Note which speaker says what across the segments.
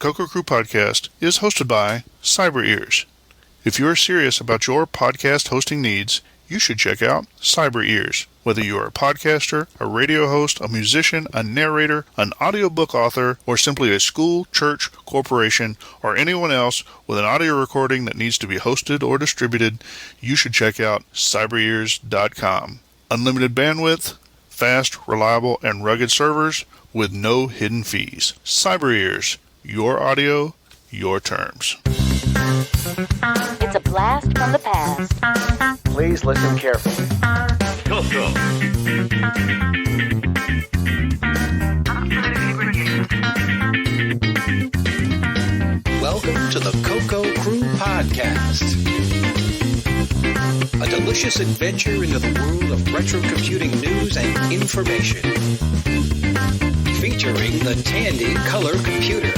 Speaker 1: CoCo Crew Podcast is hosted by Cyber Ears. If you are serious about your podcast hosting needs, you should check out Cyber Ears. Whether you are a podcaster, a radio host, a musician, a narrator, an audiobook author, or simply a school, church, corporation, or anyone else with an audio recording that needs to be hosted or distributed, you should check out cyberears.com. Unlimited bandwidth, fast, reliable, and rugged servers with no hidden fees. Cyber Ears, your audio, your terms.
Speaker 2: It's a blast from the past.
Speaker 3: Please listen carefully.
Speaker 4: CoCo.
Speaker 5: Welcome to the CoCo Crew Podcast. A delicious adventure into the world of retro computing news and information. Featuring the Tandy Color Computer.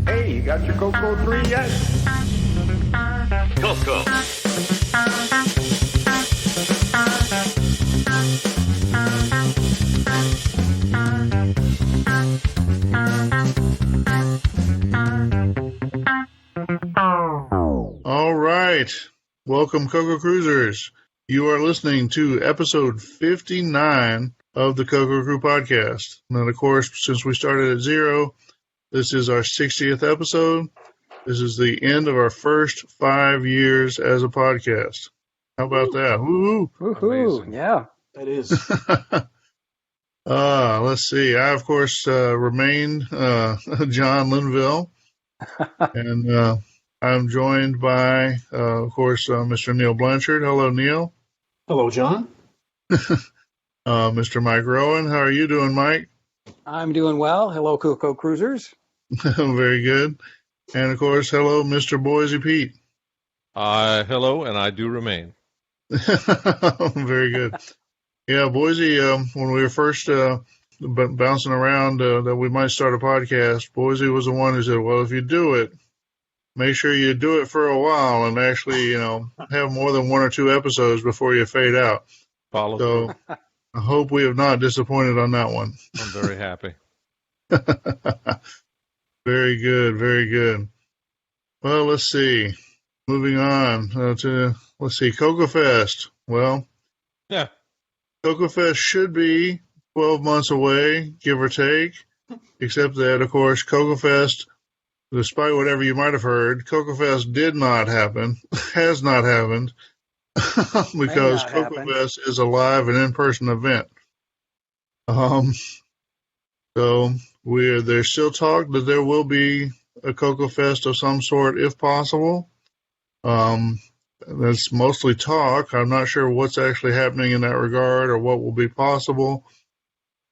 Speaker 3: Hey, you got your CoCo 3 yet?
Speaker 4: CoCo.
Speaker 1: All right. Welcome, CoCo Cruisers. You are listening to episode 59 of the CoCo Crew Podcast. And of course, since we started at 0, this is our 60th episode. This is the end of our first 5 years as a podcast. How about that? Woo-hoo.
Speaker 6: Woohoo! Yeah,
Speaker 7: That is.
Speaker 1: Let's see. I, of course, remain John Linville. And I'm joined by, of course, Mr. Neil Blanchard. Hello, Neil.
Speaker 7: Hello, John.
Speaker 1: Mr. Mike Rowan. How are you doing, Mike?
Speaker 6: I'm doing well. Hello, CoCo Cruisers.
Speaker 1: Very good. And, of course, hello, Mr. Boise Pete.
Speaker 4: Hello, and I do remain.
Speaker 1: Very good. Yeah, Boise, when we were first bouncing around that we might start a podcast, Boise was the one who said, well, if you do it, make sure you do it for a while and actually, have more than 1 or 2 episodes before you fade out.
Speaker 4: Follow
Speaker 1: So
Speaker 4: through.
Speaker 1: I hope we have not disappointed on that one.
Speaker 4: I'm very happy.
Speaker 1: Very good, very good. Well, let's see. Moving on to, CoCo Fest. Well,
Speaker 4: Yeah.
Speaker 1: CoCo Fest should be 12 months away, give or take, except that, of course, CoCo Fest, despite whatever you might have heard, CoCo Fest did not happen, has not happened, because
Speaker 6: not
Speaker 1: CoCo
Speaker 6: happen.
Speaker 1: Fest is a live and in-person event. So there's still talk that there will be a CoCo Fest of some sort, if possible. That's mostly talk. I'm not sure what's actually happening in that regard or what will be possible.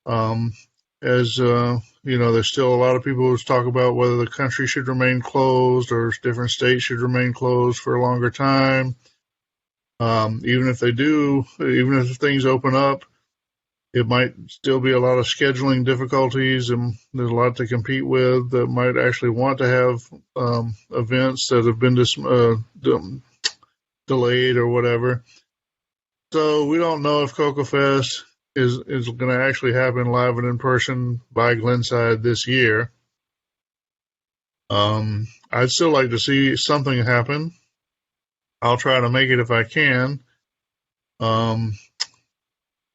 Speaker 1: There's still a lot of people who talk about whether the country should remain closed or different states should remain closed for a longer time. Even if they do, even if things open up, it might still be a lot of scheduling difficulties, and there's a lot to compete with that might actually want to have events that have been delayed or whatever. So we don't know if CoCo Fest is going to actually happen live and in person by Glenside this year. I'd still like to see something happen. I'll try to make it if I can.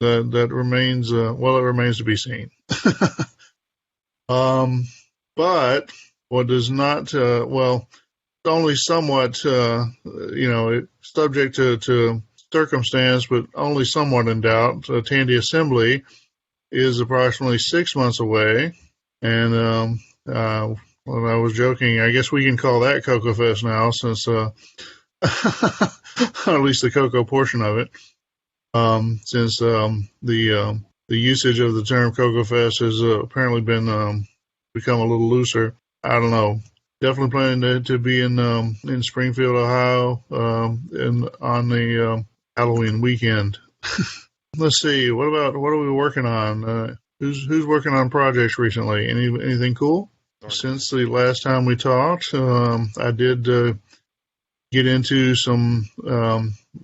Speaker 1: That remains, it remains to be seen. But what does not, only somewhat, subject to circumstance, but only somewhat in doubt. Tandy Assembly is approximately 6 months away. And when I was joking, I guess we can call that CoCo Fest now, since at least the CoCo portion of it. Since the usage of the term CoCo Fest has apparently been become a little looser. I don't know. Definitely planning to be in Springfield, Ohio, on the Halloween weekend. Let's see. What are we working on? Who's working on projects recently? Anything cool? Since the last time we talked, I did get into some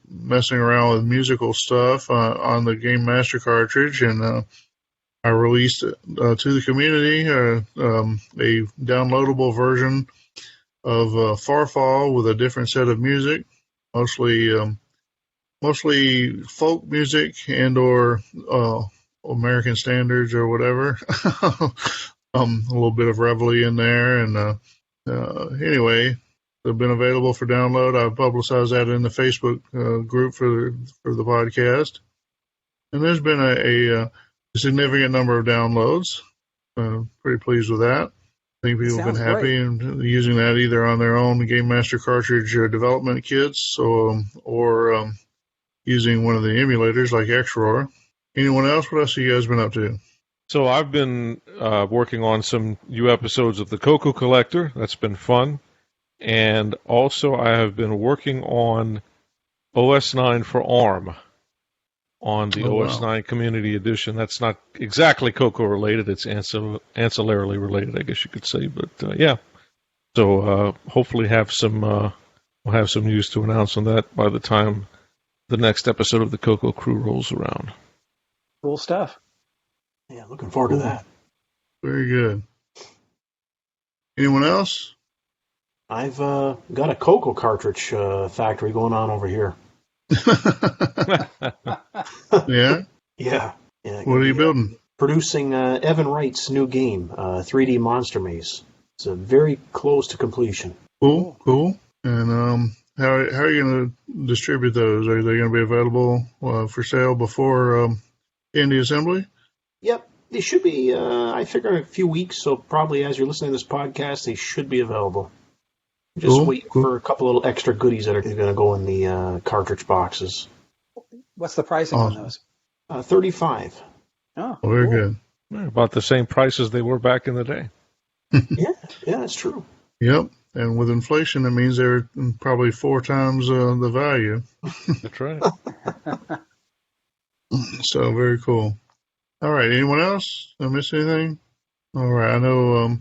Speaker 1: messing around with musical stuff on the Game Master cartridge, and I released to the community a downloadable version of Farfall with a different set of music, mostly folk music and or American standards or whatever. A little bit of reveille in there, and anyway, they've been available for download. I've publicized that in the Facebook group for the podcast, and there's been a significant number of downloads. Pretty pleased with that. I think people have been happy and using that either on their own Game Master cartridge development kits, or using one of the emulators like XRoar. Anyone else? What else have you guys been up to?
Speaker 4: So I've been working on some new episodes of the CoCo Collector. That's been fun. And also I have been working on OS 9 for ARM on the OS 9 Community Edition. That's not exactly CoCo related. It's ancillarily related, I guess you could say. But yeah. So hopefully we'll have some news to announce on that by the time the next episode of the CoCo Crew rolls around.
Speaker 6: Cool stuff.
Speaker 7: Yeah, looking forward to that.
Speaker 1: Very good. Anyone else?
Speaker 7: I've got a CoCo cartridge factory going on over here.
Speaker 1: Yeah?
Speaker 7: Yeah.
Speaker 1: What are you building?
Speaker 7: Producing Evan Wright's new game, 3D Monster Maze. It's very close to completion.
Speaker 1: Cool. And how are you going to distribute those? Are they going to be available for sale before Indie Assembly?
Speaker 7: Yep, they should be, I figure, a few weeks, so probably as you're listening to this podcast, they should be available. Just wait for a couple little extra goodies that are going to go in the cartridge boxes.
Speaker 6: What's the pricing on those?
Speaker 7: $35.
Speaker 6: Oh,
Speaker 1: very good.
Speaker 4: About the same price as they were back in the day.
Speaker 7: Yeah, that's true.
Speaker 1: Yep, and with inflation, it means they're probably 4 times the value.
Speaker 4: That's right.
Speaker 1: So, very cool. All right, anyone else? Did I miss anything? All right, I know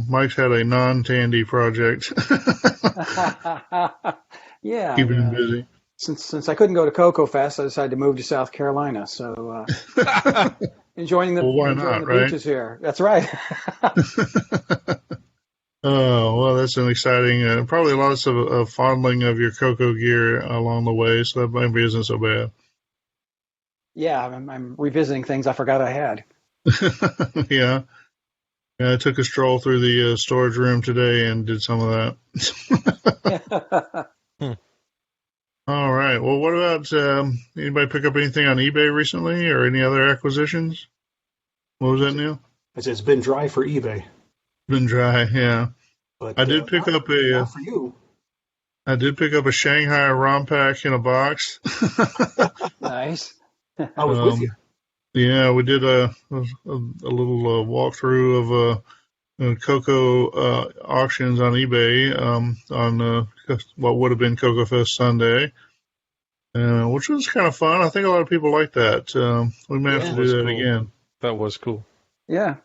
Speaker 1: Mike's had a non-Tandy project.
Speaker 6: Yeah.
Speaker 1: Keeping him busy.
Speaker 6: Since I couldn't go to CoCo Fest, I decided to move to South Carolina. So enjoying the beaches here. That's right.
Speaker 1: Oh, well, that's an exciting, probably lots of fondling of your CoCo gear along the way, so that maybe isn't so bad.
Speaker 6: Yeah, I'm revisiting things I forgot I had.
Speaker 1: Yeah. I took a stroll through the storage room today and did some of that. All right. Well, what about anybody pick up anything on eBay recently or any other acquisitions? What was that, Neil?
Speaker 7: It's been dry for eBay.
Speaker 1: Been dry, yeah.
Speaker 7: But
Speaker 1: I did pick up a.
Speaker 7: For you.
Speaker 1: I did pick up a Shanghai ROM pack in a box.
Speaker 6: Nice.
Speaker 7: I was with you.
Speaker 1: Yeah, we did a little walkthrough of CoCo auctions on eBay on what would have been CoCo Fest Sunday, which was kind of fun. I think a lot of people like that. We may have to do that again.
Speaker 4: That was cool.
Speaker 6: Yeah.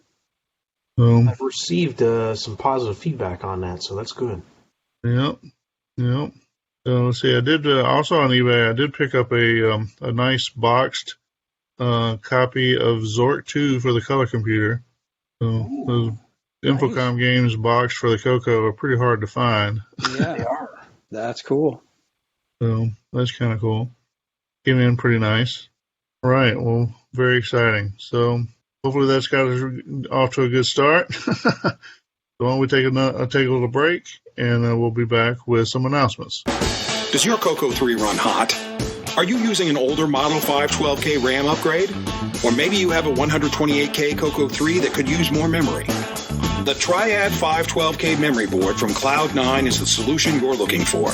Speaker 7: I've received some positive feedback on that, so that's good.
Speaker 1: Yep. So let's see. I did also on eBay. I did pick up a nice boxed copy of Zort 2 for the color computer. So those Infocom games boxed for the CoCo are pretty hard to find.
Speaker 6: Yeah, they are. That's cool.
Speaker 1: So that's kind of cool. Came in pretty nice. All right. Well, very exciting. So hopefully that's got us off to a good start. So why don't we take a little break, and we'll be back with some announcements.
Speaker 5: Does your CoCo 3 run hot? Are you using an older Model 512K RAM upgrade? Or maybe you have a 128K CoCo 3 that could use more memory. The Triad 512K memory board from Cloud9 is the solution you're looking for.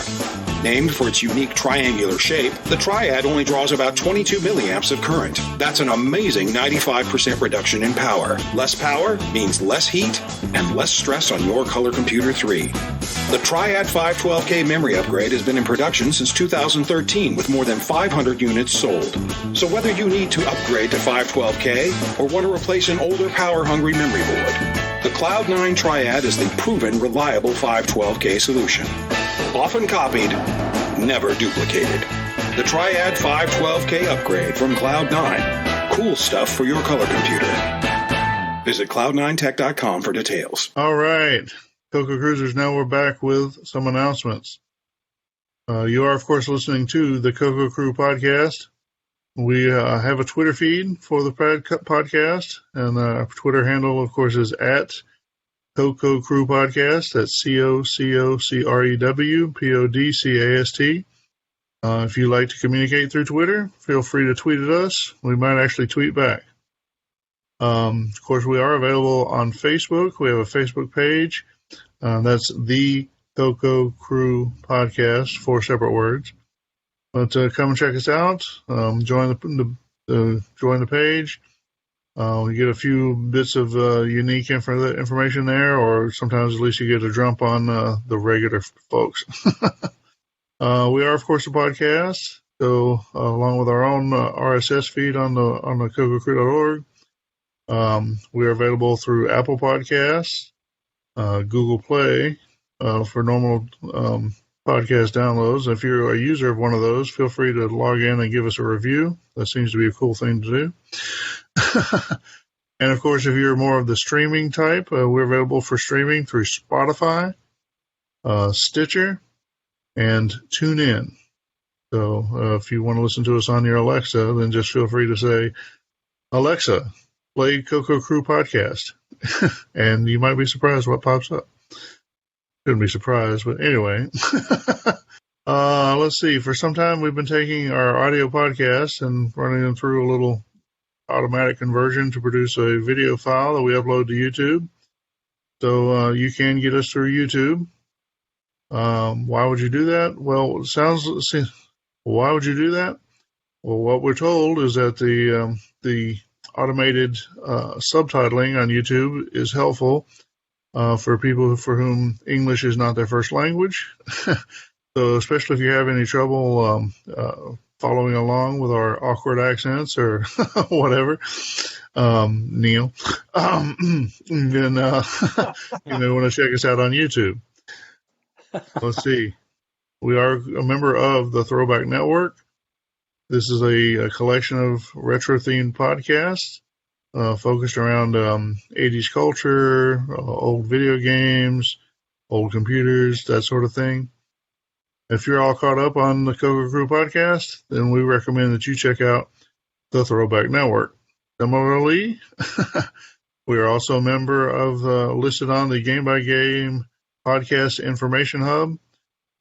Speaker 5: Named for its unique triangular shape, the Triad only draws about 22 milliamps of current. That's an amazing 95% reduction in power. Less power means less heat and less stress on your color computer 3. The Triad 512K memory upgrade has been in production since 2013 with more than 500 units sold. So whether you need to upgrade to 512K or want to replace an older power-hungry memory board, the Cloud9 Triad is the proven, reliable 512K solution. Often copied, never duplicated. The Triad 512K upgrade from Cloud9. Cool stuff for your color computer. Visit cloud9tech.com for details.
Speaker 1: All right. CoCo Cruisers, now we're back with some announcements. You are, of course, listening to the CoCo Crew Podcast. We have a Twitter feed for the podcast, and our Twitter handle, of course, is at CoCo Crew Podcast. That's CoCocrewPodcast. If you like to communicate through Twitter, feel free to tweet at us. We might actually tweet back. Of course, we are available on Facebook. We have a Facebook page. That's the CoCo Crew Podcast, 4 separate words. But come and check us out. Join the page. You get a few bits of unique information there, or sometimes at least you get a jump on the regular folks. We are, of course, a podcast. So along with our own RSS feed on the CoCoCrew.org. We are available through Apple Podcasts, Google Play for normal podcast downloads. If you're a user of one of those, feel free to log in and give us a review. That seems to be a cool thing to do. And, of course, if you're more of the streaming type, we're available for streaming through Spotify, Stitcher, and TuneIn. So if you want to listen to us on your Alexa, then just feel free to say, Alexa, play CoCo Crew Podcast. And you might be surprised what pops up. Shouldn't be surprised, but anyway. Let's see. For some time, we've been taking our audio podcasts and running them through a little automatic conversion to produce a video file that we upload to YouTube. So you can get us through YouTube. Why would you do that? Well, why would you do that? Well, what we're told is that the automated subtitling on YouTube is helpful for people for whom English is not their first language. So especially if you have any trouble following along with our awkward accents or whatever, Neil, then you may want to check us out on YouTube. Let's see. We are a member of the Throwback Network. This is a collection of retro-themed podcasts focused around 80s culture, old video games, old computers, that sort of thing. If you're all caught up on the CoCo Crew Podcast, then we recommend that you check out the Throwback Network. Similarly, we are also a member of listed on the Game by Game Podcast Information Hub.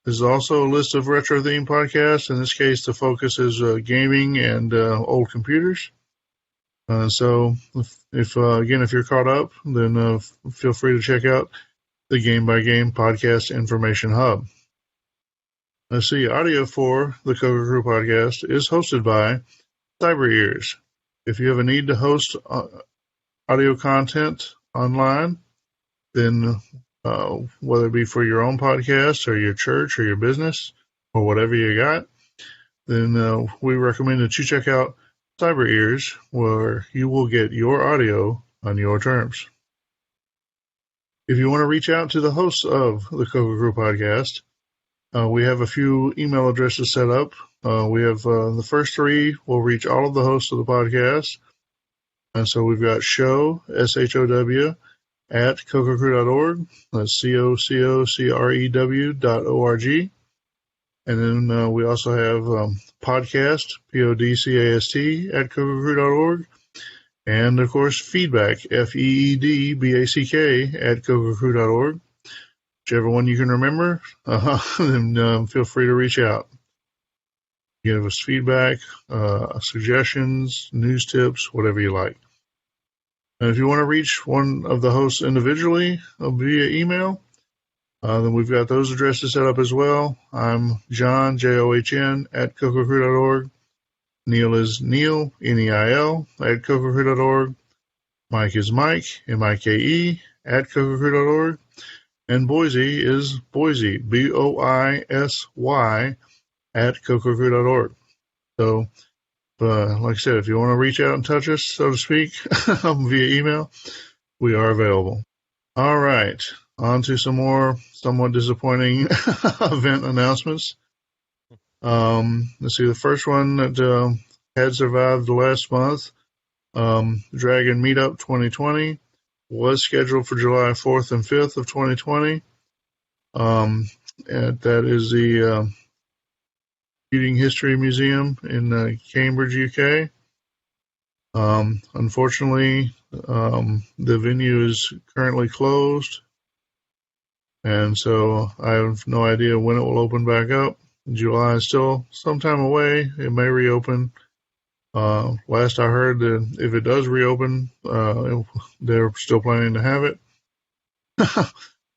Speaker 1: This is also a list of retro-themed podcasts. In this case, the focus is gaming and old computers. So, if you're caught up, then feel free to check out the Game by Game Podcast Information Hub. Let's see. Audio for the CoCo Crew Podcast is hosted by Cyber Ears. If you have a need to host audio content online, then whether it be for your own podcast or your church or your business or whatever you got, then we recommend that you check out Cyber Ears, where you will get your audio on your terms. If you want to reach out to the hosts of the CoCo Crew Podcast, we have a few email addresses set up. We have the first 3 will reach all of the hosts of the podcast. And so we've got show, SHOW, at CoCoCrew.org. That's CoCocrew.org. And then we also have podcast, PODCAST, at CoCoCrew.org. And, of course, feedback, FEEDBACK, at CoCoCrew.org. Whichever one you can remember, then feel free to reach out. Give us feedback, suggestions, news tips, whatever you like. And if you want to reach one of the hosts individually via email, then we've got those addresses set up as well. I'm John, JOHN, at CoCoCrew.org. Neil is Neil, NEIL, at CoCoCrew.org. Mike is Mike, MIKE, at CoCoCrew.org. And Boise is Boise, BOISY, at CoCoCrew.org. So, like I said, if you want to reach out and touch us, so to speak, via email, we are available. All right, on to some more somewhat disappointing event announcements. Let's see, the first one that had survived the last month Dragon Meetup 2020 was scheduled for July 4th and 5th of 2020. And that is the Computing History Museum in Cambridge, UK. Unfortunately, the venue is currently closed, and so I have no idea when it will open back up. July is still some time away. It may reopen. Last I heard, that if it does reopen, they're still planning to have it.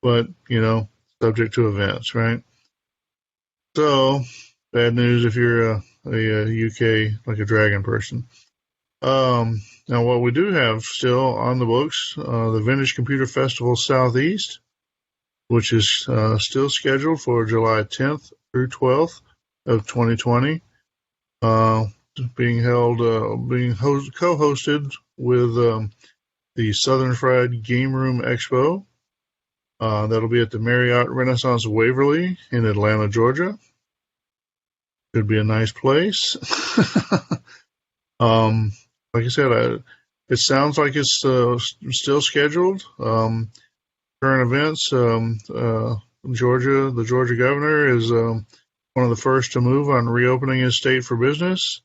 Speaker 1: But, subject to events, right? So, bad news if you're a UK, like a dragon person. Now, what we do have still on the books, the Vintage Computer Festival Southeast, which is still scheduled for July 10th through 12th of 2020, being co-hosted with the Southern Fried Game Room Expo. That'll be at the Marriott Renaissance Waverly in Atlanta, Georgia. Should be a nice place. Like I said, it sounds like it's still scheduled. Current events, the Georgia governor is one of the first to move on reopening his state for business.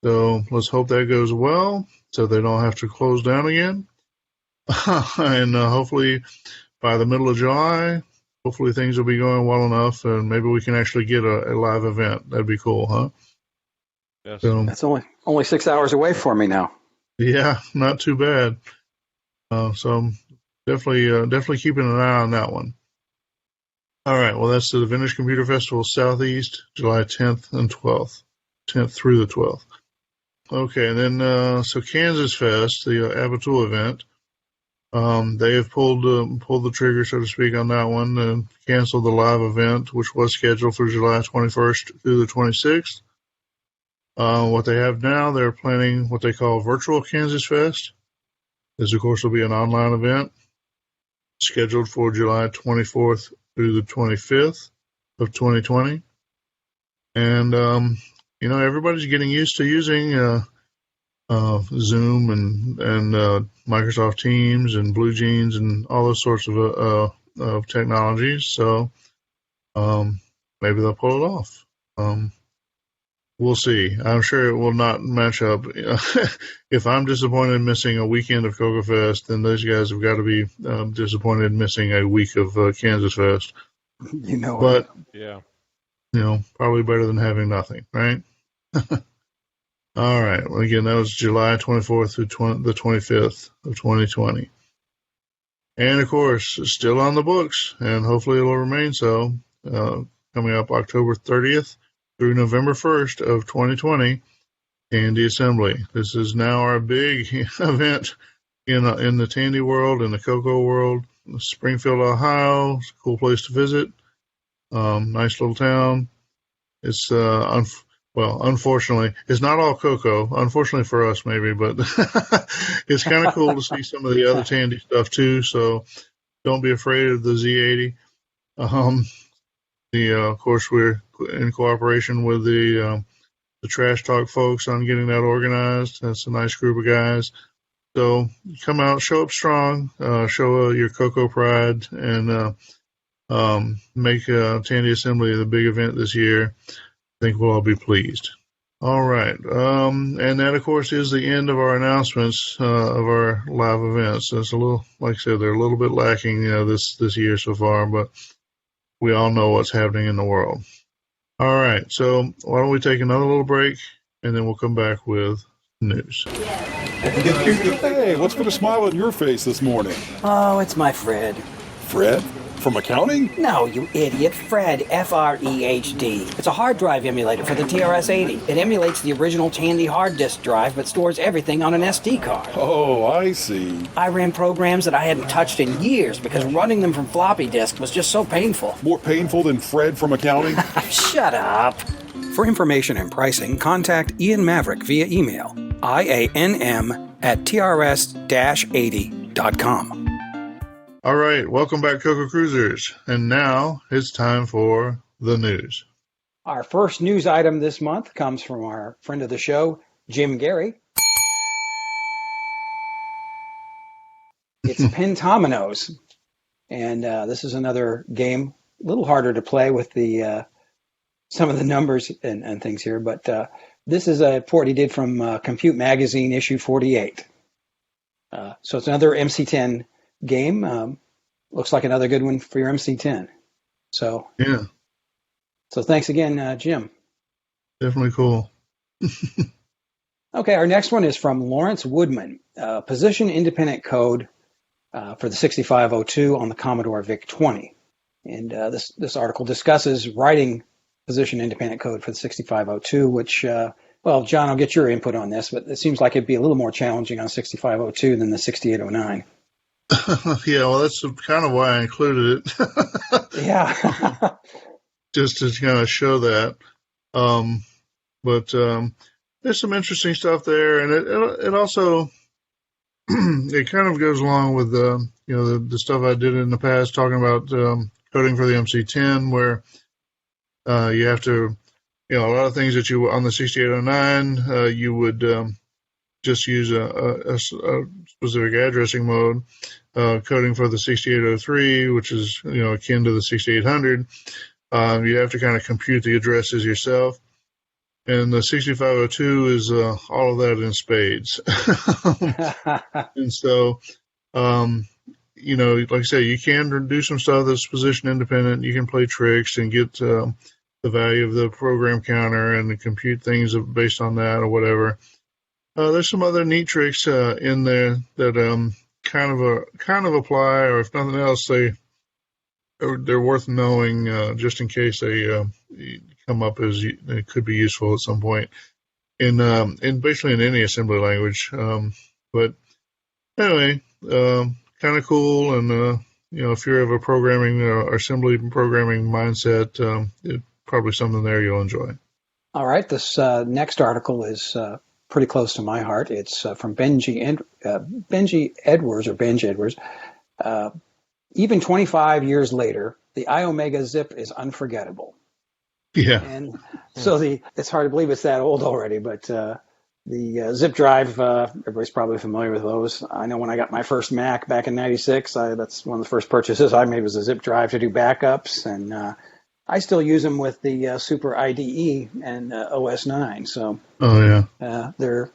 Speaker 1: So let's hope that goes well so they don't have to close down again. And hopefully by the middle of July, hopefully things will be going well enough and maybe we can actually get a live event. That'd be cool, huh?
Speaker 4: Yes.
Speaker 6: So, that's only 6 hours away for me now.
Speaker 1: Yeah, not too bad. So definitely keeping an eye on that one. All right, well, that's the Vintage Computer Festival Southeast, July 10th and 12th, 10th through the 12th. Okay, and then so Kansas Fest, the Abitul event, they have pulled the trigger, so to speak, on that one and canceled the live event, which was scheduled for July 21st through the 26th. What they have now, they're planning what they call Virtual Kansas Fest. This, of course, will be an online event scheduled for July 24th through the 25th of 2020. And, everybody's getting used to using Zoom and Microsoft Teams and Blue Jeans and all those sorts of technologies. So maybe they'll pull it off. We'll see. I'm sure it will not match up. If I'm disappointed in missing a weekend of CoCo Fest, then those guys have got to be disappointed in missing a week of Kansas Fest. But
Speaker 4: yeah,
Speaker 1: probably better than having nothing, right? All right. Well, again, that was July 24th through the 25th of 2020. And, of course, still on the books, and hopefully it will remain so, coming up October 30th through November 1st of 2020, Tandy Assembly. This is now our big event in the Tandy world, in the CoCo world. Springfield, Ohio. It's a cool place to visit. Nice little town. It's unfortunately, it's not all CoCo. Unfortunately for us, maybe, but it's kind of cool to see some of the other Tandy stuff too. So don't be afraid of the Z80. Of course, we're in cooperation with the Trash Talk folks on getting that organized. That's a nice group of guys. So come out, show up strong, show your CoCo pride, and make Tandy Assembly the big event this year. I think we'll all be pleased. All right. And that, of course, is the end of our announcements of our live events. It's a little, like I said, they're a little bit lacking this year so far, but we all know what's happening in the world. All right. So why don't we take another little break, and then we'll come back with news.
Speaker 8: Hey, what's put a smile on your face this morning?
Speaker 9: Oh, it's my Fred.
Speaker 8: Fred? From accounting?
Speaker 9: No, you idiot. Fred, F-R-E-H-D. It's a hard drive emulator for the TRS-80. It emulates the original Tandy hard disk drive, but stores everything on an SD card.
Speaker 8: Oh, I see.
Speaker 9: I ran programs that I hadn't touched in years because running them from floppy disk was just so painful.
Speaker 8: More painful than Fred from accounting?
Speaker 9: Shut up.
Speaker 10: For information and pricing, contact Ian Maverick via email, ianm@trs-80.com.
Speaker 1: All right, welcome back, CoCo Cruisers. And now it's time for the news.
Speaker 6: Our first news item this month comes from our friend of the show, Jim Gary. It's Pentominoes. And this is another game, a little harder to play with the some of the numbers and things here. But this is a port he did from Compute Magazine, issue 48. So it's another MC10 game. Looks like another good one for your MC10. So
Speaker 1: yeah.
Speaker 6: So thanks again, Jim.
Speaker 1: Definitely cool.
Speaker 6: Okay, our next one is from Lawrence Woodman, position-independent code for the 6502 on the Commodore VIC-20. And this article discusses writing position-independent code for the 6502, which, well, John, I'll get your input on this, but it seems like it'd be a little more challenging on 6502 than the 6809.
Speaker 1: Yeah, well, that's kind of why I included it.
Speaker 6: Yeah.
Speaker 1: Just to kind of show that. But there's some interesting stuff there, and it also it kind of goes along with the stuff I did in the past, talking about coding for the MC10, where you have to, a lot of things that you on the 6809 you would just use a specific addressing mode. Coding for the 6803, which is akin to the 6800, you have to kind of compute the addresses yourself. And the 6502 is all of that in spades. And so, like I say, you can do some stuff that's position independent. You can play tricks and get the value of the program counter and compute things based on that or whatever. There's some other neat tricks in there that kind of apply, or if nothing else, they're worth knowing just in case they come up as it could be useful at some point in basically in any assembly language. But anyway, kind of cool, and if you have a programming or assembly programming mindset, it's probably something there you'll enjoy. All
Speaker 6: right, this next article is pretty close to my heart. It's from Benji Edwards. Even 25 years later, the iOmega zip is unforgettable.
Speaker 1: Yeah.
Speaker 6: And so it's hard to believe it's that old already, but the zip drive, everybody's probably familiar with those. I know when I got my first Mac back in 96, that's one of the first purchases I made was a zip drive to do backups, and I still use them with the Super IDE and OS 9. So they're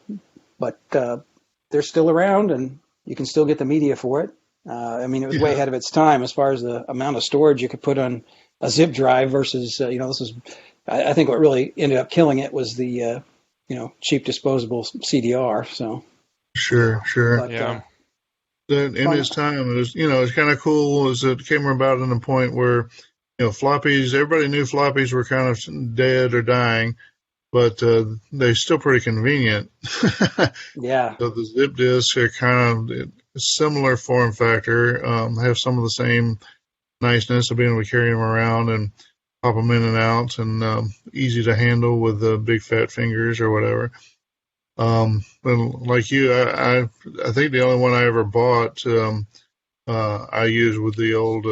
Speaker 6: still around, and you can still get the media for it. It was way ahead of its time as far as the amount of storage you could put on a zip drive versus, this is, I think what really ended up killing it was the, cheap disposable CDR. So
Speaker 1: sure. But, in its time, it was, it's kind of cool as it came about in a point where, floppies, everybody knew floppies were kind of dead or dying, but they're still pretty convenient.
Speaker 6: Yeah.
Speaker 1: So the zip disks are kind of similar form factor, have some of the same niceness of being able to carry them around and pop them in and out, and easy to handle with the big fat fingers or whatever. And like you, I think the only one I ever bought, I used with the old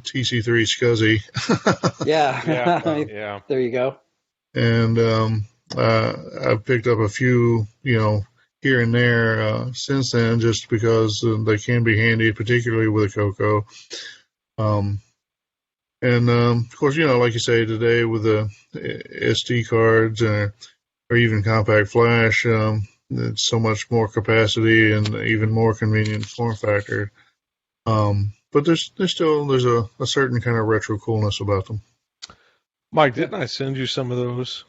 Speaker 1: TC3 SCSI.
Speaker 6: Yeah. There you go.
Speaker 1: And I've picked up a few, here and there since then, just because they can be handy, particularly with a CoCo. And of course, like you say, today with the SD cards or even compact flash, it's so much more capacity and even more convenient form factor. But there's a certain kind of retro coolness about them.
Speaker 4: Mike, didn't I send you some of those?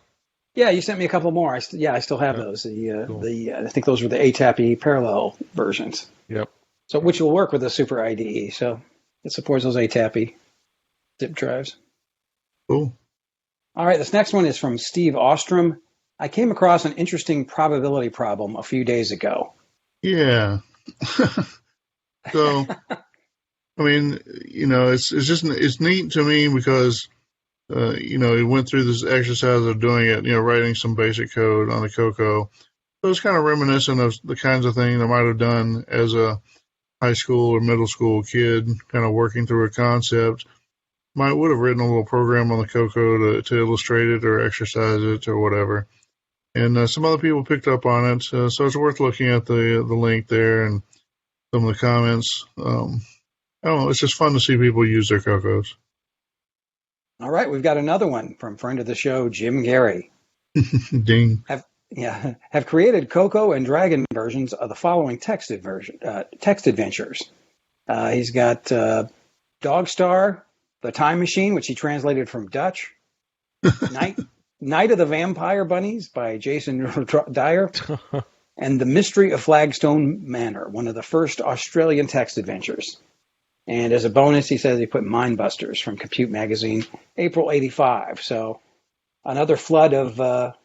Speaker 6: Yeah, you sent me a couple more. I still have those. Cool. I think those were the ATAPI parallel versions.
Speaker 4: Yep.
Speaker 6: So which will work with the Super IDE. So it supports those ATAPI zip drives.
Speaker 1: Cool.
Speaker 6: All right, this next one is from Steve Ostrom. I came across an interesting probability problem a few days ago.
Speaker 1: Yeah. So, it's neat to me because, he went through this exercise of doing it, writing some basic code on the CoCo. So it's kind of reminiscent of the kinds of things I might have done as a high school or middle school kid, kind of working through a concept. Would have written a little program on the CoCo to illustrate it or exercise it or whatever. And some other people picked up on it, so it's worth looking at the link there and some of the comments. I don't know, it's just fun to see people use their CoCos.
Speaker 6: All right, we've got another one from friend of the show, Jim Gary.
Speaker 1: Ding.
Speaker 6: Have created CoCo and Dragon versions of the following text adventures. He's got Dogstar, The Time Machine, which he translated from Dutch. Night of the Vampire Bunnies by Jason Dyer. And The Mystery of Flagstone Manor, one of the first Australian text adventures. And as a bonus, he says he put Mindbusters from Compute Magazine, April 85. So another flood of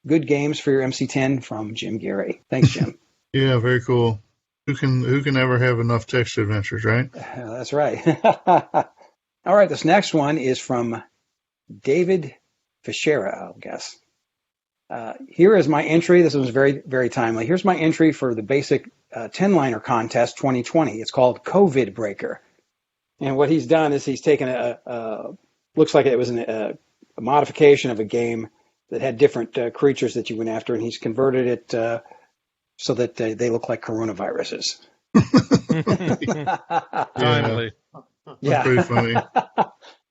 Speaker 6: good games for your MC10 from Jim Gary. Thanks, Jim.
Speaker 1: Yeah, very cool. Who can ever have enough text adventures, right?
Speaker 6: That's right. All right, this next one is from David Fischera, I'll guess. Here is my entry. This was very, very timely. Here's my entry for the basic 10-liner contest 2020. It's called COVID Breaker. And what he's done is he's taken looks like it was a modification of a game that had different creatures that you went after, and he's converted it so that they look like coronaviruses.
Speaker 4: Finally.
Speaker 6: Yeah.
Speaker 1: That's pretty funny.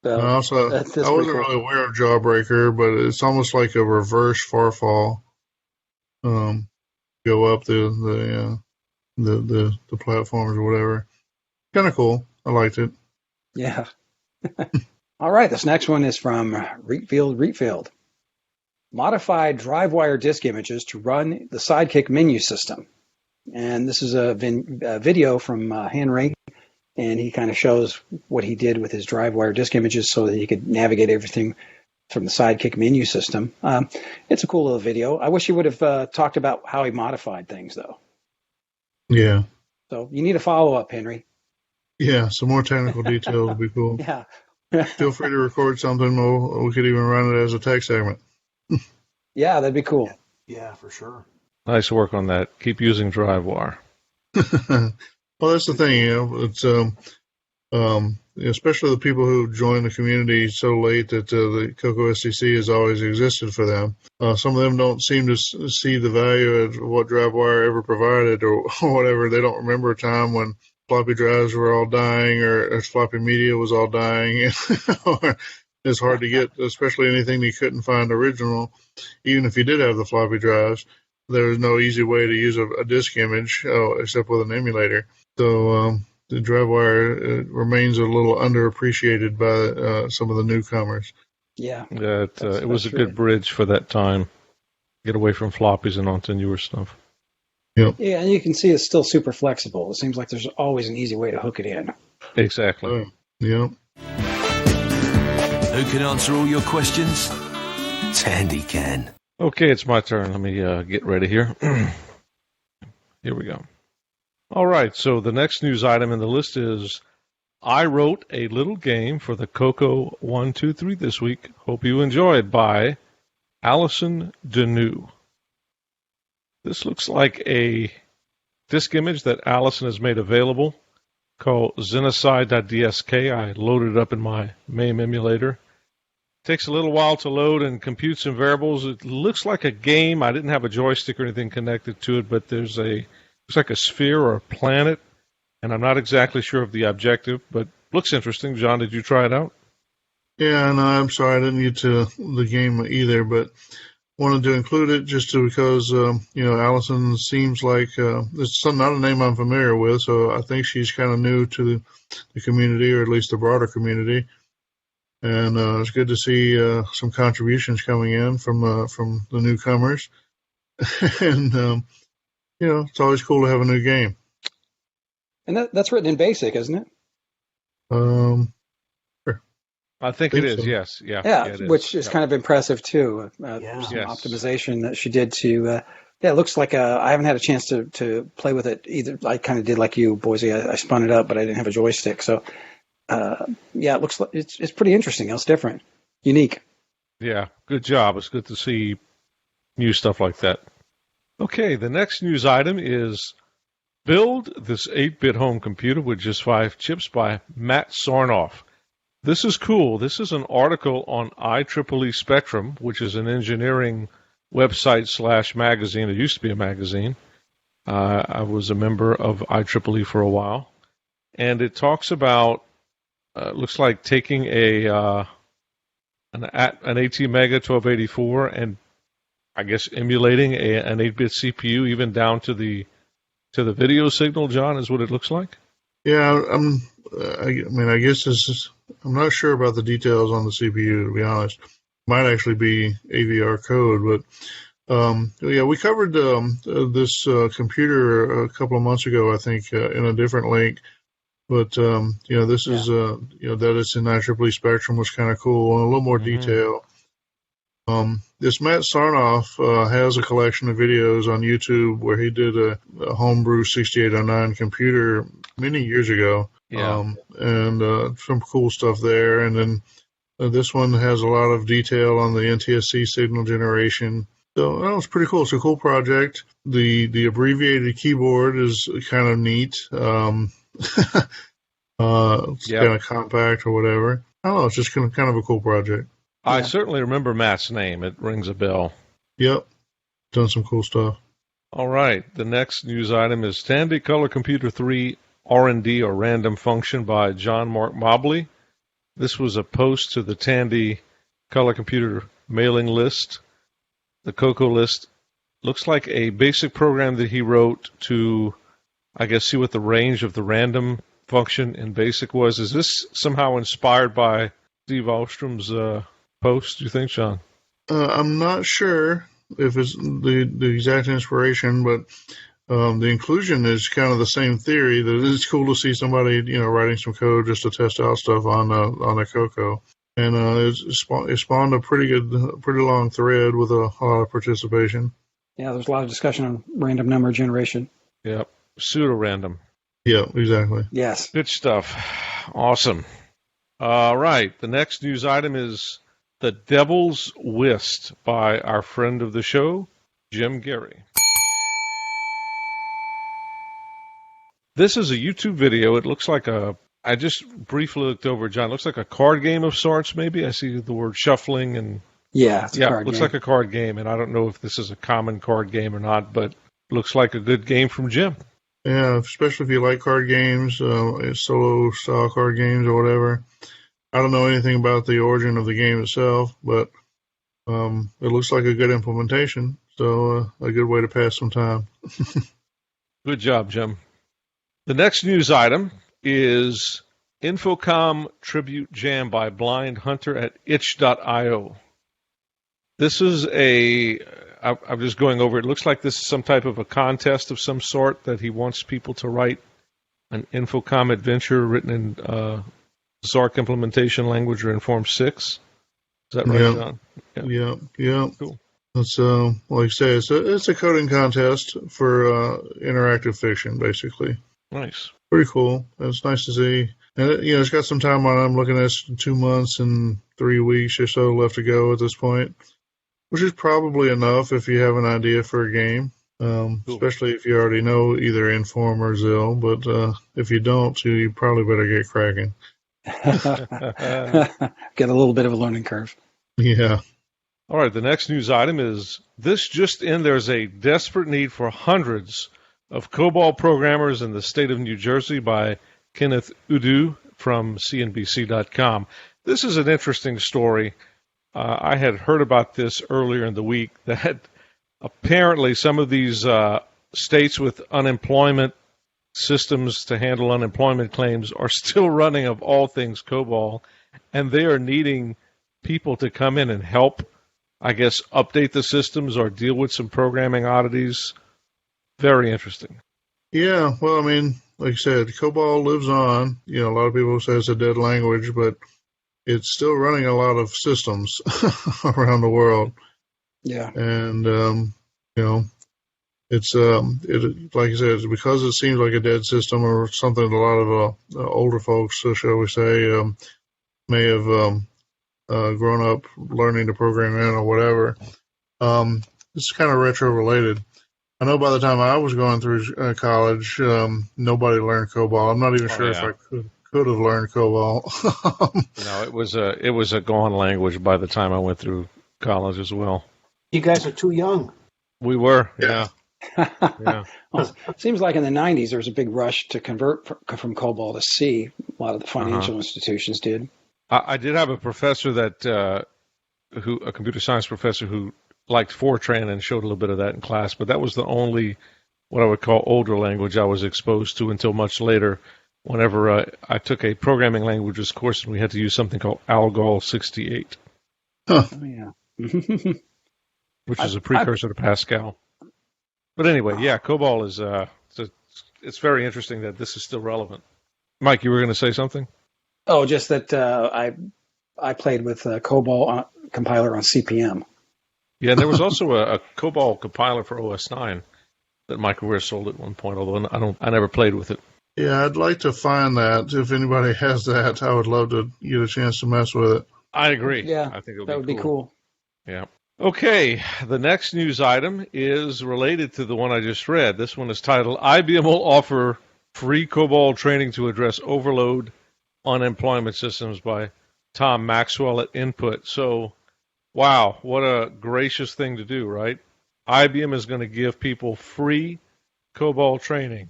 Speaker 6: So,
Speaker 1: I wasn't really aware of Jawbreaker, but it's almost like a reverse Farfall. Go up the platforms or whatever. Kind of cool. I liked it.
Speaker 6: Yeah. All right. This next one is from Reetfield. Modified DriveWire disk images to run the Sidekick menu system. And this is a video from Henry, and he kind of shows what he did with his DriveWire disk images so that he could navigate everything from the Sidekick menu system. It's a cool little video. I wish he would have talked about how he modified things, though.
Speaker 1: Yeah.
Speaker 6: So you need a follow-up, Henry.
Speaker 1: Yeah, some more technical details would be cool.
Speaker 6: Yeah.
Speaker 1: Feel free to record something. We could even run it as a text segment.
Speaker 6: Yeah, that'd be cool.
Speaker 7: Yeah, for sure.
Speaker 4: Nice work on that. Keep using DriveWire.
Speaker 1: Well, that's the thing, it's especially the people who join the community so late that the CoCo STC has always existed for them. Some of them don't seem to see the value of what DriveWire ever provided or whatever. They don't remember a time when floppy drives were all dying or floppy media was all dying. Or it's hard to get, especially anything you couldn't find original. Even if you did have the floppy drives, there was no easy way to use a disk image except with an emulator. So the DriveWire remains a little underappreciated by some of the newcomers.
Speaker 6: Yeah.
Speaker 4: It was a good bridge for that time. Get away from floppies and onto newer stuff.
Speaker 1: Yep.
Speaker 6: Yeah, and you can see it's still super flexible. It seems like there's always an easy way to hook it in.
Speaker 4: Exactly.
Speaker 1: Yep.
Speaker 11: Who can answer all your questions? Tandy can.
Speaker 4: Okay, it's my turn. Let me get ready here. Here we go. All right, so the next news item in the list is I wrote a little game for the CoCo 123 this week. Hope you enjoyed, by Allison Deneau. This looks like a disk image that Allison has made available called Xenocide.dsk. I loaded it up in my MAME emulator. Takes a little while to load and compute some variables. It looks like a game. I didn't have a joystick or anything connected to it, but looks like a sphere or a planet, and I'm not exactly sure of the objective, but looks interesting. John, did you try it out?
Speaker 1: Yeah, no, I'm sorry, I didn't get to the game either, but wanted to include it just because, Allison seems like it's not a name I'm familiar with, so I think she's kind of new to the community, or at least the broader community. And it's good to see some contributions coming in from the newcomers. And, it's always cool to have a new game.
Speaker 6: And that's written in BASIC, isn't it?
Speaker 1: Sure.
Speaker 4: I think it is, so. Yes. Yeah,
Speaker 6: it is. Which is kind of impressive, too. Some optimization that she did to... it looks like I haven't had a chance to play with it either. I kind of did like you, Boise. I spun it up, but I didn't have a joystick, so... it looks like it's pretty interesting. It's different, unique.
Speaker 4: Yeah, good job. It's good to see new stuff like that. Okay, the next news item is Build This 8-Bit Home Computer with Just 5 Chips by Matt Sarnoff. This is cool. This is an article on IEEE Spectrum, which is an engineering website/magazine. It used to be a magazine. I was a member of IEEE for a while. And it talks about, looks like taking an ATmega 1284 and I guess emulating an 8-bit CPU even down to the video signal, John, is what it looks like?
Speaker 1: Yeah, I guess I'm not sure about the details on the CPU, to be honest. Might actually be AVR code, but yeah, we covered this computer a couple of months ago, I think, in a different link. But this is that it's in IEEE Spectrum was kind of cool and a little more detail. This Matt Sarnoff has a collection of videos on YouTube where he did a homebrew 6809 computer many years ago.
Speaker 4: Yeah.
Speaker 1: And some cool stuff there. And then this one has a lot of detail on the NTSC signal generation. So that was pretty cool. It's a cool project. The abbreviated keyboard is kind of neat. It's kind of compact or whatever. I don't know. It's just kind of a cool project.
Speaker 4: I certainly remember Matt's name. It rings a bell.
Speaker 1: Yep. Done some cool stuff.
Speaker 4: All right. The next news item is Tandy Color Computer 3 R&D or Random Function by John Mark Mobley. This was a post to the Tandy Color Computer mailing list. The CoCo list looks like a basic program that he wrote to, I guess, see what the range of the random function in BASIC was. Is this somehow inspired by Steve Alstrom's post, do you think, Sean?
Speaker 1: I'm not sure if it's the exact inspiration, but the inclusion is kind of the same theory. That it's cool to see somebody, writing some code just to test out stuff on a CoCo. And it spawned a pretty long thread with a lot of participation.
Speaker 6: Yeah, there's a lot of discussion on random number generation.
Speaker 4: Yep, pseudo-random.
Speaker 1: Yeah, exactly.
Speaker 6: Yes.
Speaker 4: Good stuff. Awesome. All right, the next news item is The Devil's Whist by our friend of the show, Jim Gary. This is a YouTube video. It looks like I just briefly looked over, John. It looks like a card game of sorts, maybe. I see the word shuffling and...
Speaker 6: Yeah, it's a card
Speaker 4: it looks
Speaker 6: game.
Speaker 4: like a card game, and I don't know if this is a common card game or not, but it looks like a good game from Jim.
Speaker 1: Yeah, especially if you like card games, solo-style card games or whatever. I don't know anything about the origin of the game itself, but it looks like a good implementation, so a good way to pass some time.
Speaker 4: Good job, Jim. The next news item is Infocom Tribute Jam by Blind Hunter at itch.io. This is I'm just going over it. It looks like this is some type of a contest of some sort that he wants people to write an Infocom adventure written in Zark implementation language or Inform 6. Is that right, John?
Speaker 1: Yeah.
Speaker 4: Cool.
Speaker 1: It's like I say, it's a coding contest for interactive fiction, basically.
Speaker 4: Nice.
Speaker 1: Pretty cool. It's nice to see. And it's got some time on it. I'm looking at 2 months and 3 weeks or so left to go at this point, which is probably enough if you have an idea for a game, cool. Especially if you already know either Inform or Zill. But if you don't, you probably better get cracking.
Speaker 6: Get a little bit of a learning curve.
Speaker 1: Yeah.
Speaker 4: All right, the next news item is this just in. There's a desperate need for hundreds of COBOL programmers in the state of New Jersey by Kenneth Udu from CNBC.com. This is an interesting story. I had heard about this earlier in the week that apparently some of these states with unemployment systems to handle unemployment claims are still running of all things COBOL, and they are needing people to come in and help, I guess, update the systems or deal with some programming oddities. Very interesting.
Speaker 1: Yeah, well, I mean, like I said, COBOL lives on. A lot of people say it's a dead language, but it's still running a lot of systems around the world.
Speaker 6: Yeah.
Speaker 1: And, it's, like I said, it's because it seems like a dead system or something that a lot of older folks, shall we say, may have grown up learning to program in or whatever. It's kind of retro-related. I know by the time I was going through college, nobody learned COBOL. I'm not even sure if I could have learned COBOL.
Speaker 4: No, it was a gone language by the time I went through college as well.
Speaker 7: You guys are too young.
Speaker 4: We were, yeah.
Speaker 6: Well, it seems like in the 90s there was a big rush to convert from COBOL to C. A lot of the financial institutions did.
Speaker 4: I did have a professor that, a computer science professor who liked Fortran and showed a little bit of that in class, but that was the only what I would call older language I was exposed to until much later, whenever I took a programming languages course and we had to use something called Algol 68.
Speaker 6: Huh. Oh, yeah.
Speaker 4: Which is a precursor to Pascal. But anyway, yeah, COBOL is it's very interesting that this is still relevant. Mike, you were going to say something?
Speaker 6: Oh, just that I played with COBOL compiler on CPM.
Speaker 4: Yeah, and there was also a COBOL compiler for OS9 that Microware sold at one point, although I never played with it.
Speaker 1: Yeah, I'd like to find that. If anybody has that, I would love to get a chance to mess with it.
Speaker 4: I agree.
Speaker 6: Yeah,
Speaker 4: I think
Speaker 6: that would be cool.
Speaker 4: Yeah. Okay, the next news item is related to the one I just read. This one is titled, IBM will offer free COBOL training to address overload on employment systems by Tom Maxwell at Input. So, wow, what a gracious thing to do, right? IBM is going to give people free COBOL training.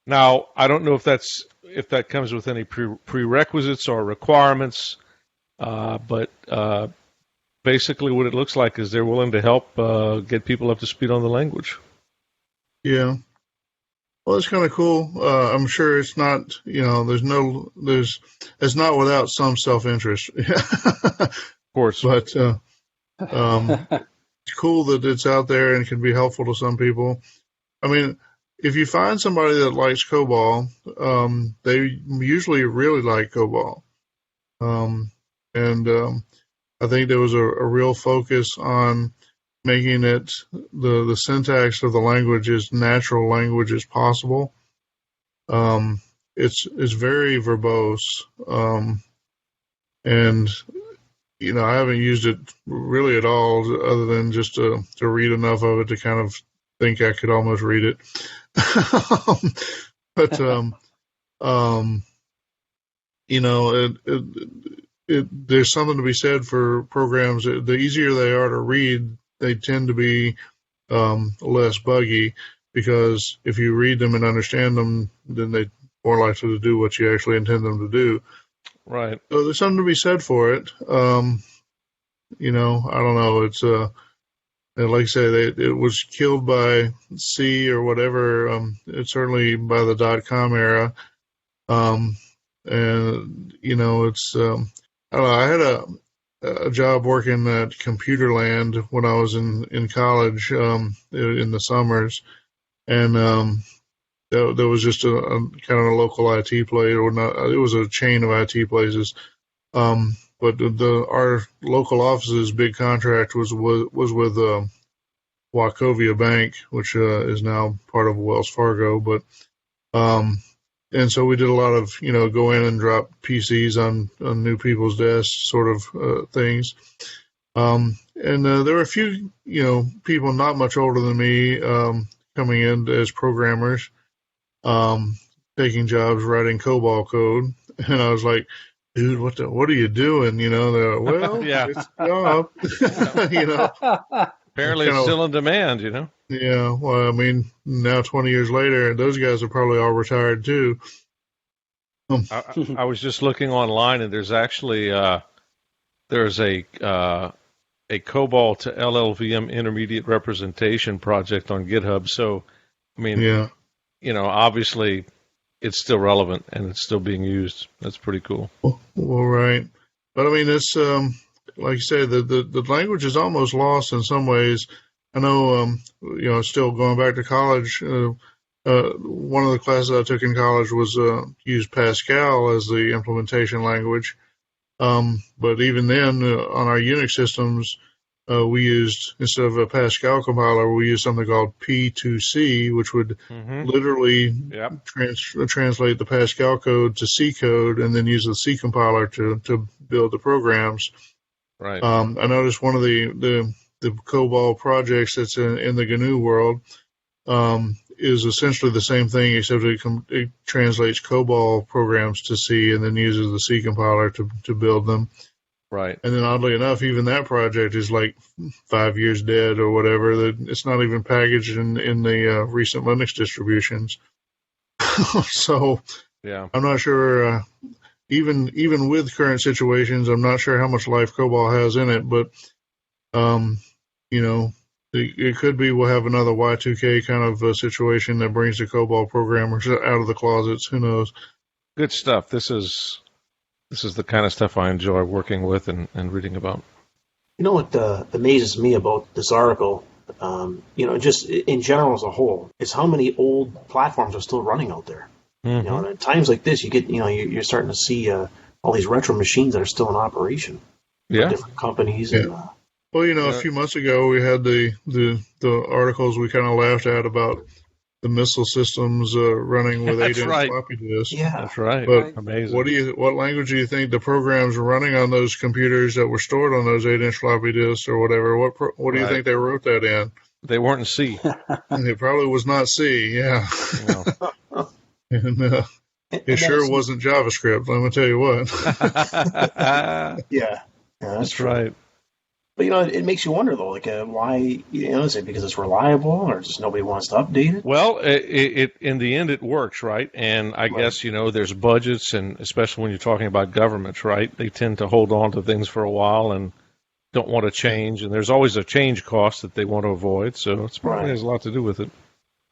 Speaker 4: Now, I don't know if that comes with any prerequisites or requirements, but basically what it looks like is they're willing to help get people up to speed on the language.
Speaker 1: Yeah. Well, it's kind of cool. I'm sure it's not, it's not without some self-interest.
Speaker 4: Of course.
Speaker 1: But it's cool that it's out there and can be helpful to some people. I mean, if you find somebody that likes COBOL, they usually really like COBOL. I think there was a real focus on making it the syntax of the language as natural language as possible. It's very verbose, and I haven't used it really at all, other than just to read enough of it to kind of think I could almost read it. But there's something to be said for programs. The easier they are to read, they tend to be less buggy, because if you read them and understand them, then they're more likely to do what you actually intend them to do.
Speaker 4: Right.
Speaker 1: So there's something to be said for it. I don't know. It's like I say, it was killed by C or whatever. It's certainly by the .com era. It's I don't know. I had a job working at Computerland when I was in college in the summers, and there was just a kind of a local IT place, or not. It was a chain of IT places, but our local office's big contract was with Wachovia Bank, which is now part of Wells Fargo, but. And so we did a lot of, go in and drop PCs on new people's desks sort of things. And there were a few, people not much older than me coming in as programmers, taking jobs writing COBOL code. And I was like, dude, what are you doing? They're like, well,
Speaker 4: yeah.
Speaker 1: It's a job.
Speaker 4: Apparently it's still in demand,
Speaker 1: Yeah, well, I mean, now 20 years later, those guys are probably all retired too.
Speaker 4: I was just looking online, and there's actually there's a COBOL to LLVM intermediate representation project on GitHub. So, I mean, obviously it's still relevant and it's still being used. That's pretty cool.
Speaker 1: Well, right. But I mean, it's like you say, the language is almost lost in some ways. I know, still going back to college, one of the classes I took in college was used Pascal as the implementation language. But even then, on our Unix systems, we used, instead of a Pascal compiler, we used something called P2C, which would literally translate the Pascal code to C code and then use the C compiler to build the programs.
Speaker 4: Right.
Speaker 1: I noticed one of the COBOL projects that's in the GNU world is essentially the same thing, except it translates COBOL programs to C and then uses the C compiler to build them.
Speaker 4: Right.
Speaker 1: And then oddly enough, even that project is like 5 years dead or whatever. That it's not even packaged in the recent Linux distributions. So
Speaker 4: yeah,
Speaker 1: I'm not sure. Even with current situations, I'm not sure how much life COBOL has in it. But it could be we'll have another Y2K kind of situation that brings the COBOL programmers out of the closets. Who knows? Good
Speaker 4: stuff. This is the kind of stuff I enjoy working with and reading about.
Speaker 7: You know what amazes me about this article, just in general as a whole, is how many old platforms are still running out there.
Speaker 4: Mm-hmm.
Speaker 7: And at times like this, you get, you're starting to see all these retro machines that are still in operation.
Speaker 4: Yeah.
Speaker 7: Different companies.
Speaker 1: Yeah.
Speaker 7: And,
Speaker 1: well, a few months ago we had the articles we kind of laughed at about the missile systems running with 8-inch floppy disks.
Speaker 7: Yeah,
Speaker 4: that's right.
Speaker 1: But
Speaker 4: amazing.
Speaker 1: What language do you think the programs running on those computers that were stored on those 8-inch floppy disks or whatever? What do you think they wrote that in?
Speaker 4: They weren't in C.
Speaker 1: It probably was not C. Yeah.
Speaker 4: No.
Speaker 1: And it sure wasn't JavaScript. Let me tell you what.
Speaker 7: yeah,
Speaker 4: that's right.
Speaker 7: But it makes you wonder though, like why? Is it because it's reliable, or just nobody wants to update it?
Speaker 4: Well, it in the end it works, right? And I guess there's budgets, and especially when you're talking about governments, right? They tend to hold on to things for a while and don't want to change, and there's always a change cost that they want to avoid. So it probably has a lot to do with it.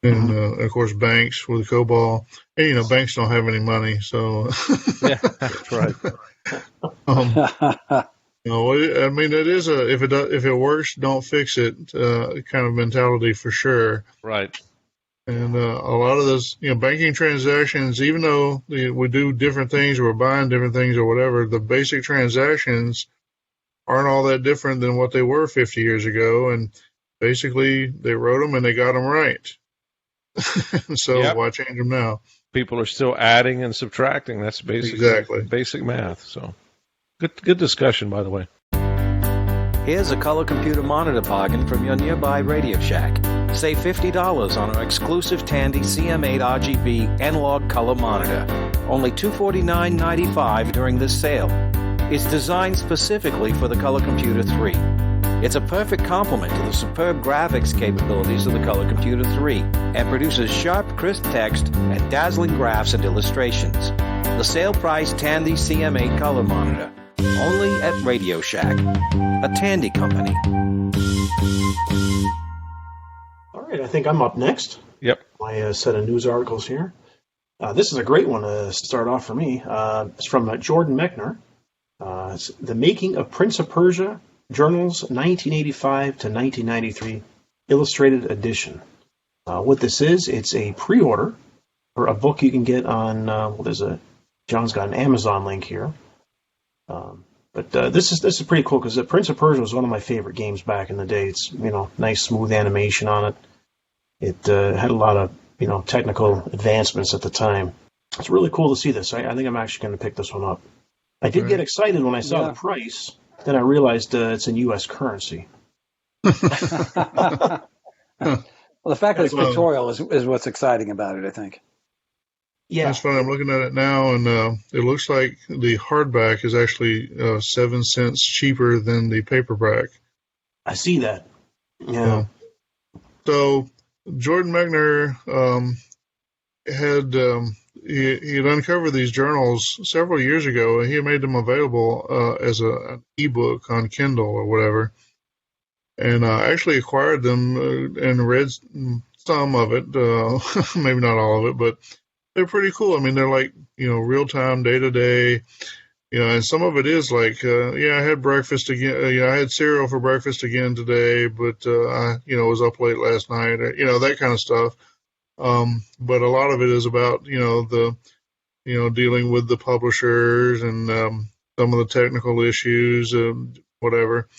Speaker 1: And of course, banks with COBOL, and banks don't have any money, so
Speaker 4: yeah, that's right.
Speaker 1: I mean, it is if it works, don't fix it kind of mentality for sure.
Speaker 4: Right.
Speaker 1: And a lot of this, banking transactions, even though we do different things, we're buying different things or whatever, the basic transactions aren't all that different than what they were 50 years ago. And basically, they wrote them and they got them right. So why change them now?
Speaker 4: People are still adding and subtracting. That's basic math. So. Good discussion, by the way.
Speaker 12: Here's a color computer monitor bargain from your nearby Radio Shack. Save $50 on our exclusive Tandy CM8 RGB analog color monitor. Only $249.95 during this sale. It's designed specifically for the Color Computer 3. It's a perfect complement to the superb graphics capabilities of the Color Computer 3 and produces sharp, crisp text and dazzling graphs and illustrations. The sale price Tandy CM8 color monitor. Only at Radio Shack, a Tandy company.
Speaker 7: All right, I think I'm up next.
Speaker 4: Yep.
Speaker 7: My set of news articles here. This is a great one to start off for me. It's from Jordan Mechner. It's The Making of Prince of Persia, Journals 1985 to 1993, Illustrated Edition. What this is, it's a pre-order for a book you can get on, John's got an Amazon link here. But this is pretty cool because Prince of Persia was one of my favorite games back in the day. It's nice smooth animation on it. It had a lot of technical advancements at the time. It's really cool to see this. I think I'm actually going to pick this one up. I did get excited when I saw the price. Then I realized it's in U.S. currency.
Speaker 6: Well, the fact that it's pictorial is what's exciting about it, I think.
Speaker 7: Yeah,
Speaker 1: that's funny. I'm looking at it now, and it looks like the hardback is actually 7 cents cheaper than the paperback.
Speaker 7: I see that. Yeah.
Speaker 1: So Jordan Mechner had he had uncovered these journals several years ago, and he had made them available as an ebook on Kindle or whatever. And I actually acquired them and read some of it, maybe not all of it, but they're pretty cool. I mean, they're like, real time, day to day, and some of it is like, I had breakfast again. I had cereal for breakfast again today, but I, was up late last night, that kind of stuff. But a lot of it is about, the, dealing with the publishers and some of the technical issues, whatever.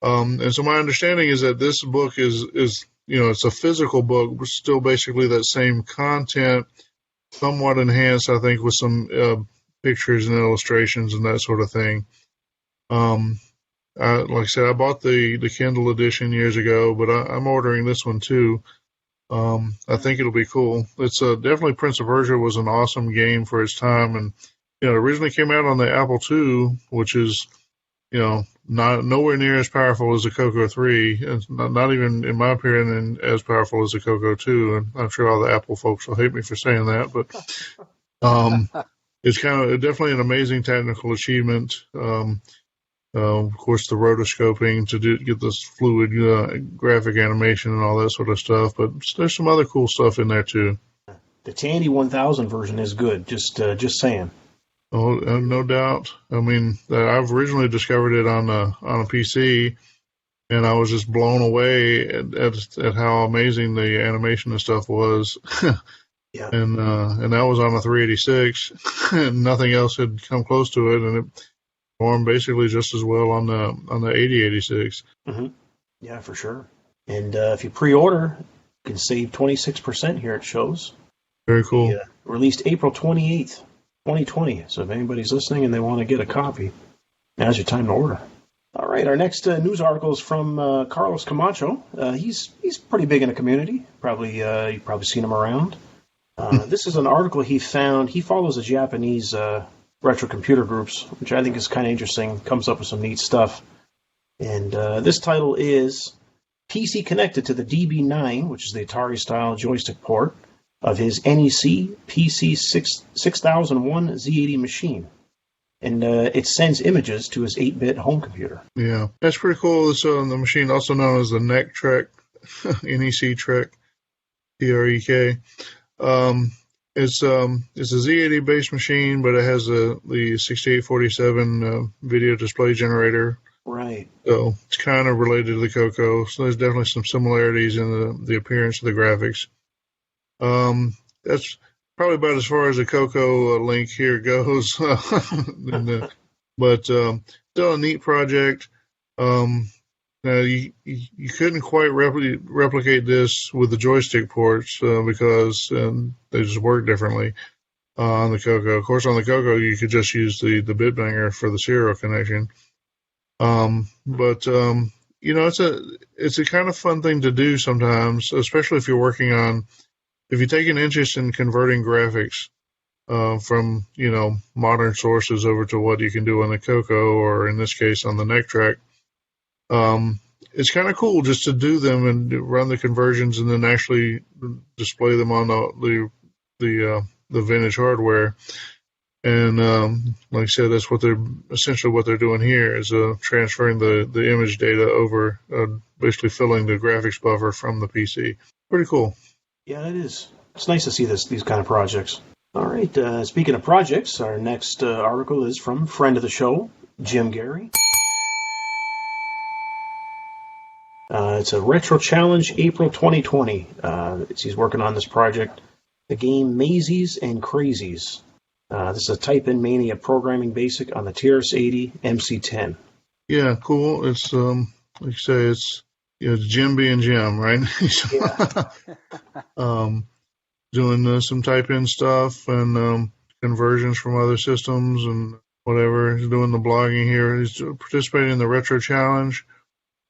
Speaker 1: And so my understanding is that this book is it's a physical book, but still basically that same content, somewhat enhanced, I think, with some pictures and illustrations and that sort of thing. Like I said, I bought the Kindle edition years ago, but I'm ordering this one too. I think it'll be cool. It's definitely Prince of Persia was an awesome game for its time, and it originally came out on the Apple II, which is not nowhere near as powerful as the CoCo 3. It's not even, in my opinion, as powerful as the CoCo 2. And I'm sure all the Apple folks will hate me for saying that, but it's definitely an amazing technical achievement. Of course, the rotoscoping to get this fluid graphic animation and all that sort of stuff. But there's some other cool stuff in there too.
Speaker 7: The Tandy 1000 version is good. Just saying.
Speaker 1: Oh, no doubt. I mean, I've originally discovered it on a PC, and I was just blown away at how amazing the animation and stuff was.
Speaker 7: Yeah.
Speaker 1: And that was on a 386, and nothing else had come close to it, and it performed basically just as well on the 8086.
Speaker 7: Mm-hmm. Yeah, for sure. And if you pre-order, you can save 26% here. It shows.
Speaker 1: Very cool.
Speaker 7: Released April 28th, 2020. So if anybody's listening and they want to get a copy, now's your time to order. All right, our next news article is from Carlos Camacho. He's pretty big in the community. You've probably seen him around. This is an article he found. He follows the Japanese retro computer groups, which I think is kind of interesting. Comes up with some neat stuff. And this title is PC connected to the DB9, which is the Atari-style joystick port of his NEC PC 6001 Z80 machine. And it sends images to his 8-bit home computer.
Speaker 1: Yeah, that's pretty cool. It's the machine, also known as the NEC Trek, NEC Trek, TREK. It's a Z80 based machine, but it has the 6847 video display generator.
Speaker 7: Right.
Speaker 1: So it's kind of related to the CoCo. So there's definitely some similarities in the appearance of the graphics. That's probably about as far as the CoCo link here goes. But still a neat project. Now you couldn't quite replicate this with the joystick ports because they just work differently on the CoCo. Of course, on the CoCo you could just use the bit banger for the serial connection. But it's a kind of fun thing to do sometimes, especially if you're if you take an interest in converting graphics from modern sources over to what you can do on the CoCo, or in this case on the NEC Track. It's kind of cool just to do them and run the conversions and then actually display them on the vintage hardware. And like I said, that's essentially what they're doing here is transferring the image data over, basically filling the graphics buffer from the PC. Pretty cool.
Speaker 7: Yeah, it is. It's nice to see these kind of projects. All right. Speaking of projects, our next article is from friend of the show, Jim Gary. It's a Retro Challenge, April 2020. He's working on this project, the game Mazies and Crazies. This is a Type-In Mania programming basic on the TRS-80 MC10.
Speaker 1: Yeah, cool. It's like you say, it's Jim being Jim, right?
Speaker 7: Yeah.
Speaker 1: Doing some Type-In stuff and conversions from other systems and whatever. He's doing the blogging here. He's participating in the Retro Challenge.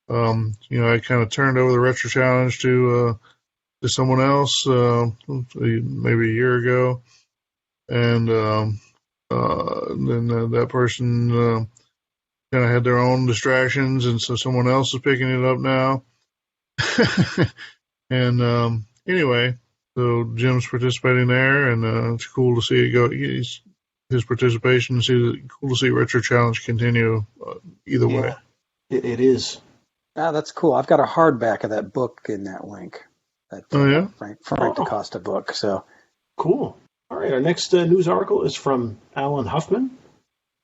Speaker 1: I kind of turned over the Retro Challenge to someone else maybe a year ago, and then that person kind of had their own distractions, and so someone else is picking it up now. And anyway, so Jim's participating there, and it's cool to see it go. His participation, cool to see Retro Challenge continue either way.
Speaker 7: It is.
Speaker 6: Ah, that's cool. I've got a hardback of that book in that link. That Frank DaCosta book. So
Speaker 7: cool. All right, our next news article is from Alan Huffman.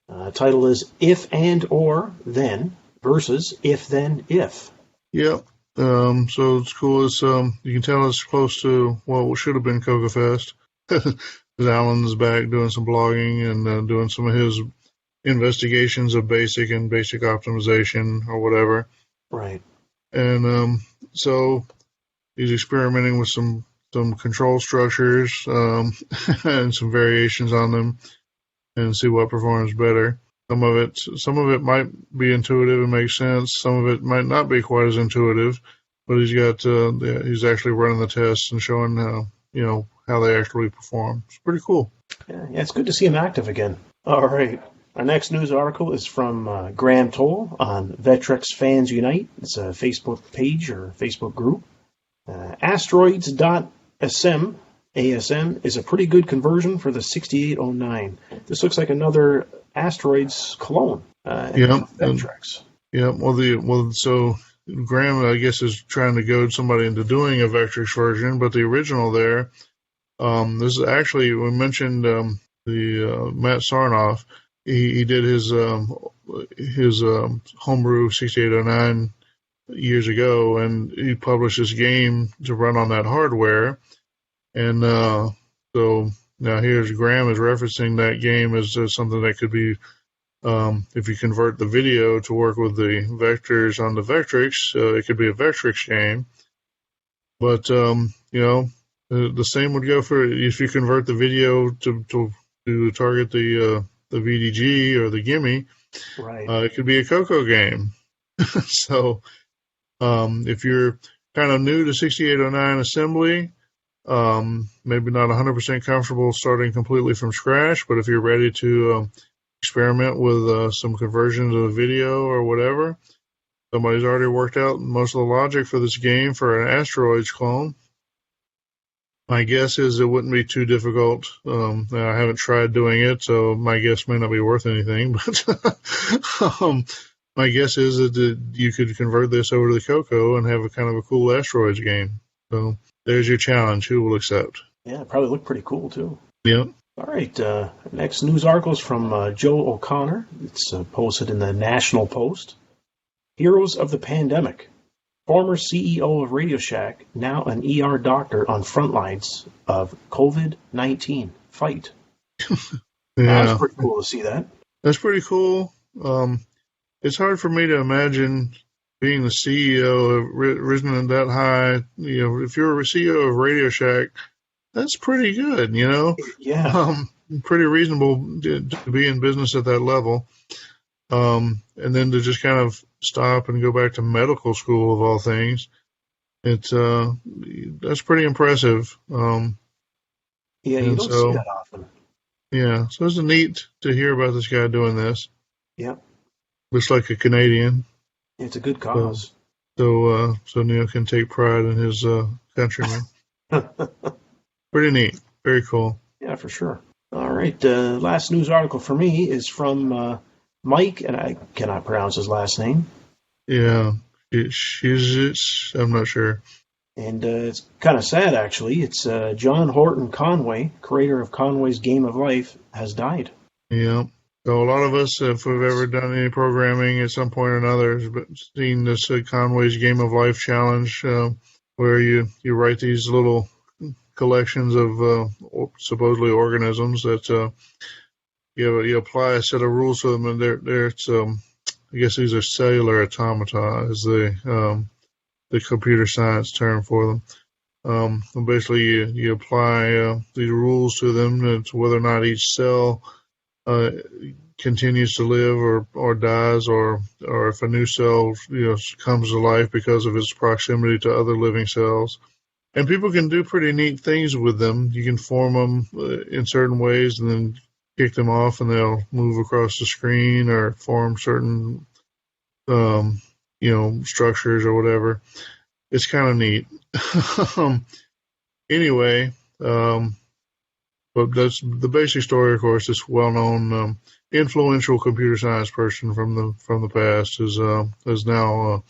Speaker 7: Title is "If and or Then" versus "If Then If."
Speaker 1: Yep. So it's cool. It's you can tell it's close to what should have been CoCo Fest. Because Alan's back doing some blogging and doing some of his investigations of basic optimization or whatever.
Speaker 7: Right.
Speaker 1: And so he's experimenting with some control structures and some variations on them and see what performs better. Some of it might be intuitive and make sense. Some of it might not be quite as intuitive, but he's actually running the tests and showing how they actually perform. It's pretty cool.
Speaker 7: Yeah, it's good to see him active again. All right. Our next news article is from Graham Toll on Vectrex Fans Unite. It's a Facebook page or Facebook group. Asteroids.asm ASM is a pretty good conversion for the 6809. This looks like another Asteroids clone. Vectrex.
Speaker 1: Yeah. So Graham, I guess, is trying to goad somebody into doing a Vectrex version, but the original there, this is actually, we mentioned the Matt Sarnoff. He did his homebrew 6809 years ago, and he published this game to run on that hardware. And so now here's Graham is referencing that game as something that could be, if you convert the video to work with the vectors on the Vectrex, it could be a Vectrex game. But the same would go for if you convert the video to target the VDG or the Gimme.
Speaker 7: Right.
Speaker 1: It could be a CoCo game. So if you're kind of new to 6809 assembly, maybe not 100% comfortable starting completely from scratch, but if you're ready to experiment with some conversions of the video or whatever, somebody's already worked out most of the logic for this game for an Asteroids clone. My guess is it wouldn't be too difficult. I haven't tried doing it, so my guess may not be worth anything, but my guess is that you could convert this over to the CoCo and have a kind of a cool Asteroids game. So there's your challenge. Who will accept?
Speaker 7: Yeah, it probably looked pretty cool, too.
Speaker 1: Yep.
Speaker 7: All right. Next news article is from Joe O'Connor. It's posted in the National Post. Heroes of the Pandemic. Former CEO of Radio Shack, now an ER doctor on front lines of COVID-19 fight.
Speaker 1: Yeah.
Speaker 7: That's pretty cool to see that.
Speaker 1: That's pretty cool. It's hard for me to imagine being the CEO, risen that high. If you're a CEO of Radio Shack, that's pretty good,
Speaker 7: Yeah.
Speaker 1: Pretty reasonable to be in business at that level. And then to just kind of stop and go back to medical school of all things, that's pretty impressive.
Speaker 7: You don't see that often.
Speaker 1: Yeah, so it's neat to hear about this guy doing this.
Speaker 7: Yeah.
Speaker 1: Looks like a Canadian.
Speaker 7: It's a good cause.
Speaker 1: So Neil can take pride in his countrymen. Pretty neat. Very cool.
Speaker 7: Yeah, for sure. All right. Last news article for me is from Mike, and I cannot pronounce his last name.
Speaker 1: Yeah. I'm not sure.
Speaker 7: And it's kind of sad, actually. It's John Horton Conway, creator of Conway's Game of Life, has died.
Speaker 1: Yeah. So a lot of us, if we've ever done any programming at some point or another, have seen this Conway's Game of Life challenge, where you write these little collections of supposedly organisms that you apply a set of rules to them, and it's I guess these are cellular automata is the computer science term for them. And basically you apply these rules to them to whether or not each cell continues to live or dies, or if a new cell comes to life because of its proximity to other living cells. And people can do pretty neat things with them. You can form them in certain ways and then kick them off and they'll move across the screen or form certain structures or whatever. It's kind of neat. Anyway, but that's the basic story. Of course, this well-known, influential computer science person from the past has now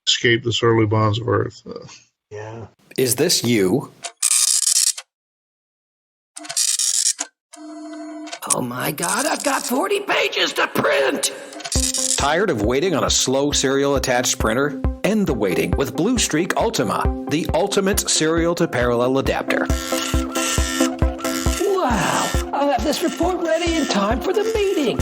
Speaker 1: escaped the surly bonds of Earth.
Speaker 7: Yeah.
Speaker 10: Is this you?
Speaker 9: Oh my God, I've got 40 pages to print!
Speaker 10: Tired of waiting on a slow serial attached printer? End the waiting with Blue Streak Ultima, the ultimate serial to parallel adapter.
Speaker 9: Wow, I'll have this report ready in time for the meeting.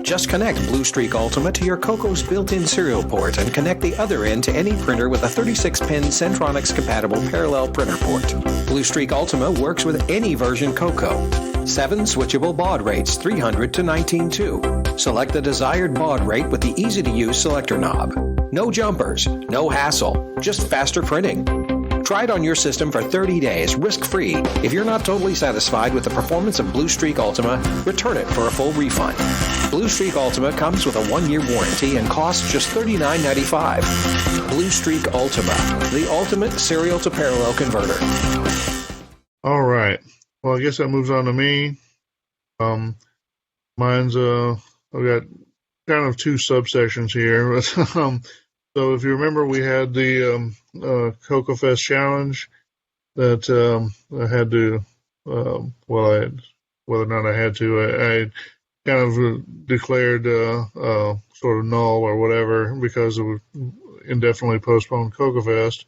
Speaker 10: Just connect Blue Streak Ultima to your CoCo's built-in serial port and connect the other end to any printer with a 36-pin Centronics-compatible parallel printer port. Blue Streak Ultima works with any version CoCo. 7 switchable baud rates, 300 to 19.2. Select the desired baud rate with the easy-to-use selector knob. No jumpers, no hassle, just faster printing. Try it on your system for 30 days, risk-free. If you're not totally satisfied with the performance of Blue Streak Ultima, return it for a full refund. Blue Streak Ultima comes with a 1-year warranty and costs just $39.95. Blue Streak Ultima, the ultimate serial-to-parallel converter.
Speaker 1: All right. Well, I guess that moves on to me. Mine's I've got kind of 2 subsections here. So if you remember, we had the CoCo Fest challenge that I had to, whether or not I had to, I kind of declared sort of null or whatever because of indefinitely postponed CoCo Fest.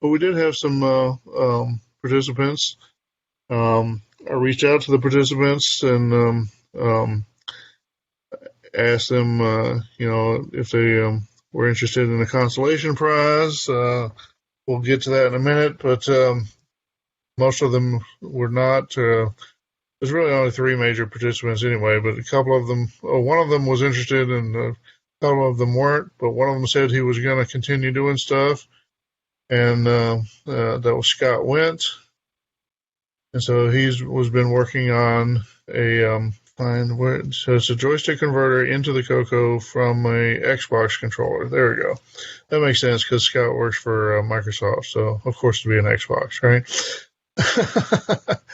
Speaker 1: But we did have some participants. I reached out to the participants and asked them, if they were interested in a consolation prize. We'll get to that in a minute, but most of them were not. There's really only 3 major participants anyway, but a couple of them, one of them was interested and a couple of them weren't, but one of them said he was going to continue doing stuff, and that was Scott Went. And so he's been working on so it's a joystick converter into the CoCo from a Xbox controller. There we go. That makes sense because Scott works for Microsoft, so of course it'd be an Xbox, right?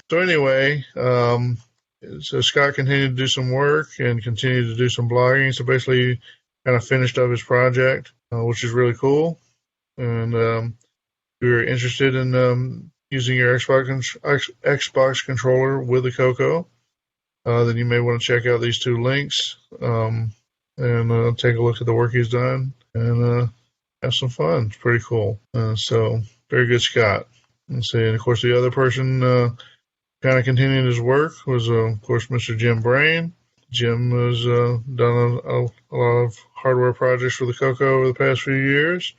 Speaker 1: So anyway, so Scott continued to do some work and continued to do some blogging. So basically, kind of finished up his project, which is really cool. And if you're interested in using your Xbox controller with the CoCo, then you may want to check out these 2 links and take a look at the work he's done and have some fun. It's pretty cool. So very good, Scott. And of course, the other person kind of continuing his work was, of course, Mr. Jim Brain. Jim has done a lot of hardware projects for the CoCo over the past few years.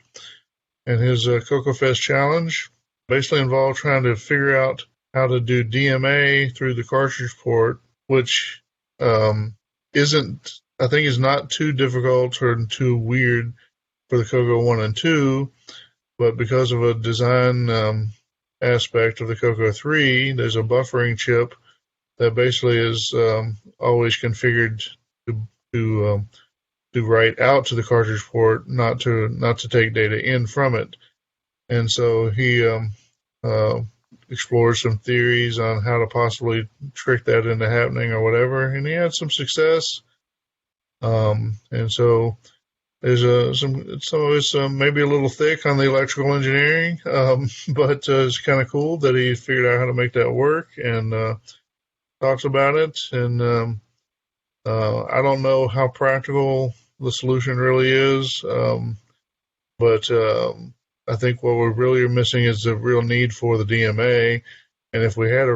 Speaker 1: And his CoCo Fest challenge basically involved trying to figure out how to do DMA through the cartridge port, which is not too difficult or too weird for the CoCo 1 and 2, but because of a design aspect of the CoCo 3, there's a buffering chip that basically is always configured to write out to the cartridge port, not to take data in from it. And so he explored some theories on how to possibly trick that into happening or whatever, and he had some success. And so there's some of it's maybe a little thick on the electrical engineering, but it's kind of cool that he figured out how to make that work and talks about it. And I don't know how practical the solution really is, but I think what we really are missing is the real need for the DMA. And if we had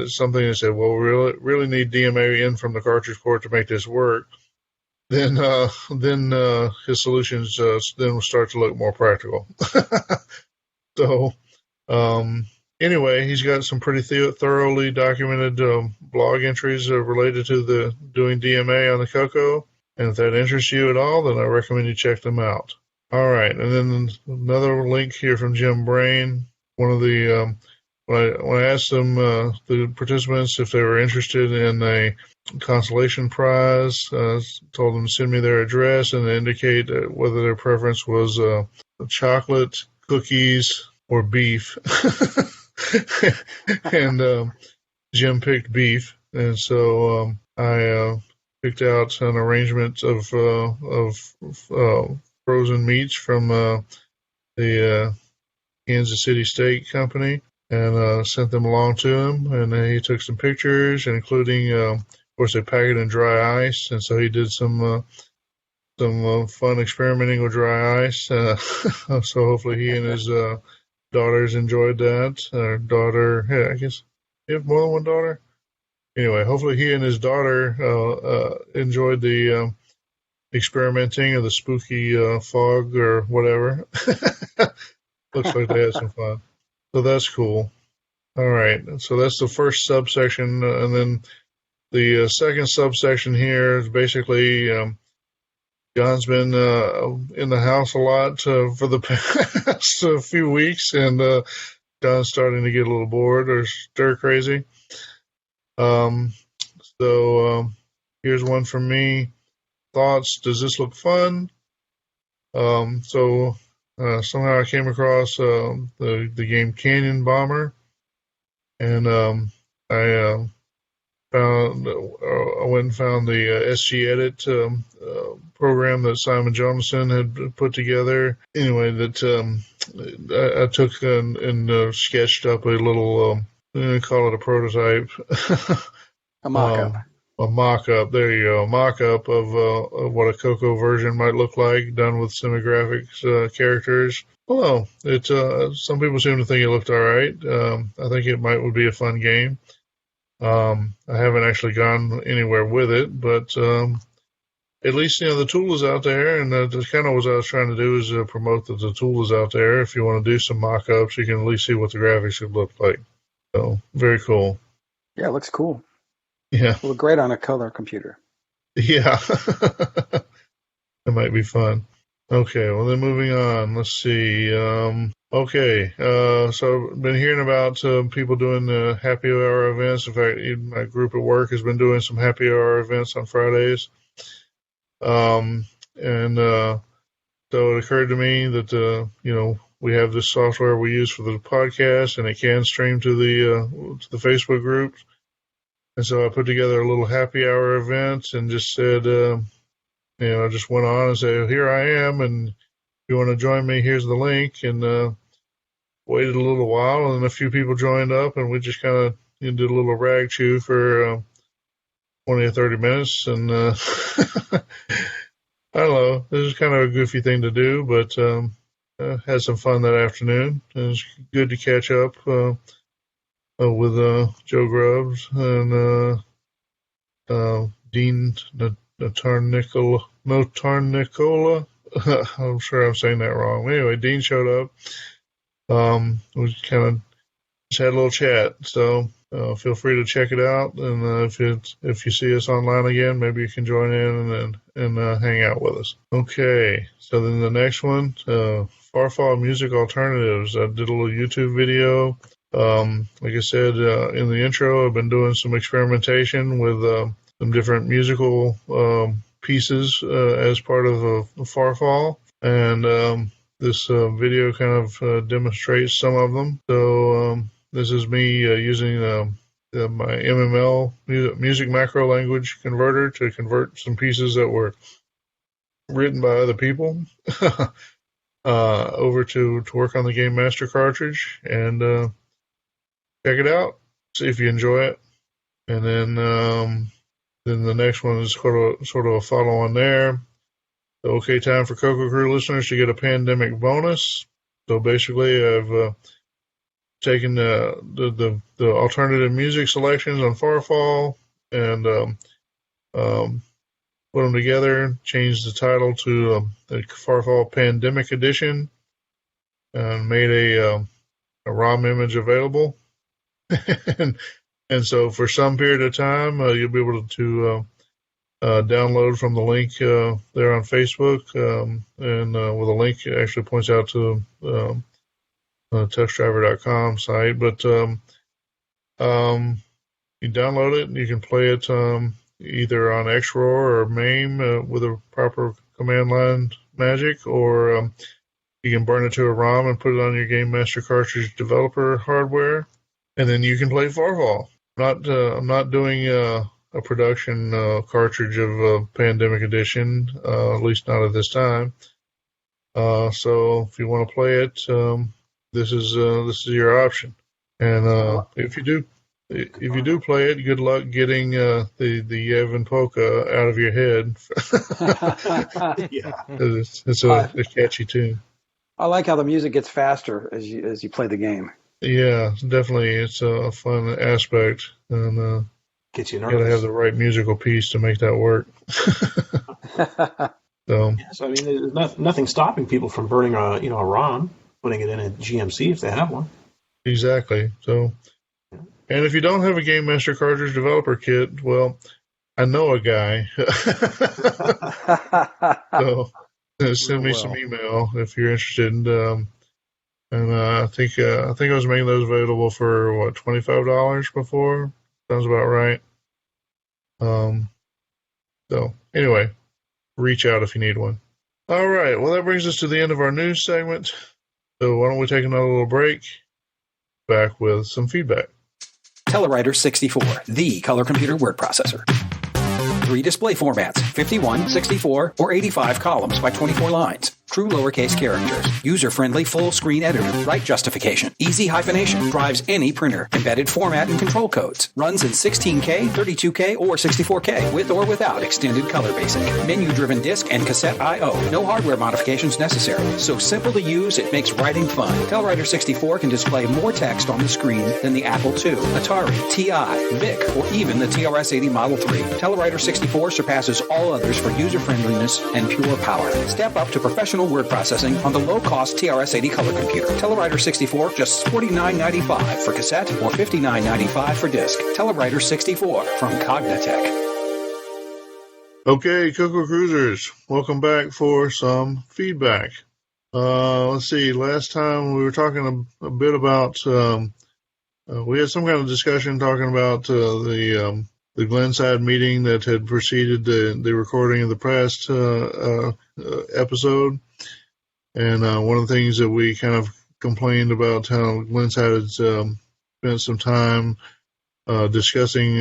Speaker 1: something that said, well, we really need DMA in from the cartridge port to make this work, then his solutions then will start to look more practical. So anyway, he's got some pretty thoroughly documented blog entries related to the doing DMA on the CoCo. And if that interests you at all, then I recommend you check them out. All right, and then another link here from Jim Brain. One of the when I asked them the participants if they were interested in a consolation prize, told them to send me their address and indicate whether their preference was chocolate, cookies, or beef. And Jim picked beef, and so I picked out an arrangement of frozen meats from the Kansas City Steak Company, and sent them along to him. And he took some pictures, including, of course, they pack it in dry ice. And so he did some fun experimenting with dry ice. So hopefully he and his daughters enjoyed that. Daughter, yeah, I guess you have more than one daughter. Anyway, hopefully he and his daughter enjoyed the experimenting of the spooky fog or whatever. Looks like they had some fun. So that's cool. All right. So that's the first subsection. And then the second subsection here is basically John's been in the house a lot for the past few weeks, and John's starting to get a little bored or stir crazy. So here's one from me. Thoughts? Does this look fun? Somehow I came across the game Canyon Bomber, and I went and found the SG Edit program that Simon Jonathan had put together. Anyway, that I took and sketched up a little, call it a prototype.
Speaker 6: A mock-up.
Speaker 1: A mock-up. There you go. A mock-up of what a CoCo version might look like, done with semi-graphics characters. Well, some people seem to think it looked all right. I think it would be a fun game. I haven't actually gone anywhere with it, but at least the tool is out there, and that's kind of what I was trying to do is promote that the tool is out there. If you want to do some mock-ups, you can at least see what the graphics would look like. So very cool.
Speaker 6: Yeah, it looks cool.
Speaker 1: Yeah.
Speaker 6: It look great on a color computer.
Speaker 1: Yeah. That might be fun. Okay, well then moving on. Let's see. So I've been hearing about people doing happy hour events. In fact, even my group at work has been doing some happy hour events on Fridays. So it occurred to me that we have this software we use for the podcast, and it can stream to the Facebook groups. And so I put together a little happy hour event and just said, I just went on and said, here I am, and if you want to join me, here's the link. And waited a little while, and a few people joined up, and we just kind of did a little rag chew for 20 or 30 minutes. And I don't know, this is kind of a goofy thing to do, but had some fun that afternoon. It was good to catch up with Joe Grubbs and Dean Notarnicola. I'm sure I'm saying that wrong. Anyway, Dean showed up. We kind of just had a little chat. So feel free to check it out. And if you see us online again, maybe you can join in and hang out with us. Okay. So then the next one, Farfall Music Alternatives. I did a little YouTube video. Like I said in the intro, I've been doing some experimentation with some different musical pieces as part of Farfall, and this video kind of demonstrates some of them. So this is me using my MML music macro language converter to convert some pieces that were written by other people over to work on the Game Master cartridge, and check it out, see if you enjoy it. And then the next one is sort of a follow on there. The OK Time for CoCo Crew listeners to get a pandemic bonus. So basically, I've taken the alternative music selections on Farfall and put them together, changed the title to the Farfall Pandemic Edition, and made a ROM image available. and so for some period of time, you'll be able to download from the link there on Facebook, and well, the link actually points out to TextDriver.com site. But you download it and you can play it either on XROAR or MAME with a proper command line magic, or you can burn it to a ROM and put it on your Game Master cartridge developer hardware, and then you can play Farfall. I'm not doing a production cartridge of Pandemic Edition, at least not at this time. So if you want to play it, this is your option. And if you do play it, good luck getting the Yevon polka out of your head. Yeah, it's a catchy tune.
Speaker 6: I like how the music gets faster as you play the game. Yeah,
Speaker 1: definitely, it's a fun aspect, and
Speaker 7: gets you nervous.
Speaker 1: You got to have the right musical piece to make that work. So
Speaker 7: I mean, there's nothing stopping people from burning a ROM, putting it in a GMC if they have one.
Speaker 1: Exactly. So, and if you don't have a Game Master cartridge developer kit, well, I know a guy. So send me some email if you're interested. And I think I was making those available for $25 before. Sounds about right. So anyway, reach out if you need one. All right. Well, that brings us to the end of our news segment. So why don't we take another little break? Back with some feedback.
Speaker 9: Telewriter 64, the color computer word processor. 3 display formats, 51, 64, or 85 columns by 24 lines. True lowercase characters. User-friendly full-screen editor. Right justification. Easy hyphenation. Drives any printer. Embedded format and control codes. Runs in 16K, 32K, or 64K, with or without extended color basic. Menu-driven disk and cassette I/O. No hardware modifications necessary. So simple to use, it makes writing fun. Telewriter 64 can display more text on the screen than the Apple II, Atari, TI, VIC, or even the TRS-80 Model 3. Telewriter 64 surpasses all others for user-friendliness and pure power. Step up to professional word processing on the low-cost TRS-80 color computer. Telewriter 64, just $49.95 for cassette or $59.95 for disc. Telewriter 64 from Cognitech.
Speaker 1: Okay, CoCo Cruisers, welcome back for some feedback. Let's see, last time we were talking a bit about, we had some kind of discussion talking about the Glenside meeting that had preceded the recording of the past episode. And one of the things that we kind of complained about how Glenside had spent some time discussing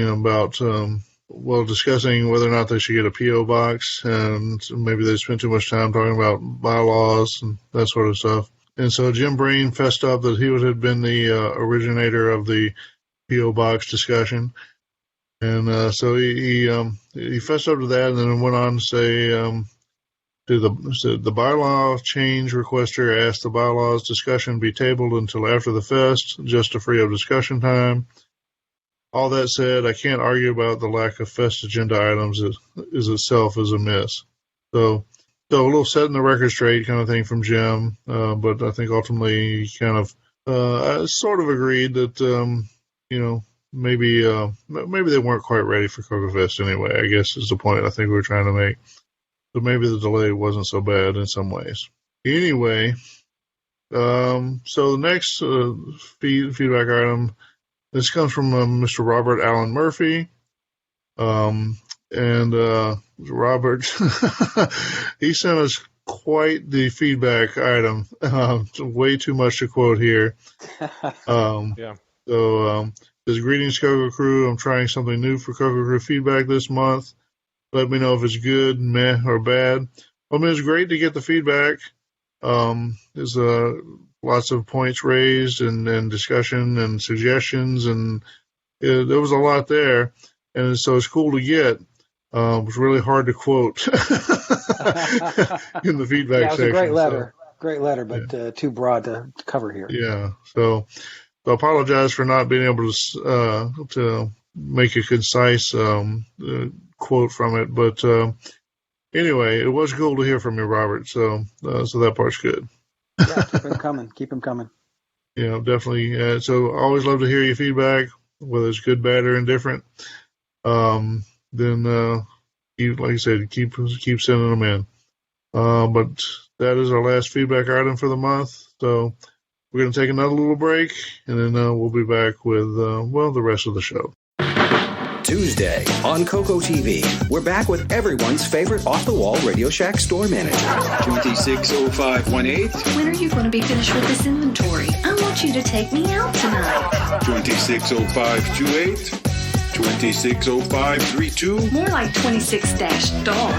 Speaker 1: whether or not they should get a P.O. box, and maybe they spent too much time talking about bylaws and that sort of stuff. And so Jim Breen fessed up that he would have been the originator of the P.O. box discussion. And so he fessed up to that, and then went on to say, the bylaw change requester asked the bylaws discussion be tabled until after the fest, just to free up discussion time. All that said, I can't argue about the lack of fest agenda items is itself is a miss. So a little setting the record straight kind of thing from Jim, but I think ultimately he kind of sort of agreed that maybe they weren't quite ready for CoCo Fest anyway, I guess is the point I think we were trying to make. So maybe the delay wasn't so bad in some ways. Anyway, so the next feedback item, this comes from Mr. Robert Allen Murphy. And Robert, he sent us quite the feedback item. Way too much to quote here.
Speaker 4: Yeah.
Speaker 1: So, says, greetings, CoCo Crew. I'm trying something new for CoCo Crew feedback this month. Let me know if it's good, meh, or bad. Well, I mean, it's great to get the feedback. There's lots of points raised and discussion and suggestions, and there was a lot there. And so it's cool to get. It was really hard to quote in the feedback section.
Speaker 6: Yeah, it was a great letter. Great letter, but too broad to cover here.
Speaker 1: Yeah. So I apologize for not being able to make a concise quote from it. But anyway, it was cool to hear from you, Robert. So that part's good.
Speaker 6: Yeah, keep them coming. Keep them coming.
Speaker 1: Yeah, definitely. So I always love to hear your feedback, whether it's good, bad, or indifferent. Then, like I said, keep sending them in. But that is our last feedback item for the month. So we're going to take another little break, and then we'll be back with, the rest of the show.
Speaker 10: Tuesday on CoCo TV, we're back with everyone's favorite off-the-wall Radio Shack store manager.
Speaker 5: 260518.
Speaker 13: When are you going to be finished with this inventory? I want you to take me out tonight.
Speaker 5: 260528. 260532.
Speaker 13: More like 26-dog.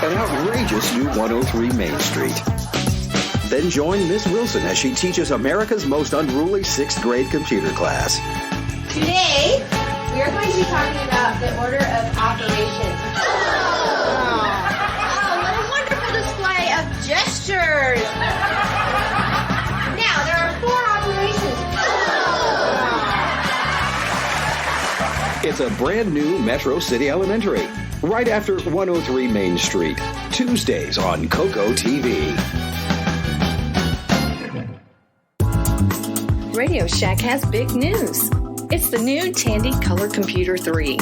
Speaker 10: An outrageous new 103 Main Street. Then join Miss Wilson as she teaches America's most unruly 6th grade computer class.
Speaker 14: Today, we are going to be talking about the order of operations. Oh, what a wonderful display of gestures. Now, there are 4 operations.
Speaker 10: It's a brand new Metro City Elementary, right after 103 Main Street. Tuesdays on CoCo TV.
Speaker 13: Radio Shack has big news. It's the new Tandy Color Computer 3.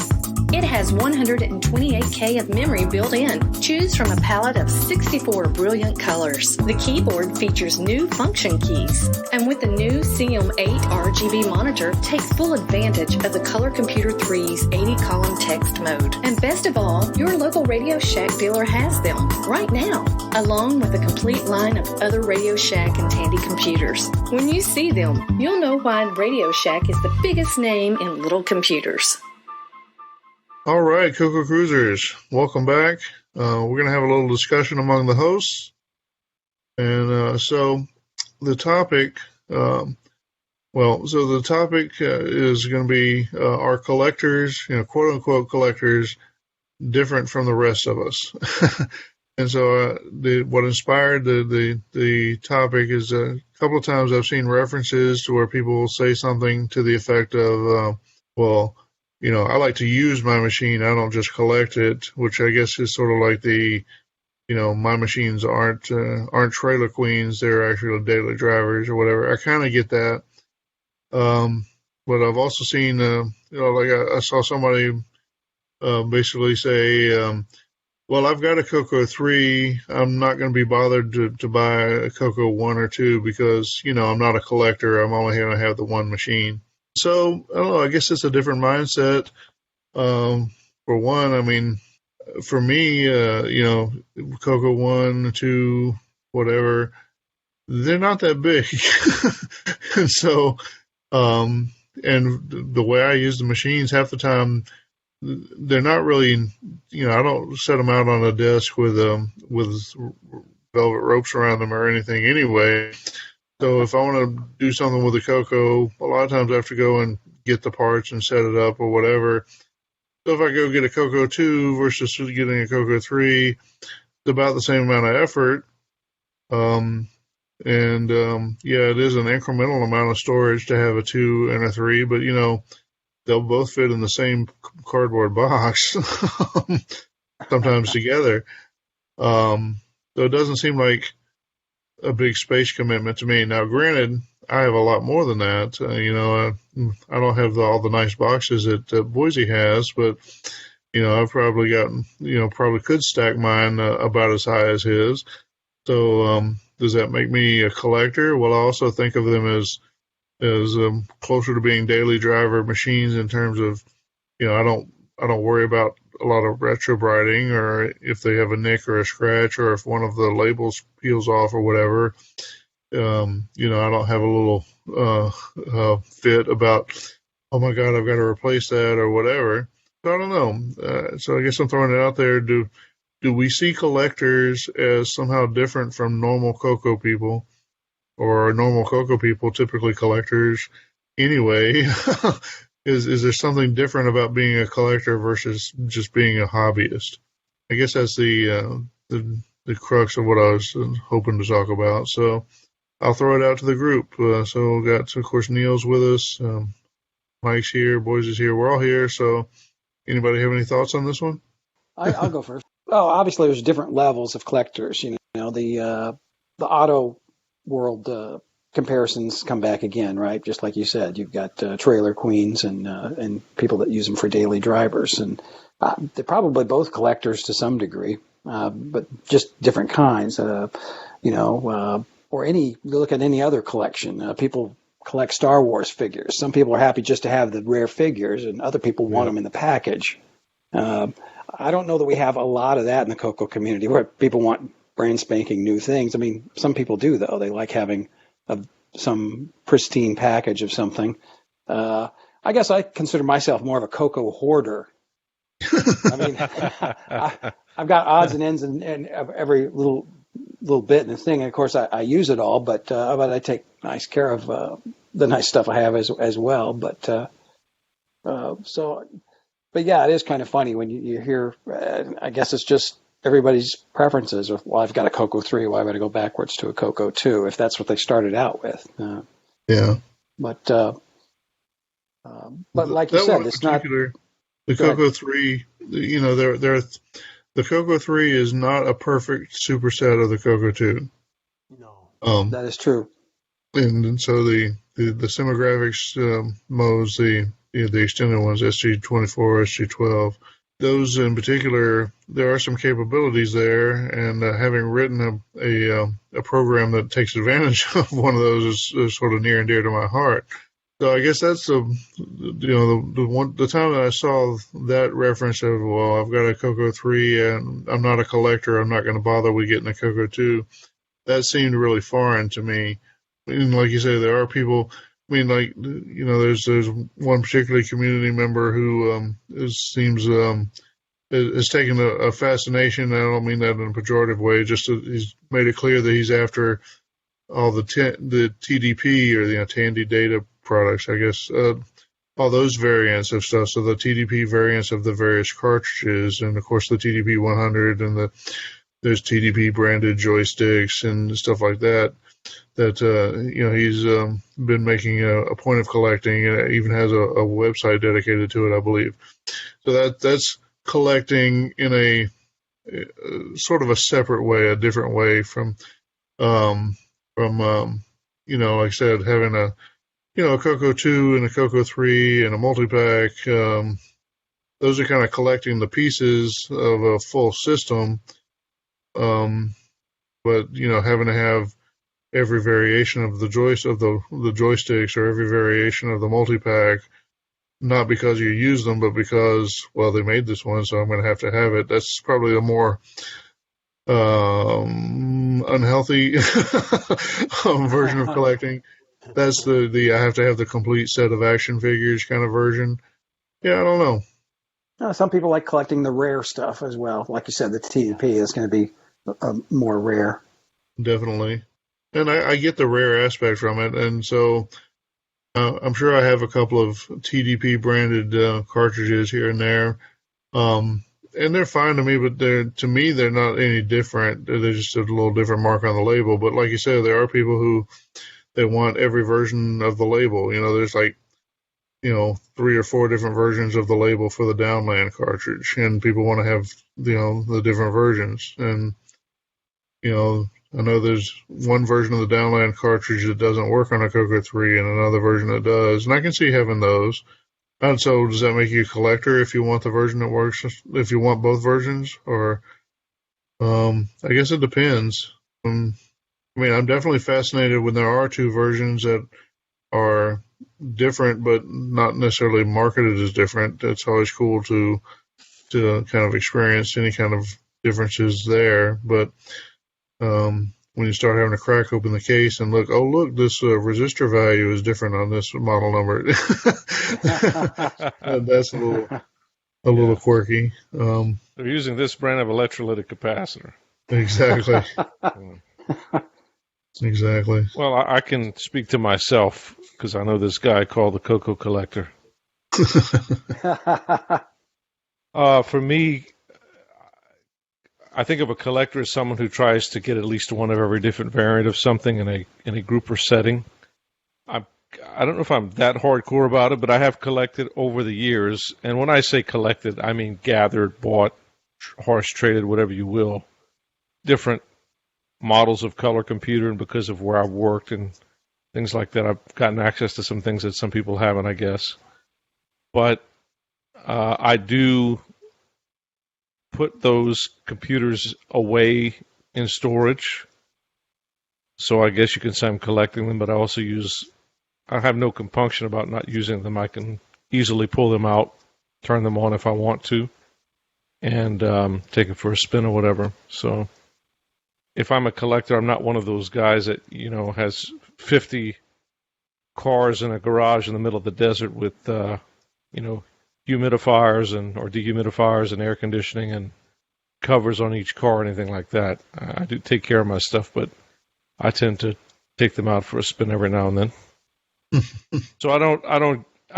Speaker 13: It has 128K of memory built in. Choose from a palette of 64 brilliant colors. The keyboard features new function keys. And with the new CM8 RGB monitor, takes full advantage of the Color Computer 3's 80-column text mode. And best of all, your local Radio Shack dealer has them right now, along with a complete line of other Radio Shack and Tandy computers. When you see them, you'll know why Radio Shack is the biggest name in little computers.
Speaker 1: All right, CoCo Cruisers, welcome back. We're going to have a little discussion among the hosts. And so the topic, is going to be are collectors, quote unquote collectors, different from the rest of us. And so what inspired the topic is a couple of times I've seen references to where people will say something to the effect of, I like to use my machine. I don't just collect it, which I guess is sort of like my machines aren't trailer queens. They're actually daily drivers or whatever. I kind of get that. But I've also seen, I saw somebody basically say, I've got a CoCo 3. I'm not going to be bothered to buy a CoCo 1 or 2 because, I'm not a collector. I'm only going to have the one machine. So, I don't know, I guess it's a different mindset. For one, for me, CoCo 1, 2, whatever, they're not that big. And so, and the way I use the machines, half the time, they're not really, I don't set them out on a desk with velvet ropes around them or anything anyway. So if I want to do something with a CoCo, a lot of times I have to go and get the parts and set it up or whatever. So if I go get a CoCo 2 versus getting a CoCo 3, it's about the same amount of effort. It is an incremental amount of storage to have a 2 and a 3, but they'll both fit in the same cardboard box, sometimes together. So it doesn't seem like a big space commitment to me. Now, granted, I have a lot more than that. I don't have all the nice boxes that Boise has, but, I've probably probably could stack mine about as high as his. So does that make me a collector? Well, I also think of them as closer to being daily driver machines in terms of, I don't worry about a lot of retro brighting or if they have a nick or a scratch or if one of the labels peels off or whatever. I don't have a little fit about, oh my God, I've got to replace that or whatever. So I don't know. So I guess I'm throwing it out there. Do we see collectors as somehow different from normal CoCo people? Or normal CoCo people, typically collectors anyway? Is there something different about being a collector versus just being a hobbyist? I guess that's the crux of what I was hoping to talk about. So I'll throw it out to the group. So we've got, of course, Neil's with us. Mike's here. Boys is here. We're all here. So anybody have any thoughts on this one?
Speaker 6: I'll go first. Oh, obviously there's different levels of collectors. The auto world comparisons come back again, right? Just like you said, you've got trailer queens and people that use them for daily drivers, and they're probably both collectors to some degree, but just different kinds. Or you look at any other collection. People collect Star Wars figures. Some people are happy just to have the rare figures, and other people want them in the package. I don't know that we have a lot of that in the CoCo community where people want brand spanking new things. Some people do, though. They like having some pristine package of something. I guess I consider myself more of a CoCo hoarder. I've got odds and ends and every little bit in the thing. And of course, I use it all, but I take nice care of the nice stuff I have as well. But yeah, it is kind of funny when you hear. I guess it's just everybody's preferences. Well, I've got a CoCo 3. Why would I go backwards to a CoCo 2 if that's what they started out with? But like you said, it's not
Speaker 1: the CoCo 3. The CoCo 3 is not a perfect superset of the CoCo 2.
Speaker 6: No, that is true.
Speaker 1: And so the the Simographics modes, the extended ones, SG24, SG12. Those in particular, there are some capabilities there, and having written a program that takes advantage of one of those is sort of near and dear to my heart. So I guess that's the time that I saw that reference of, well, I've got a CoCo 3 and I'm not a collector, I'm not going to bother with getting a CoCo 2. That seemed really foreign to me. And like you say, there are people. I mean, like, there's one particular community member who seems has taken a fascination. I don't mean that in a pejorative way. Just he's made it clear that he's after all the TDP or the Tandy data products, I guess, all those variants of stuff. So the TDP variants of the various cartridges, and of course the TDP 100, and there's TDP branded joysticks and stuff like that. That he's been making a point of collecting, and even has a website dedicated to it, I believe. So that's collecting in a sort of a separate way, a different way from like I said, having a CoCo 2 and a CoCo 3 and a multi-pack. Those are kind of collecting the pieces of a full system, but having to have every variation of the joysticks, or every variation of the multi-pack, not because you use them, but because, well, they made this one, so I'm going to have it. That's probably a more unhealthy version of collecting. That's the I have to have the complete set of action figures kind of version. Yeah, I don't know.
Speaker 6: Some people like collecting the rare stuff as well. Like you said, the TDP is going to be more rare.
Speaker 1: Definitely. And I get the rare aspect from it, and so I'm sure I have a couple of TDP branded cartridges here and there, and they're fine to me. But they're not any different. They're just a little different mark on the label. But like you said, there are people who they want every version of the label. There's like 3 or 4 different versions of the label for the Downland cartridge, and people want to have the different versions. And I know there's one version of the Downland cartridge that doesn't work on a CoCo 3 and another version that does. And I can see having those. And so does that make you a collector if you want the version that works, if you want both versions? Or I guess it depends. I'm definitely fascinated when there are 2 versions that are different but not necessarily marketed as different. It's always cool to kind of experience any kind of differences there. But when you start having to crack open the case and look, this resistor value is different on this model number. That's a little quirky.
Speaker 4: They're using this brand of electrolytic capacitor.
Speaker 1: Exactly. Exactly.
Speaker 4: Well, I can speak to myself because I know this guy called the CoCo Collector. For me, I think of a collector as someone who tries to get at least one of every different variant of something in a group or setting. I don't know if I'm that hardcore about it, but I have collected over the years. And when I say collected, I mean gathered, bought, horse traded, whatever you will, different models of color computer, and because of where I've worked and things like that, I've gotten access to some things that some people haven't, I guess. But I do put those computers away in storage. So I guess you can say I'm collecting them, but I have no compunction about not using them. I can easily pull them out, turn them on if I want to, and take it for a spin or whatever. So if I'm a collector, I'm not one of those guys that, has 50 cars in a garage in the middle of the desert with, humidifiers or dehumidifiers and air conditioning and covers on each car or anything like that. I do take care of my stuff, but I tend to take them out for a spin every now and then. So I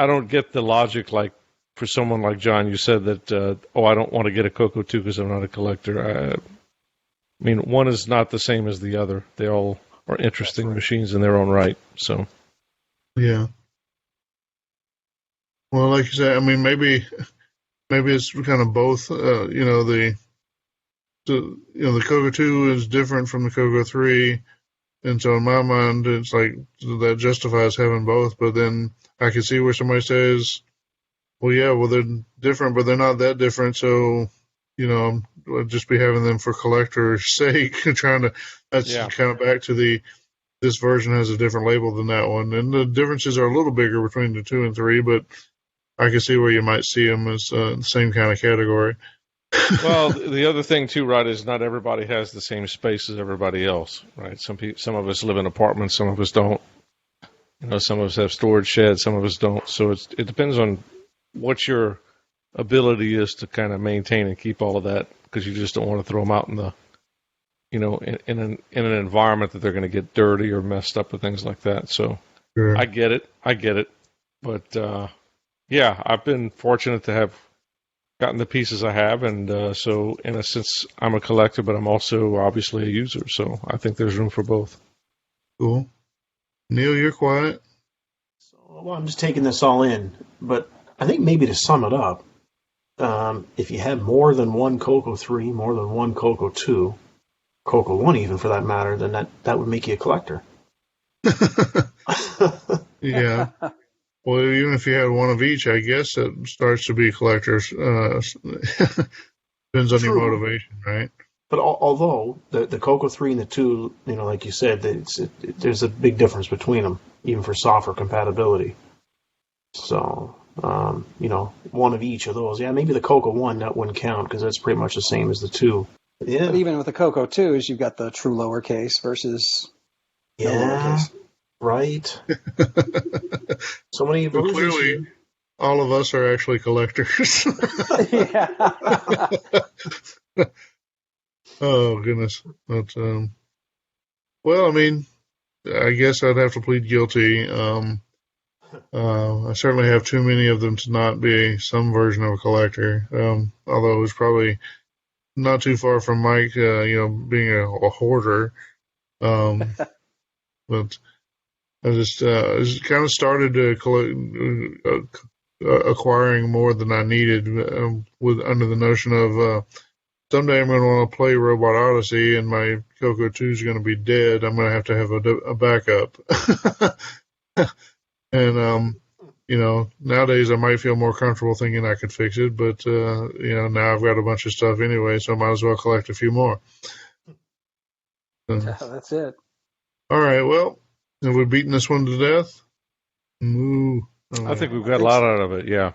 Speaker 4: don't get the logic, like for someone like John, you said that I don't want to get a CoCo 2 because I'm not a collector. One is not the same as the other. They all are interesting machines in their own right. So
Speaker 1: yeah. Well, like you said, maybe it's kind of both. The CoCo 2 is different from the CoCo 3. And so in my mind, it's like that justifies having both. But then I can see where somebody says, well, yeah, well, they're different, but they're not that different. So, I'll just be having them for collector's sake, that's kind of back to this version has a different label than that one. And the differences are a little bigger between the 2 and 3, but I can see where you might see them as the same kind of category.
Speaker 4: Well, the other thing too, Rod, is not everybody has the same space as everybody else, right? Some of us live in apartments, some of us don't. Some of us have storage sheds, some of us don't. So it depends on what your ability is to kind of maintain and keep all of that, because you just don't want to throw them out in the, in an environment that they're going to get dirty or messed up with things like that. So sure. I get it, but yeah, I've been fortunate to have gotten the pieces I have, and so in a sense, I'm a collector, but I'm also obviously a user. So I think there's room for both.
Speaker 1: Cool. Neil, you're quiet.
Speaker 7: Well, I'm just taking this all in, but I think maybe to sum it up, if you had more than one CoCo 3, more than one CoCo 2, CoCo 1 even for that matter, then that would make you a collector.
Speaker 1: Yeah. Well, even if you had one of each, I guess it starts to be collectors. Depends on your motivation, right?
Speaker 7: But although the CoCo 3 and the 2, like you said, there's a big difference between them, even for software compatibility. So, one of each of those. Yeah, maybe the CoCo 1, that wouldn't count because that's pretty much the same as the 2. Yeah.
Speaker 6: But even with the CoCo 2s, you've got the true lowercase versus no lowercase.
Speaker 7: Right. So many versions.
Speaker 1: Clearly, all of us are actually collectors.
Speaker 6: Yeah.
Speaker 1: Oh, goodness. But, well, I mean, I guess I'd have to plead guilty. I certainly have too many of them to not be some version of a collector. Although it was probably not too far from Mike, being a hoarder. But I just kind of started to acquiring more than I needed under the notion of someday I'm going to want to play Robot Odyssey and my CoCo 2 is going to be dead. I'm going to have a backup. And, nowadays I might feel more comfortable thinking I could fix it, but, now I've got a bunch of stuff anyway, so I might as well collect a few more.
Speaker 6: That's it.
Speaker 1: All right, well, have we beaten this one to death? Ooh.
Speaker 4: I think we've got a lot out of it, yeah.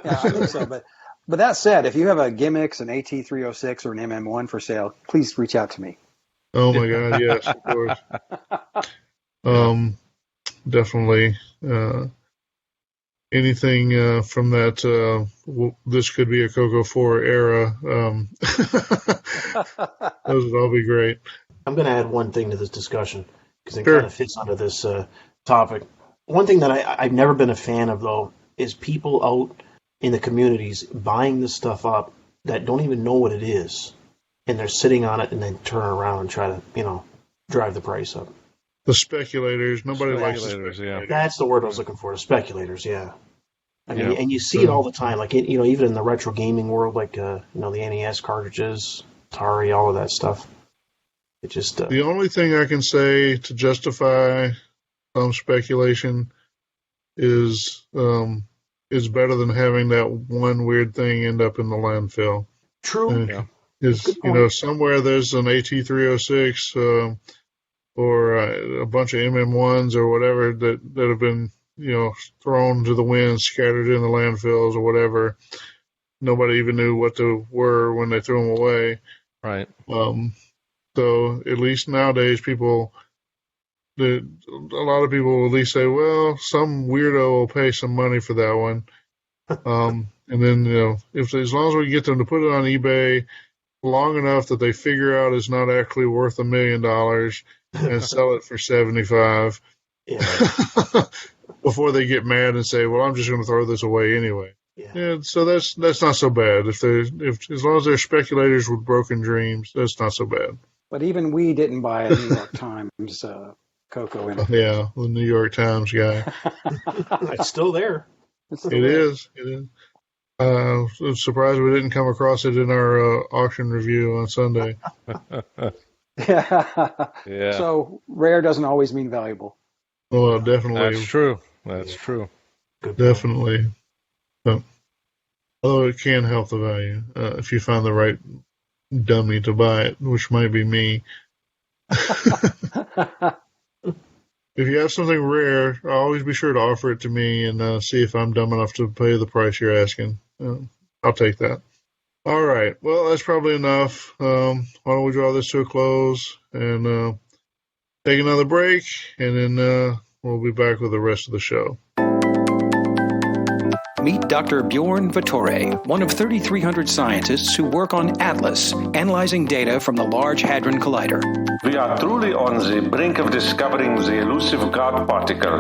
Speaker 6: Yeah, I think so. But that said, if you have a Gimmicks, an AT306, or an MM1 for sale, please reach out to me.
Speaker 1: Oh, my God, yes, of course. Definitely. Anything from that, this could be a CoCo 4 era, those would all be great.
Speaker 7: I'm going to add one thing to this discussion, because it kind of fits under this topic. One thing that I've never been a fan of, though, is people out in the communities buying this stuff up that don't even know what it is, and they're sitting on it and then turn around and try to, drive the price up.
Speaker 1: The speculators. Nobody likes speculators,
Speaker 4: yeah.
Speaker 7: That's the word I was looking for, the speculators, yeah. I mean, and you see it all the time, like, even in the retro gaming world, like, the NES cartridges, Atari, all of that stuff. It just
Speaker 1: the only thing I can say to justify some speculation is better than having that one weird thing end up in the landfill.
Speaker 7: True.
Speaker 1: Somewhere there's an AT306 or a bunch of MM1s or whatever that have been thrown to the wind, scattered in the landfills or whatever. Nobody even knew what they were when they threw them away.
Speaker 4: Right.
Speaker 1: So at least nowadays, a lot of people will at least say, well, some weirdo will pay some money for that one. And then, as long as we get them to put it on eBay long enough that they figure out it's not actually worth $1 million and sell it for $75, before they get mad and say, well, I'm just going to throw this away anyway. Yeah, so that's not so bad. If as long as they're speculators with broken dreams, that's not so bad.
Speaker 6: But even we didn't buy a New York Times CoCo in it.
Speaker 1: Yeah, the New York Times guy.
Speaker 7: It's still there.
Speaker 1: It is. I'm surprised we didn't come across it in our auction review on Sunday.
Speaker 4: Yeah.
Speaker 6: So rare doesn't always mean valuable.
Speaker 1: Well, definitely.
Speaker 4: That's true. That's true.
Speaker 1: Definitely. But, although it can help the value if you find the right dummy to buy it, which might be me. If you have something rare, always be sure to offer it to me and see if I'm dumb enough to pay the price you're asking. I'll take that. All right. Well, that's probably enough. Why don't we draw this to a close and take another break, and then we'll be back with the rest of the show.
Speaker 9: Meet Dr. Bjorn Vittore, one of 3,300 scientists who work on ATLAS, analyzing data from the Large Hadron Collider.
Speaker 15: We are truly on the brink of discovering the elusive God particle,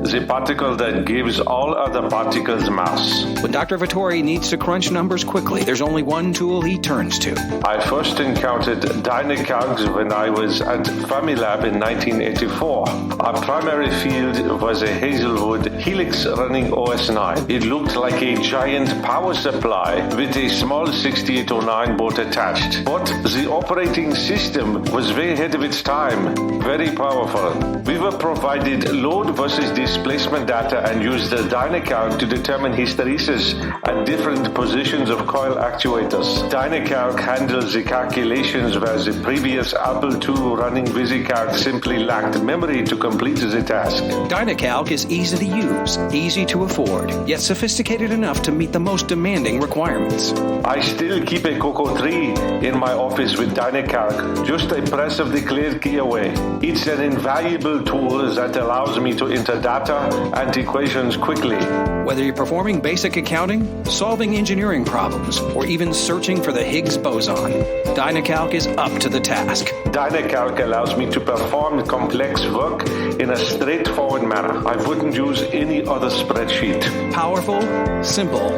Speaker 15: the particle that gives all other particles mass.
Speaker 9: When Dr. Vittore needs to crunch numbers quickly, there's only one tool he turns to.
Speaker 15: I first encountered Dynacalcs when I was at Fermilab in 1984. Our primary field was a Hazelwood Helix-running OS9. It looked like a giant power supply with a small 6809 board attached. But the operating system was way ahead of its time. Very powerful. We were provided load versus displacement data and used the Dynacalc to determine hysteresis at different positions of coil actuators. Dynacalc handles the calculations where the previous Apple II running VisiCalc simply lacked memory to complete the task.
Speaker 9: Dynacalc is easy to use, easy to afford, yet sophisticated enough to meet the most demanding requirements.
Speaker 15: I still keep a CoCo 3 in my office with Dynacalc, just a press of the clear key away. It's an invaluable tool that allows me to enter data and equations quickly.
Speaker 9: Whether you're performing basic accounting, solving engineering problems, or even searching for the Higgs boson, Dynacalc is up to the task.
Speaker 15: Dynacalc allows me to perform complex work in a straightforward manner. I wouldn't use any other spreadsheet.
Speaker 9: Powerful, simple,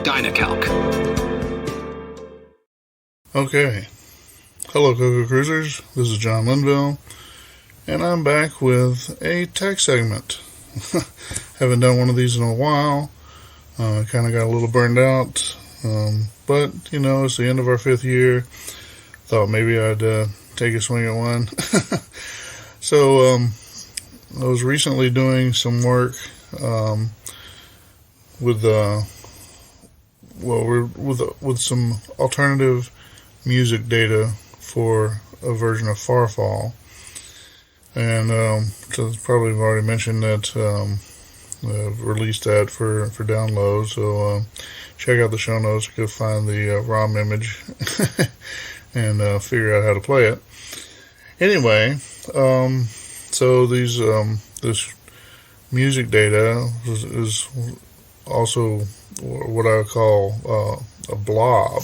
Speaker 9: Dynacalc.
Speaker 1: Okay. Hello, CoCo Cruisers. This is John Linville, and I'm back with a tech segment. Haven't done one of these in a while. I kind of got a little burned out, but, you know, it's the end of our 5th year. Thought maybe I'd take a swing at one. So, I was recently doing some work with some alternative music data for a version of Farfall. And so probably I've already mentioned that I've released that for download. So check out the show notes. Go find the ROM image and figure out how to play it. Anyway, so this music data is also what I would call a blob.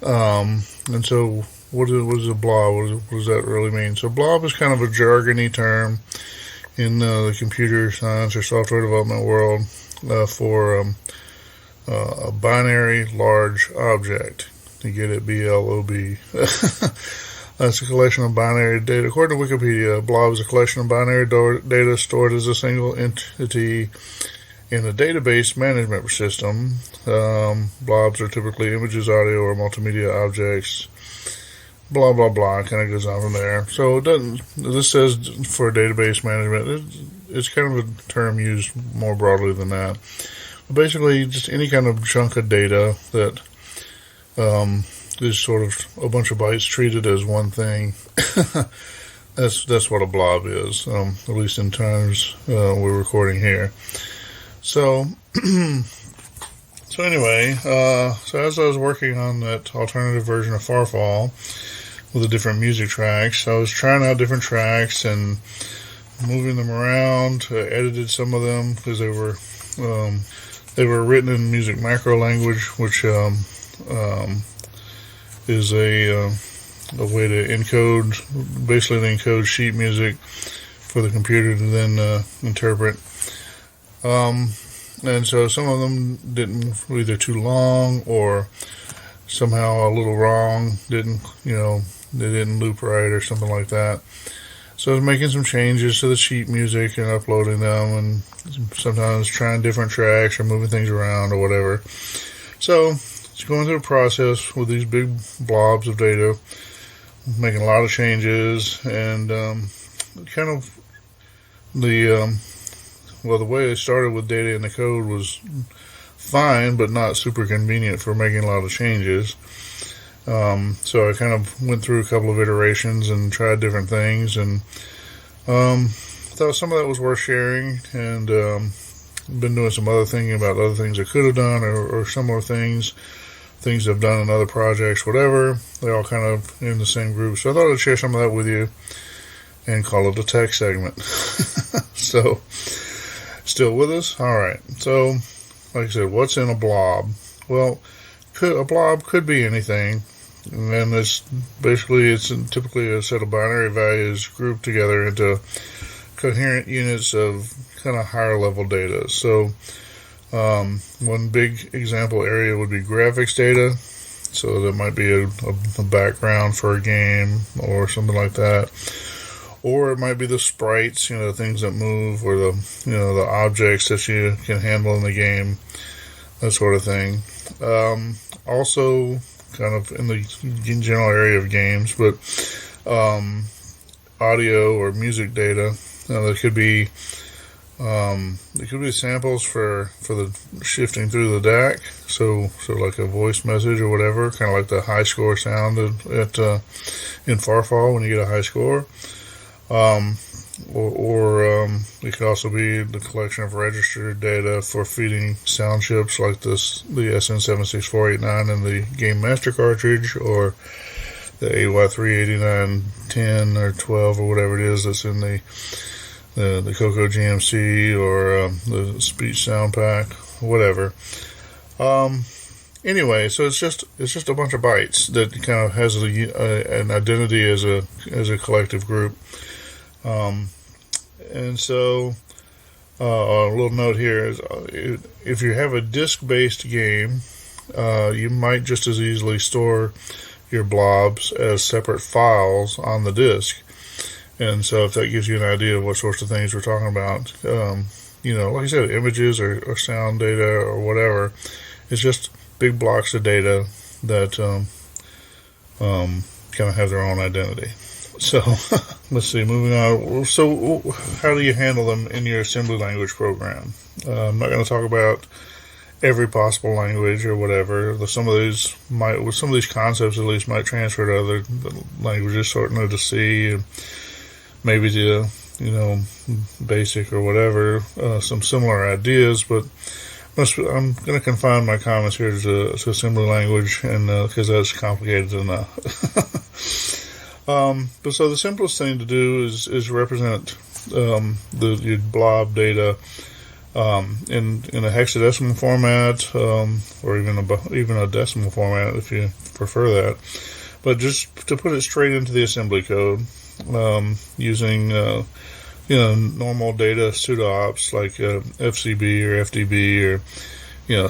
Speaker 1: And so what is a blob? What does that really mean? So blob is kind of a jargony term in the computer science or software development world for a binary large object. You get it, B-L-O-B. That's a collection of binary data. According to Wikipedia, a blob is a collection of binary data stored as a single entity in a database management system. Blobs are typically images, audio, or multimedia objects. Blah, blah, blah. It kind of goes on from there. So it doesn't. This says for database management. It's kind of a term used more broadly than that. But basically, just any kind of chunk of data that is sort of a bunch of bytes treated as one thing. That's what a blob is, at least in terms we're recording here. So anyway, so as I was working on that alternative version of Farfall with the different music tracks, I was trying out different tracks and moving them around. I edited some of them because they were written in music macro language, which is a way to encode, basically to encode sheet music for the computer to then interpret. And so some of them were either too long or somehow a little wrong, they didn't loop right or something like that. So I was making some changes to the sheet music and uploading them, and sometimes trying different tracks or moving things around or whatever. So it's going through a process with these big blobs of data making a lot of changes, and kind of the way I started with data in the code was fine, but not super convenient for making a lot of changes. So I kind of went through a couple of iterations and tried different things, and thought some of that was worth sharing, and been doing some other thinking about other things I could have done, or similar things I've done in other projects, whatever. They're all kind of in the same group. So I thought I'd share some of that with you and call it a tech segment. So, still with us? All right. So, like I said, what's in a blob? Well, a blob could be anything. And then it's typically a set of binary values grouped together into coherent units of kind of higher level data. So, one big example area would be graphics data. So that might be a background for a game or something like that. Or it might be the sprites, the things that move, or the objects that you can handle in the game, that sort of thing. Also, kind of in the general area of games, but audio or music data. There could be samples for the shifting through the DAC, so like a voice message or whatever, kind of like the high score sound in Farfall when you get a high score. Or it could also be the collection of registered data for feeding sound chips like the SN76489 in the Game Master cartridge, or the AY38910 or 12 or whatever it is that's in the CoCo GMC, or the speech sound pack, whatever. Anyway, so it's just a bunch of bytes that kind of has an identity as a collective group. And so a little note here is if you have a disk-based game, you might just as easily store your blobs as separate files on the disk. And so if that gives you an idea of what sorts of things we're talking about, like I said, images or sound data or whatever, it's just big blocks of data that kind of have their own identity. So let's see, moving on. So how do you handle them in your assembly language program? I'm not going to talk about every possible language or whatever. Some of these concepts at least might transfer to other languages, certainly to C, and maybe to BASIC or whatever. Some similar ideas, but I'm going to confine my comments here to assembly language, and because that's complicated enough. But so the simplest thing to do is represent your blob data in a hexadecimal format, or even a decimal format if you prefer that. But just to put it straight into the assembly code, using normal data pseudo-ops like FCB or FDB, or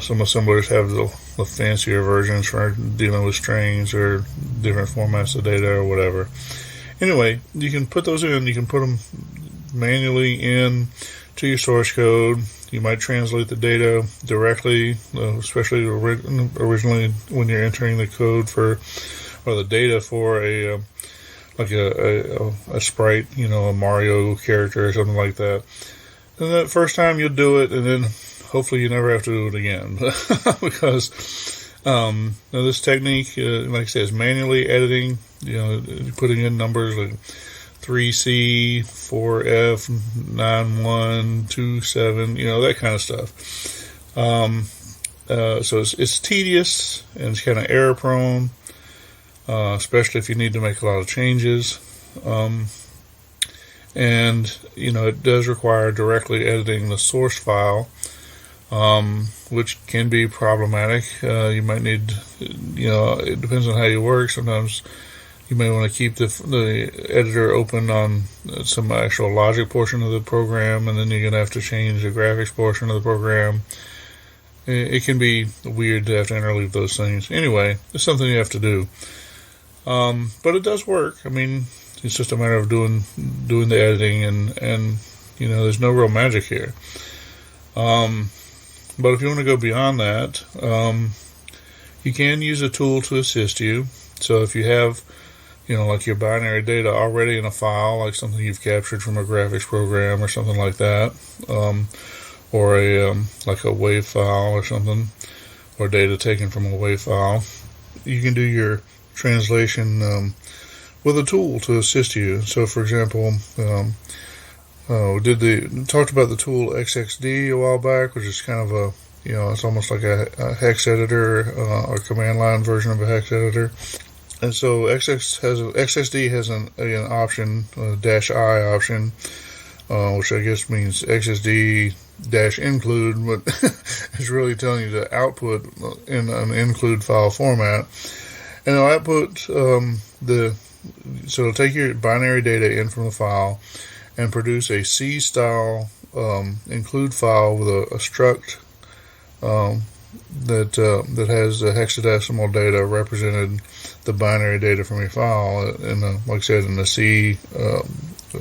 Speaker 1: some assemblers have the fancier versions for dealing with strings or different formats of data or whatever. Anyway, you can put those in. You can put them manually in to your source code. You might translate the data directly, especially originally when you're entering the code or the data for a sprite, a Mario character or something like that. And that first time you'll do it, and then hopefully you never have to do it again. Because this technique, like I said, is manually editing, putting in numbers like 3C, 4F, 9127, that kind of stuff. So it's tedious, and it's kind of error prone, especially if you need to make a lot of changes. And it does require directly editing the source file, which can be problematic. You might need, it depends on how you work. Sometimes you may want to keep the editor open on some actual logic portion of the program, and then you're going to have to change the graphics portion of the program. It can be weird to have to interleave those things. Anyway, it's something you have to do. But it does work. I mean, it's just a matter of doing the editing, and there's no real magic here. But if you want to go beyond that, you can use a tool to assist you. So if you have, like your binary data already in a file, like something you've captured from a graphics program or something like that, or like a WAV file or something, or data taken from a WAV file. You can do your translation with a tool to assist you. So, for example, talked about the tool XXD a while back, which is kind of a, it's almost like a hex editor or command line version of a hex editor. And so XXD has an option, a -I option, which I guess means XXD-include, but it's really telling you to output in an include file format. And it'll output so it'll take your binary data in from the file and produce a C-style include file with a struct that has the hexadecimal data represented the binary data from your file in like I said, in the C,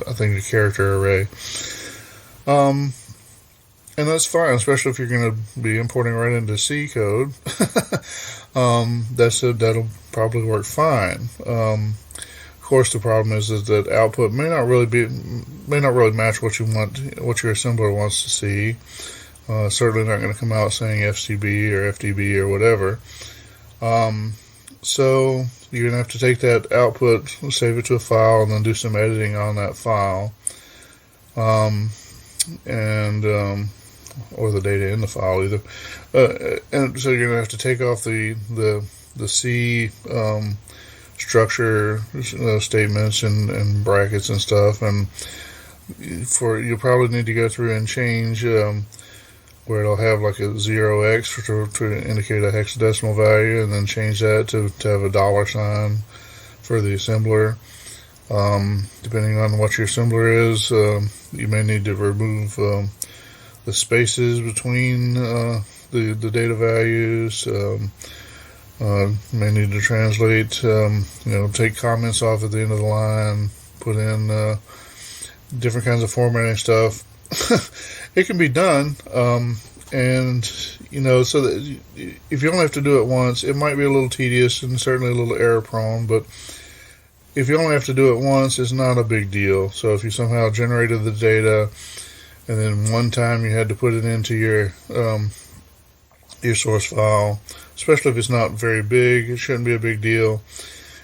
Speaker 1: I think the character array. And that's fine, especially if you're going to be importing right into C code. That'll probably work fine. Of course, the problem is that output may not really match what your assembler wants to see. Certainly not going to come out saying FCB or FDB or whatever. So you're going to have to take that output, save it to a file, and then do some editing on that file. Or the data in the file either. And so you're going to have to take off the C structure statements and brackets and stuff, and you'll probably need to go through and change where it'll have like a 0x to indicate a hexadecimal value, and then change that to have a $sign for the assembler. Depending on what your assembler is, you may need to remove the spaces between the data values. May need to translate, take comments off at the end of the line, put in different kinds of formatting stuff. It can be done, and so that if you only have to do it once, it might be a little tedious and certainly a little error prone, but if you only have to do it once, it's not a big deal. So if you somehow generated the data and then one time you had to put it into your source file, especially if it's not very big, it shouldn't be a big deal.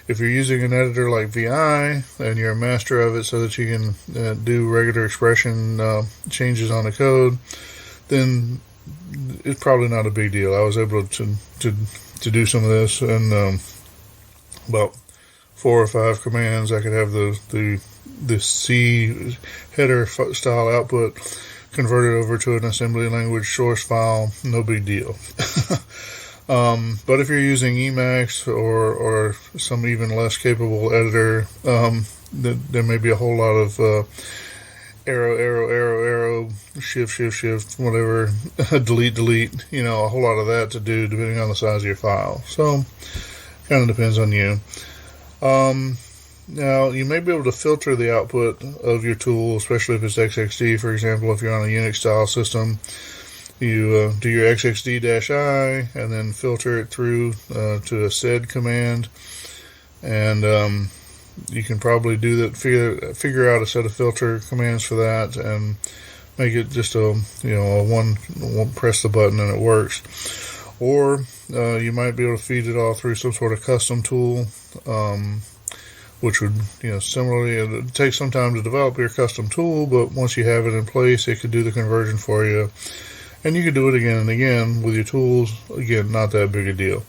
Speaker 1: If you're using an editor like VI and you're a master of it so that you can do regular expression changes on the code, then it's probably not a big deal. I was able to do some of this in about 4 or 5 commands. I could have the C header style output converted over to an assembly language source file, no big deal. But if you're using Emacs or some even less capable editor, there may be a whole lot of arrow, shift, whatever, delete, a whole lot of that to do depending on the size of your file. So, kind of depends on you. Now, you may be able to filter the output of your tool, especially if it's XXD, for example. If you're on a Unix-style system, you do your XXD-I and then filter it through to a sed command, and you can probably do that. Figure out a set of filter commands for that, and make it just a one press the button and it works. Or you might be able to feed it all through some sort of custom tool, which would, similarly, it would take some time to develop your custom tool, but once you have it in place, it could do the conversion for you. And you can do it again and again with your tools. Again, not that big a deal.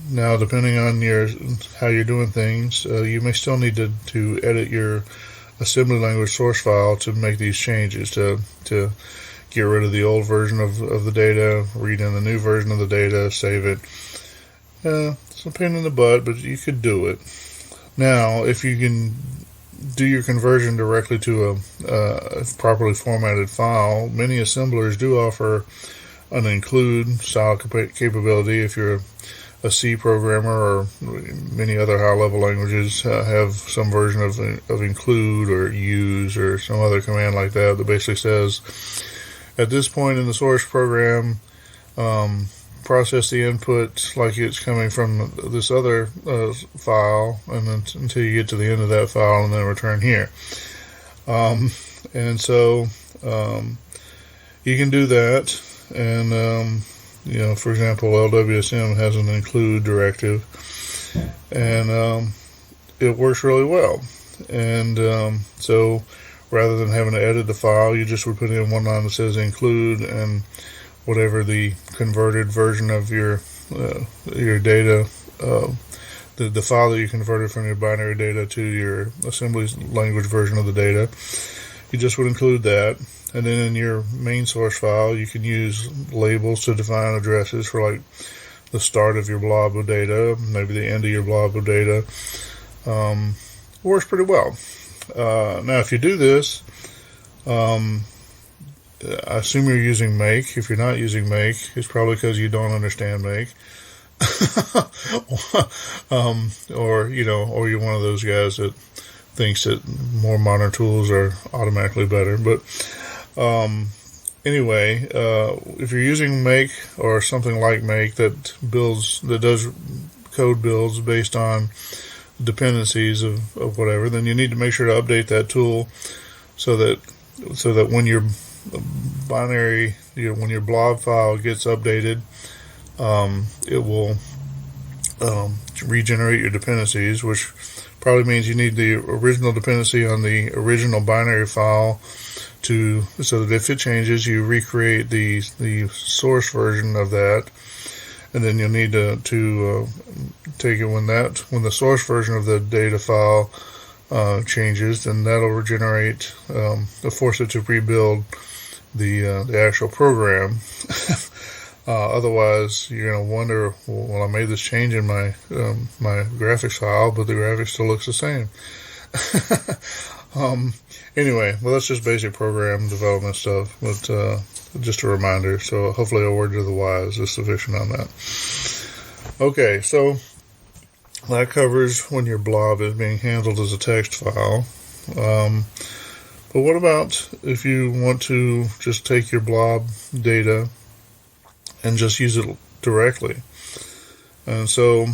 Speaker 1: Now, depending on how you're doing things, you may still need to edit your assembly language source file to make these changes, to get rid of the old version of the data, read in the new version of the data, save it. It's a pain in the butt, but you could do it. Now, if you can do your conversion directly to a properly formatted file, many assemblers do offer an include style capability. If you're a C programmer, or many other high-level languages have some version of include or use or some other command like that basically says, at this point in the source program, process the input like it's coming from this other file, and then until you get to the end of that file, and then return here. And so you can do that, and for example, LWSM has an include directive, and it works really well. And so rather than having to edit the file, you just would put in one line that says include, and whatever the converted version of your data, the file that you converted from your binary data to your assembly language version of the data, you just would include that. And then in your main source file, you can use labels to define addresses for like the start of your blob of data, maybe the end of your blob of data. Works pretty well. Now, if you do this, I assume you're using make. If you're not using make, it's probably because you don't understand make. Or you're one of those guys that thinks that more modern tools are automatically better. But anyway, if you're using make or something like make that does code builds based on dependencies of whatever, then you need to make sure to update that tool so that when your binary, when your blob file gets updated, it will regenerate your dependencies, which probably means you need the original dependency on the original binary file so that if it changes, you recreate the source version of that. And then you'll need to take it when the source version of the data file changes, then that'll regenerate, force it to rebuild the actual program. Otherwise, you're going to wonder, well, I made this change in my graphics file, but the graphics still looks the same. Anyway, well, that's just basic program development stuff, but just a reminder. So hopefully a word to the wise is sufficient on that. Okay, so that covers when your blob is being handled as a text file. But what about if you want to just take your blob data and just use it directly? And so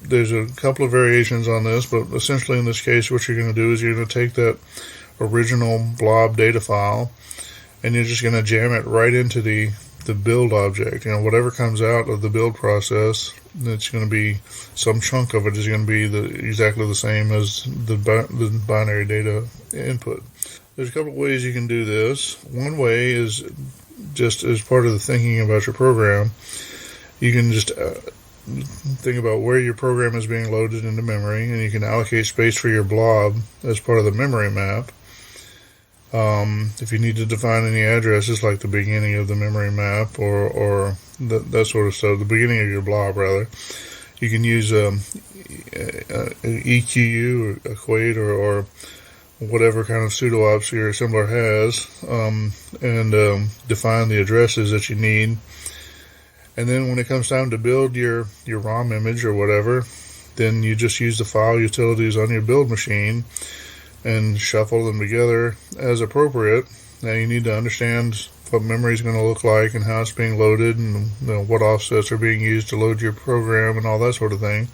Speaker 1: there's a couple of variations on this, but essentially in this case, what you're going to do is you're going to take that original blob data file and you're just going to jam it right into the build object. Whatever comes out of the build process, it's going to be, some chunk of it is going to be exactly the same as the binary data input. There's a couple of ways you can do this. One way is just as part of the thinking about your program, you can just think about where your program is being loaded into memory, and you can allocate space for your blob as part of the memory map. If you need to define any addresses, like the beginning of the memory map or that sort of stuff, the beginning of your blob, rather, you can use EQU or equate or whatever kind of pseudo-ops your assembler has, and define the addresses that you need. And then when it comes time to build your ROM image or whatever, then you just use the file utilities on your build machine and shuffle them together as appropriate. Now you need to understand what memory is going to look like and how it's being loaded, and what offsets are being used to load your program and all that sort of thing.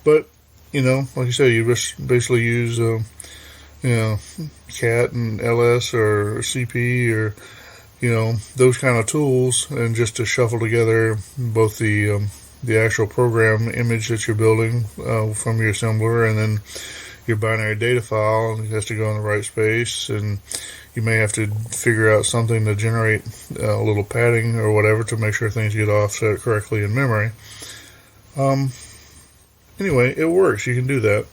Speaker 1: But, like you say, you just basically use CAT and LS or CP or those kind of tools, and just to shuffle together both the actual program image that you're building from your assembler, and then your binary data file, and it has to go in the right space, and you may have to figure out something to generate a little padding or whatever to make sure things get offset correctly in memory. Anyway, it works. You can do that.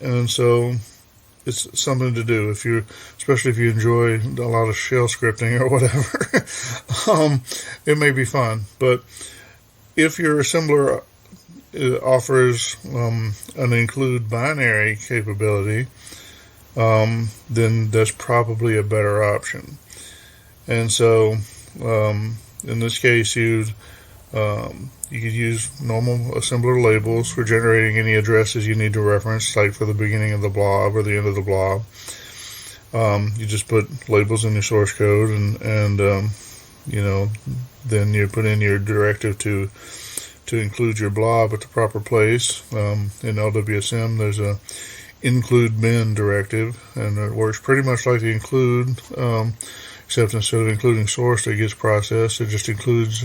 Speaker 1: And so it's something to do especially if you enjoy a lot of shell scripting or whatever. It may be fun, but if your assembler offers an include binary capability, then that's probably a better option. And so in this case, you could use normal assembler labels for generating any addresses you need to reference, like for the beginning of the blob or the end of the blob. You just put labels in your source code, and then you put in your directive to include your blob at the proper place. In LWSM, there's a include bin directive, and it works pretty much like the include, except instead of including source that gets processed, it just includes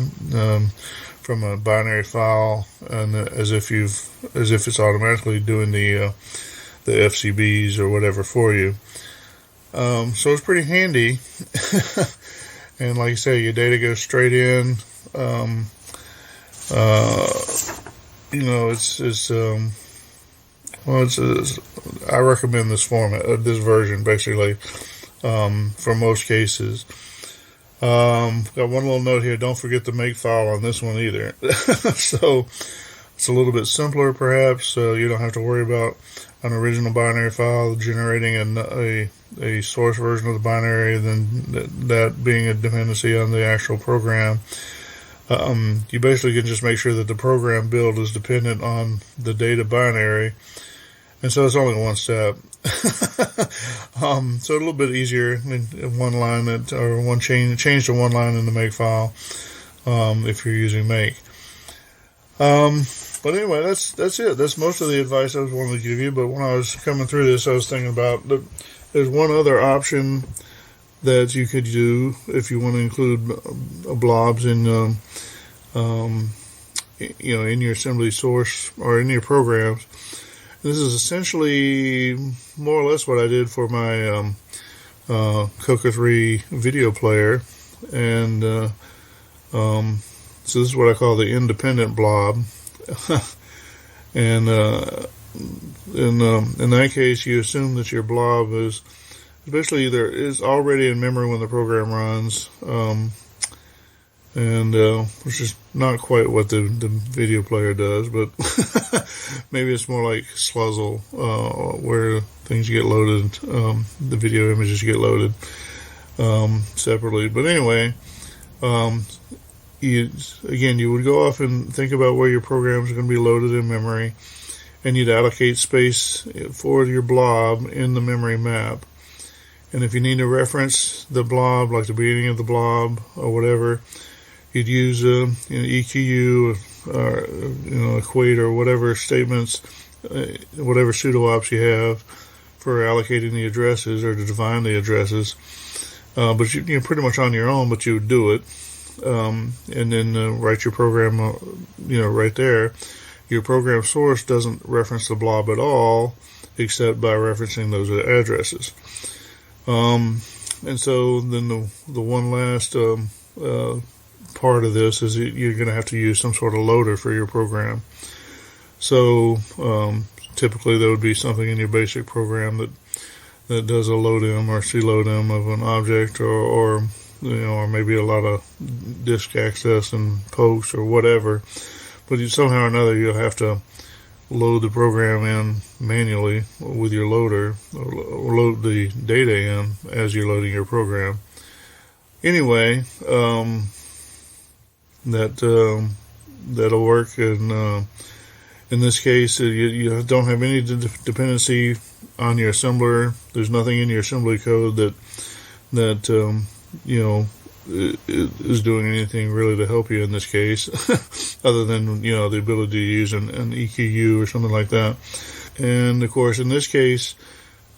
Speaker 1: from a binary file, and as if it's automatically doing the FCBs or whatever for you. So it's pretty handy. And like you say, your data goes straight in. I recommend this format, this version, basically, for most cases. Got one little note here. Don't forget the make file on this one either. So it's a little bit simpler, perhaps. So you don't have to worry about an original binary file generating a source version of the binary, then that being a dependency on the actual program. You basically can just make sure that the program build is dependent on the data binary, and so it's only one step. So a little bit easier in one line or one change to one line in the make file if you're using make. But anyway, that's it. That's most of the advice I was wanting to give you. But when I was coming through this, I was thinking about there's one other option that you could do if you want to include blobs in in your assembly source or in your programs. This is essentially more or less what I did for my CoCo 3 video player, and so this is what I call the independent blob. And in that case, you assume that your blob is basically either is already in memory when the program runs, which is not quite what the video player does, but maybe it's more like Sluzzle, where things get loaded, the video images get loaded separately. But anyway, you would go off and think about where your programs are going to be loaded in memory, and you'd allocate space for your blob in the memory map. And if you need to reference the blob, like the beginning of the blob or whatever, you'd use EQU or equate or whatever statements, whatever pseudo-ops you have for allocating the addresses or to define the addresses. But you're pretty much on your own, but you would do it. And then write your program, right there. Your program source doesn't reference the blob at all, except by referencing those addresses. And so then the one last part of this is you're going to have to use some sort of loader for your program. So typically there would be something in your basic program that does a load-in or cload-in of an object, or maybe a lot of disk access and pokes or whatever. But somehow or another you'll have to load the program in manually with your loader, or load the data in as you're loading your program. Anyway, that'll work. And in this case, you don't have any dependency on your assembler. There's nothing in your assembly code that is doing anything really to help you in this case, other than, the ability to use an EQU or something like that. And of course, in this case,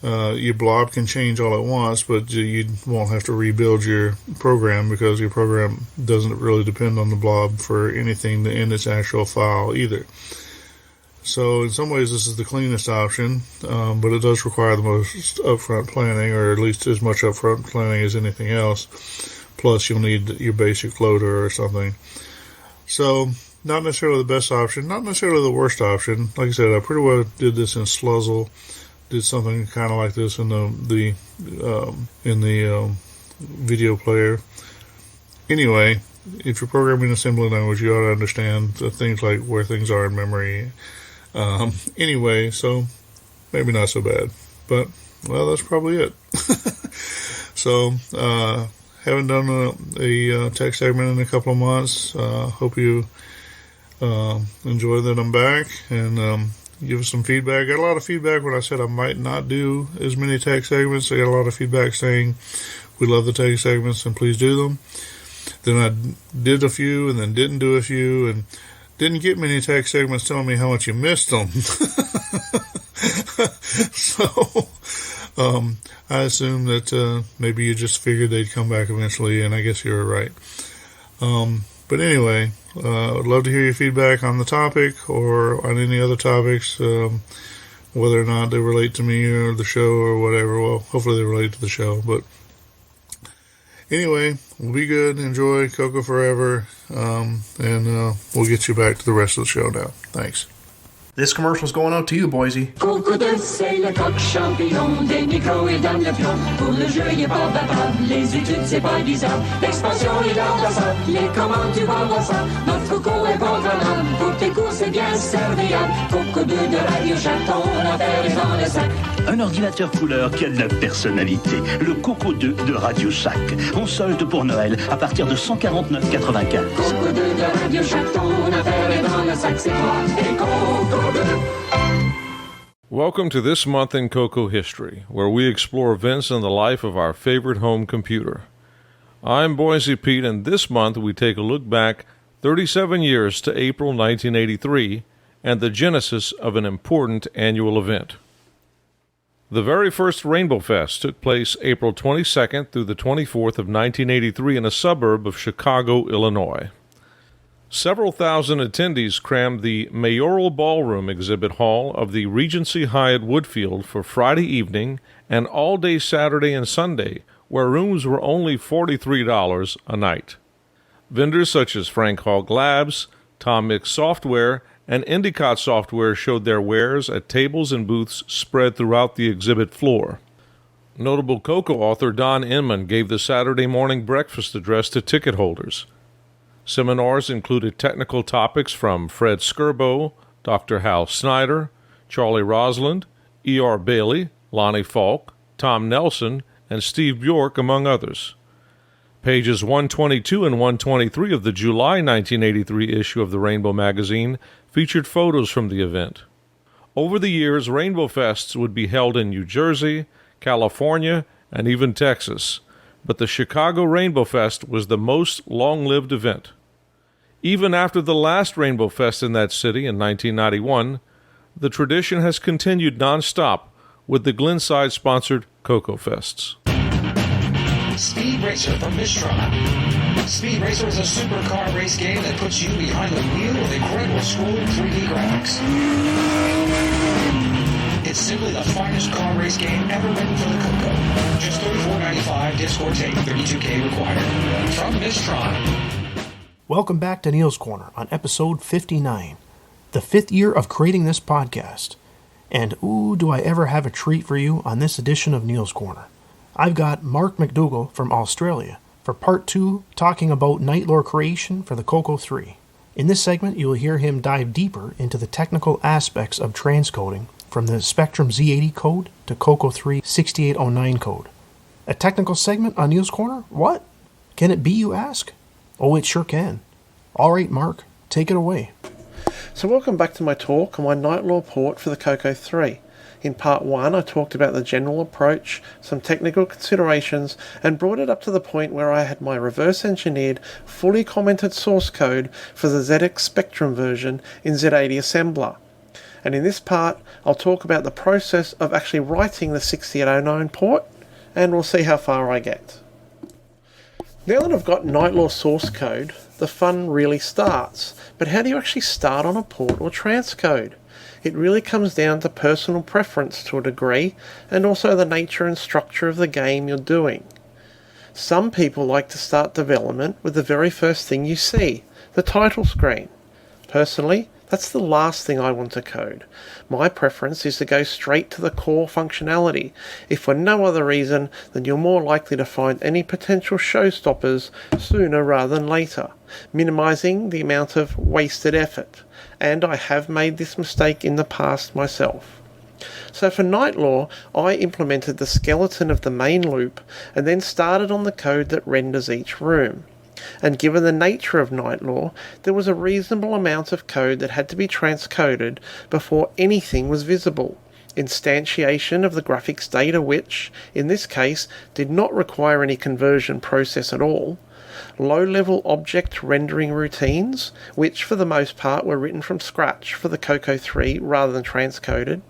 Speaker 1: your blob can change all at once, but you won't have to rebuild your program because your program doesn't really depend on the blob for anything in its actual file either. So in some ways, this is the cleanest option, but it does require the most upfront planning, or at least as much upfront planning as anything else. Plus, you'll need your basic loader or something. So, not necessarily the best option, not necessarily the worst option. Like I said, I pretty well did this in Sluzzle, did something kind of like this in the video player. Anyway, if you're programming assembly language, you ought to understand the things like where things are in memory. Anyway, so maybe not so bad, but well, that's probably it. So, haven't done a tech segment in a couple of months. Hope you enjoy that I'm back, and give us some feedback. I got a lot of feedback when I said I might not do as many tech segments. I got a lot of feedback saying we love the tech segments and please do them. then I did a few and then didn't do a few and didn't get many text segments telling me how much you missed them. So I assume that maybe you just figured they'd come back eventually, and I guess you were right. But anyway, I'd love to hear your feedback on the topic or on any other topics, whether or not they relate to me or the show or whatever. Well, hopefully they relate to the show. But anyway, we'll be good. Enjoy CoCo Forever, and we'll get you back to the rest of the show now. Thanks.
Speaker 7: This commercial's going out to you, Boise.
Speaker 16: CoCo 2, c'est le coq champignon, des micros et dans le pion. Pour le jeu, il est pas bavard, les études, c'est pas bizarre. L'expansion, il garde ça, les commandes, tu vas voir ça. Notre CoCo est contrôlable, pour tes cours, c'est bien serviable. CoCo 2 de Radio Shack, ton affaire est dans le sac.
Speaker 17: Un ordinateur couleur qui a de la personnalité. Le CoCo 2 de Radio Shack. On solde pour Noël à partir de 149,95.
Speaker 16: CoCo 2 de Radio Shack, ton affaire est dans le sac, c'est toi et CoCo 2.
Speaker 4: Welcome to This Month in CoCo History, where we explore events in the life of our favorite home computer. I'm Boise Pete, and this month we take a look back 37 years to April 1983 and the genesis of an important annual event. The very first Rainbow Fest took place April 22nd through the 24th of 1983 in a suburb of Chicago, Illinois. Several thousand attendees crammed the Mayoral Ballroom exhibit hall of the Regency Hyatt Woodfield for Friday evening and all day Saturday and Sunday, where rooms were only $43 a night. Vendors such as Frank Hogg Labs, Tom Mix Software, and Endicott Software showed their wares at tables and booths spread throughout the exhibit floor. Notable CoCo author Don Inman gave the Saturday morning breakfast address to ticket holders. Seminars included technical topics from Fred Skirbo, Dr. Hal Snyder, Charlie Rosland, E.R. Bailey, Lonnie Falk, Tom Nelson, and Steve Bjork, among others. Pages 122 and 123 of the July 1983 issue of the Rainbow magazine featured photos from the event. Over the years, Rainbow Fests would be held in New Jersey, California, and even Texas, but the Chicago Rainbow Fest was the most long-lived event. Even after the last Rainbow Fest in that city in 1991, the tradition has continued non-stop with the Glenside-sponsored CoCo Fests.
Speaker 18: Speed Racer from Mistron. Speed Racer is a supercar race game that puts you behind the wheel with incredible scrolling 3D graphics. It's simply the finest car race game ever written for the CoCo. Just $34.95 disc or tape, 32K required. From Mistron.
Speaker 7: Welcome back to Neil's Corner on episode 59, the 5th year of creating this podcast. And ooh, do I ever have a treat for you on this edition of Neil's Corner. I've got Mark McDougall from Australia for part 2, talking about Nightlore creation for the CoCo 3. In this segment, you'll hear him dive deeper into the technical aspects of transcoding from the Spectrum Z80 code to CoCo 3 6809 code. A technical segment on Neil's Corner? What? Can it be, you ask? Oh, it sure can. All right, Mark, take it away.
Speaker 19: So welcome back to my talk on my Nightlore port for the CoCo 3. In part 1, I talked about the general approach, some technical considerations, and brought it up to the point where I had my reverse-engineered, fully commented source code for the ZX Spectrum version in Z80 Assembler. And in this part, I'll talk about the process of actually writing the 6809 port, and we'll see how far I get. Now that I've got Nightlore source code, the fun really starts. But how do you actually start on a port or transcode? It really comes down to personal preference to a degree, and also the nature and structure of the game you're doing. Some people like to start development with the very first thing you see, the title screen. Personally, that's the last thing I want to code. My preference is to go straight to the core functionality, if for no other reason than you're more likely to find any potential showstoppers sooner rather than later, minimizing the amount of wasted effort. And I have made this mistake in the past myself. So for Nightlore, I implemented the skeleton of the main loop and then started on the code that renders each room. And given the nature of Nightlore, there was a reasonable amount of code that had to be transcoded before anything was visible. Instantiation of the graphics data which, in this case, did not require any conversion process at all. low-level object rendering routines, which for the most part were written from scratch for the CoCo 3 rather than transcoded,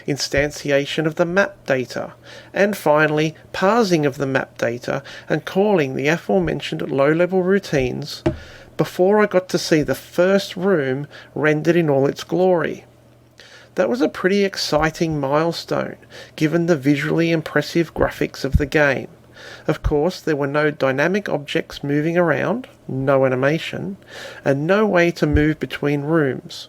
Speaker 19: instantiation of the map data, and finally parsing of the map data and calling the aforementioned low-level routines before I got to see the first room rendered in all its glory. That was a pretty exciting milestone, given the visually impressive graphics of the game. Of course, there were no dynamic objects moving around, no animation, and no way to move between rooms.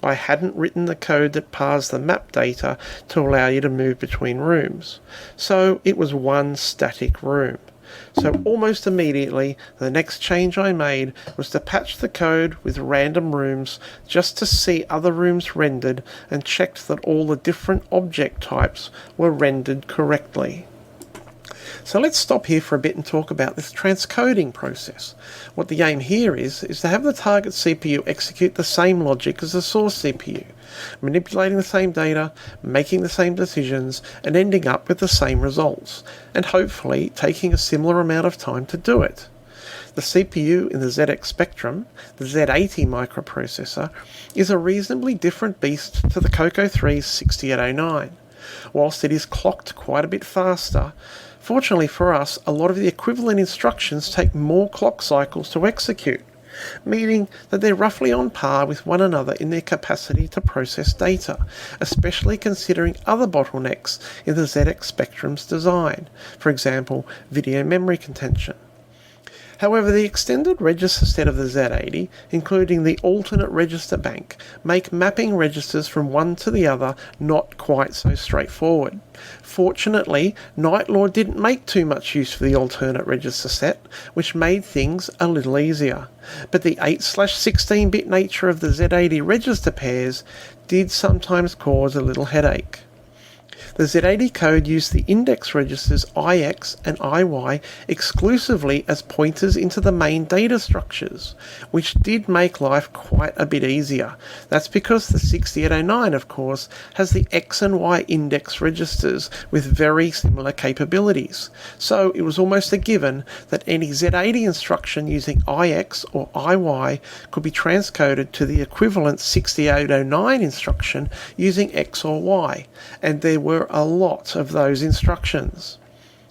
Speaker 19: I hadn't written the code that parsed the map data to allow you to move between rooms, so it was one static room. So almost immediately, the next change I made was to patch the code with random rooms just to see other rooms rendered and checked that all the different object types were rendered correctly. So let's stop here for a bit and talk about this transcoding process. What the aim here is to have the target CPU execute the same logic as the source CPU, manipulating the same data, making the same decisions, and ending up with the same results, and hopefully taking a similar amount of time to do it. The CPU in the ZX Spectrum, the Z80 microprocessor, is a reasonably different beast to the CoCo 3's 6809. Whilst it is clocked quite a bit faster, fortunately for us, a lot of the equivalent instructions take more clock cycles to execute, meaning that they're roughly on par with one another in their capacity to process data, especially considering other bottlenecks in the ZX Spectrum's design, for example, video memory contention. However, the extended register set of the Z80, including the alternate register bank, make mapping registers from one to the other not quite so straightforward. Fortunately, Nightlord didn't make too much use of the alternate register set, which made things a little easier. But the 8/16-bit nature of the Z80 register pairs did sometimes cause a little headache. The Z80 code used the index registers IX and IY exclusively as pointers into the main data structures, which did make life quite a bit easier. That's because the 6809, of course, has the X and Y index registers with very similar capabilities. So it was almost a given that any Z80 instruction using IX or IY could be transcoded to the equivalent 6809 instruction using X or Y, and there were a lot of those instructions.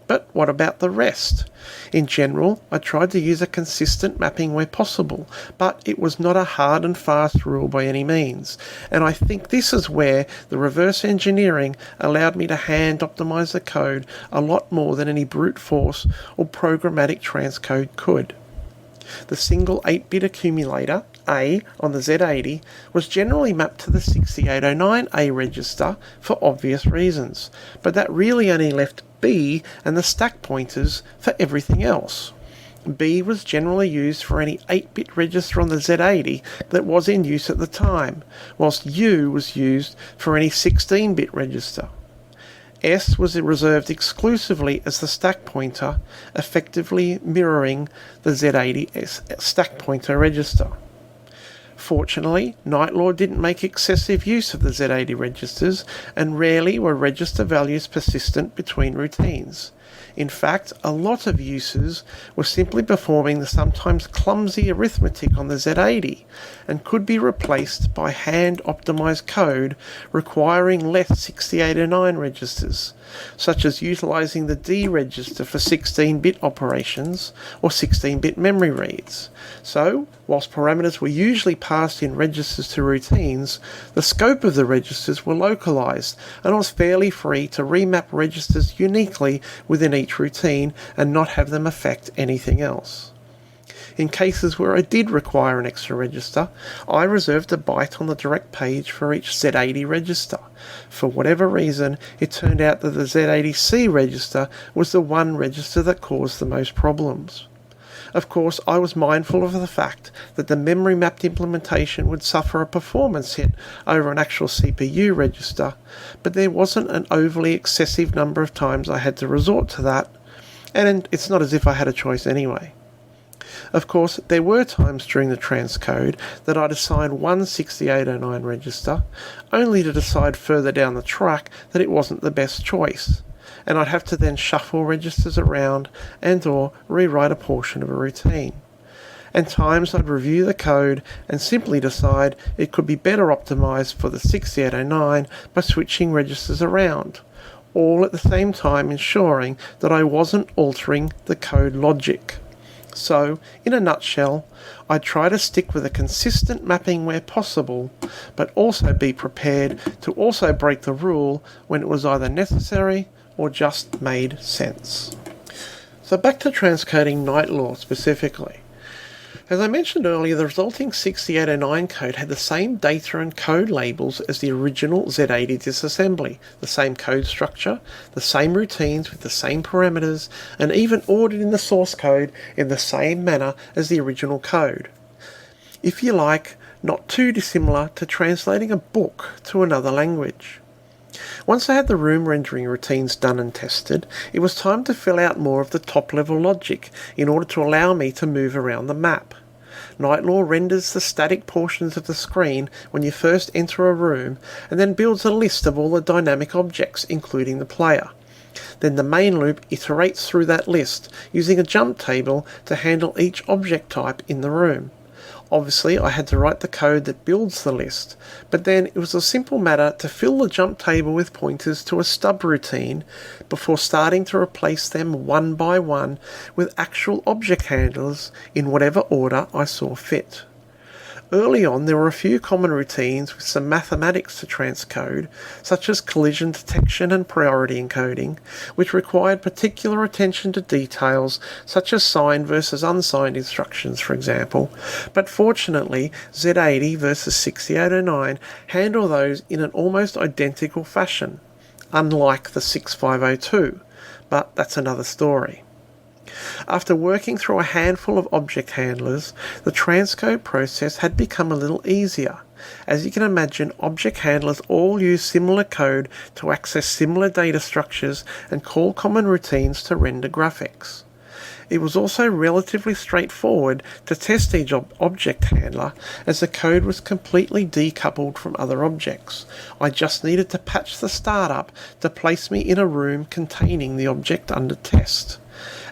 Speaker 19: But what about the rest? In general, I tried to use a consistent mapping where possible, but it was not a hard and fast rule by any means, and I think this is where the reverse engineering allowed me to hand optimize the code a lot more than any brute force or programmatic transcode could. The single 8-bit accumulator, A, on the Z80 was generally mapped to the 6809A register for obvious reasons, but that really only left B and the stack pointers for everything else. B was generally used for any 8-bit register on the Z80 that was in use at the time, whilst U was used for any 16-bit register. S was reserved exclusively as the stack pointer, effectively mirroring the Z80 stack pointer register. Fortunately, Nightlord didn't make excessive use of the Z80 registers, and rarely were register values persistent between routines. In fact, a lot of users were simply performing the sometimes clumsy arithmetic on the Z80 and could be replaced by hand-optimized code requiring less 6809 registers, such as utilizing the D register for 16-bit operations or 16-bit memory reads. So, whilst parameters were usually passed in registers to routines, the scope of the registers were localized, and I was fairly free to remap registers uniquely within each routine and not have them affect anything else. In cases where I did require an extra register, I reserved a byte on the direct page for each Z80 register. For whatever reason, it turned out that the Z80C register was the one register that caused the most problems. Of course, I was mindful of the fact that the memory mapped implementation would suffer a performance hit over an actual CPU register, but there wasn't an overly excessive number of times I had to resort to that, and it's not as if I had a choice anyway. Of course, there were times during the transcode that I'd assign one 6809 register, only to decide further down the track that it wasn't the best choice. and I'd have to then shuffle registers around and or rewrite a portion of a routine. And times I'd review the code and simply decide it could be better optimized for the 6809 by switching registers around, all at the same time ensuring that I wasn't altering the code logic. So, in a nutshell, I try to stick with a consistent mapping where possible, but also be prepared to also break the rule when it was either necessary or just made sense. So back to transcoding Night Law specifically. As I mentioned earlier, the resulting 6809 code had the same data and code labels as the original Z80 disassembly, the same code structure, the same routines with the same parameters, and even ordered in the source code in the same manner as the original code. If you like, not too dissimilar to translating a book to another language. Once I had the room rendering routines done and tested, it was time to fill out more of the top-level logic in order to allow me to move around the map. Night Law renders the static portions of the screen when you first enter a room, and then builds a list of all the dynamic objects, including the player. Then the main loop iterates through that list, using a jump table to handle each object type in the room. Obviously, I had to write the code that builds the list, but then it was a simple matter to fill the jump table with pointers to a stub routine before starting to replace them one by one with actual object handlers in whatever order I saw fit. Early on, there were a few common routines with some mathematics to transcode, such as collision detection and priority encoding, which required particular attention to details such as signed versus unsigned instructions, for example, but fortunately Z80 versus 6809 handle those in an almost identical fashion, unlike the 6502, but that's another story. After working through a handful of object handlers, the transcode process had become a little easier. As you can imagine, object handlers all use similar code to access similar data structures and call common routines to render graphics. It was also relatively straightforward to test each object handler, as the code was completely decoupled from other objects. I just needed to patch the startup to place me in a room containing the object under test.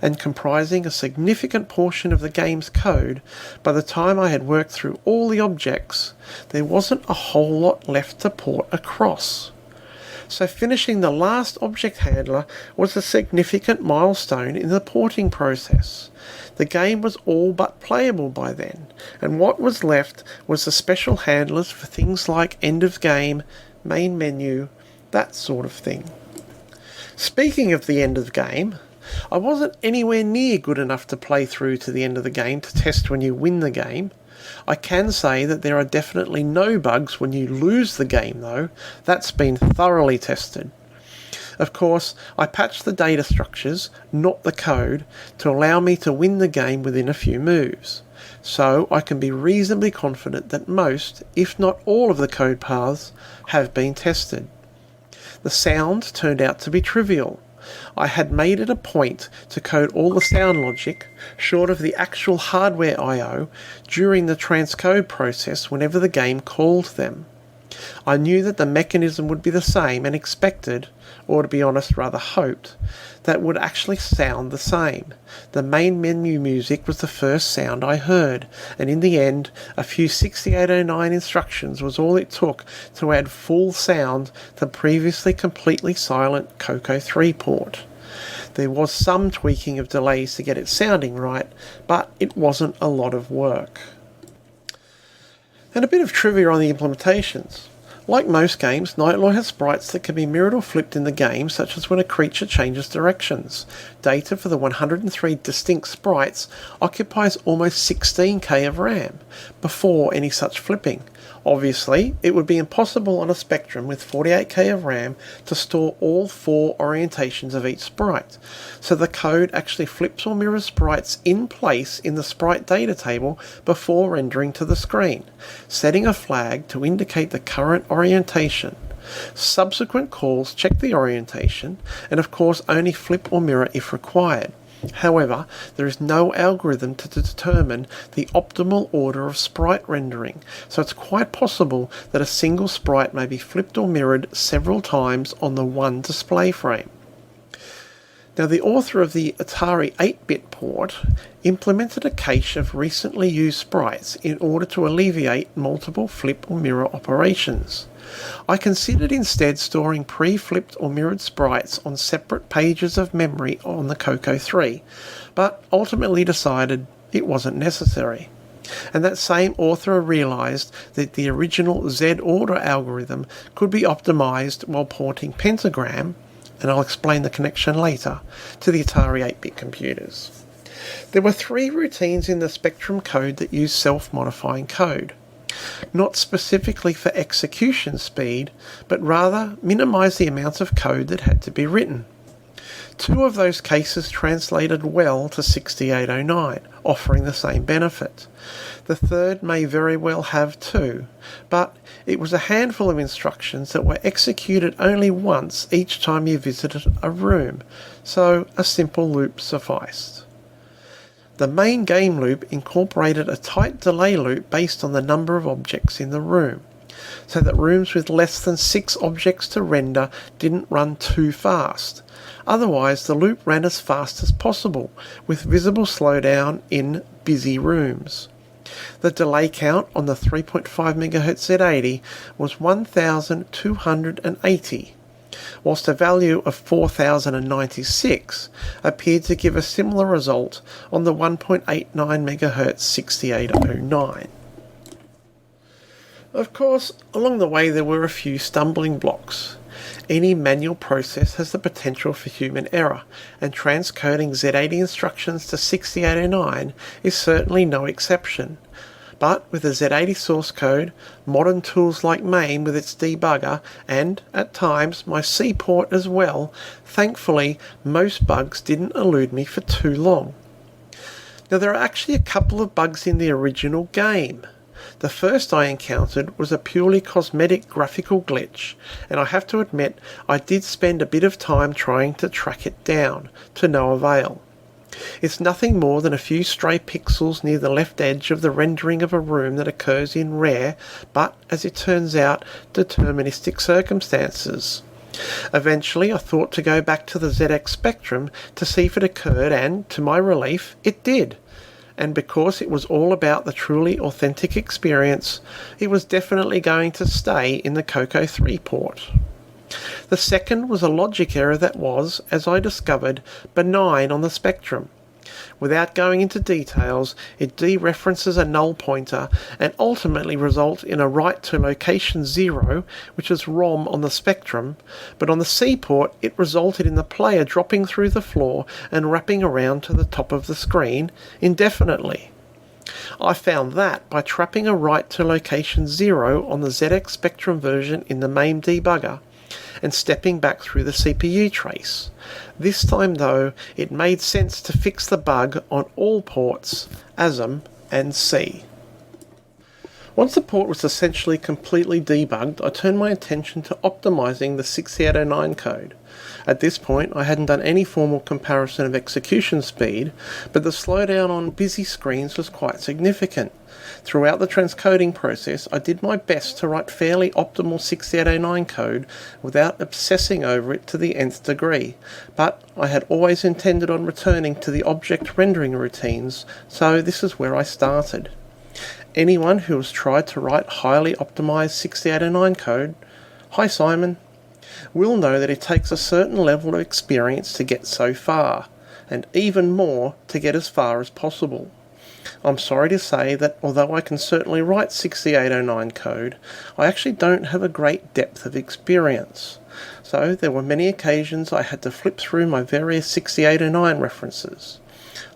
Speaker 19: And comprising a significant portion of the game's code, by the time I had worked through all the objects, there wasn't a whole lot left to port across. So finishing the last object handler was a significant milestone in the porting process. The game was all but playable by then, and what was left was the special handlers for things like end of game, main menu, that sort of thing. Speaking of the end of game, I wasn't anywhere near good enough to play through to the end of the game to test when you win the game. I can say that there are definitely no bugs when you lose the game though. That's been thoroughly tested. Of course, I patched the data structures, not the code, to allow me to win the game within a few moves. So I can be reasonably confident that most, if not all of the code paths have been tested. The sound turned out to be trivial. I had made it a point to code all the sound logic, short of the actual hardware I/O, during the transcode process whenever the game called them. I knew that the mechanism would be the same and expected, or to be honest rather hoped, that would actually sound the same. The main menu music was the first sound I heard, and in the end, a few 6809 instructions was all it took to add full sound to the previously completely silent CoCo 3 port. There was some tweaking of delays to get it sounding right, but it wasn't a lot of work. And a bit of trivia on the implementations. Like most games, Night Law has sprites that can be mirrored or flipped in the game, such as when a creature changes directions. Data for the 103 distinct sprites occupies almost 16K of RAM, before any such flipping. Obviously, it would be impossible on a Spectrum with 48K of RAM to store all 4 orientations of each sprite, so the code actually flips or mirrors sprites in place in the sprite data table before rendering to the screen, setting a flag to indicate the current orientation. Subsequent calls check the orientation, and of course only flip or mirror if required. However, there is no algorithm to determine the optimal order of sprite rendering, so it's quite possible that a single sprite may be flipped or mirrored several times on the one display frame. Now, the author of the Atari 8-bit port implemented a cache of recently used sprites in order to alleviate multiple flip or mirror operations. I considered instead storing pre-flipped or mirrored sprites on separate pages of memory on the CoCo 3, but ultimately decided it wasn't necessary. And that same author realised that the original Z-order algorithm could be optimised while porting Pentagram, and I'll explain the connection later, to the Atari 8-bit computers. There were 3 routines in the Spectrum code that used self-modifying code. Not specifically for execution speed, but rather minimise the amount of code that had to be written. 2 of those cases translated well to 6809, offering the same benefit. The third may very well have too, but it was a handful of instructions that were executed only once each time you visited a room, so a simple loop sufficed. The main game loop incorporated a tight delay loop based on the number of objects in the room, so that rooms with less than 6 objects to render didn't run too fast. Otherwise, the loop ran as fast as possible, with visible slowdown in busy rooms. The delay count on the 3.5 MHz Z80 was 1280, whilst a value of 4096 appeared to give a similar result on the 1.89 MHz 6809. Of course, along the way there were a few stumbling blocks. Any manual process has the potential for human error, and transcoding Z80 instructions to 6809 is certainly no exception. But with the Z80 source code, modern tools like MAME with its debugger, and, at times, my C port as well, thankfully most bugs didn't elude me for too long. Now there are actually a couple of bugs in the original game. The first I encountered was a purely cosmetic graphical glitch, and I have to admit I did spend a bit of time trying to track it down, to no avail. It's nothing more than a few stray pixels near the left edge of the rendering of a room that occurs in rare, but, as it turns out, deterministic circumstances. Eventually I thought to go back to the ZX Spectrum to see if it occurred, and, to my relief, it did. And because it was all about the truly authentic experience, it was definitely going to stay in the CoCo 3 port. The second was a logic error that was, as I discovered, benign on the Spectrum. Without going into details, it dereferences a null pointer and ultimately results in a write to location 0, which is ROM on the Spectrum, but on the C port it resulted in the player dropping through the floor and wrapping around to the top of the screen indefinitely. I found that by trapping a write to location 0 on the ZX Spectrum version in the MAME debugger, and stepping back through the CPU trace. This time though, it made sense to fix the bug on all ports, ASM and C. Once the port was essentially completely debugged, I turned my attention to optimizing the 6809 code. At this point, I hadn't done any formal comparison of execution speed, but the slowdown on busy screens was quite significant. Throughout the transcoding process, I did my best to write fairly optimal 6809 code without obsessing over it to the nth degree, but I had always intended on returning to the object rendering routines, so this is where I started. Anyone who has tried to write highly optimized 6809 code, hi Simon, will know that it takes a certain level of experience to get so far, and even more to get as far as possible. I'm sorry to say that although I can certainly write 6809 code, I actually don't have a great depth of experience. So there were many occasions I had to flip through my various 6809 references.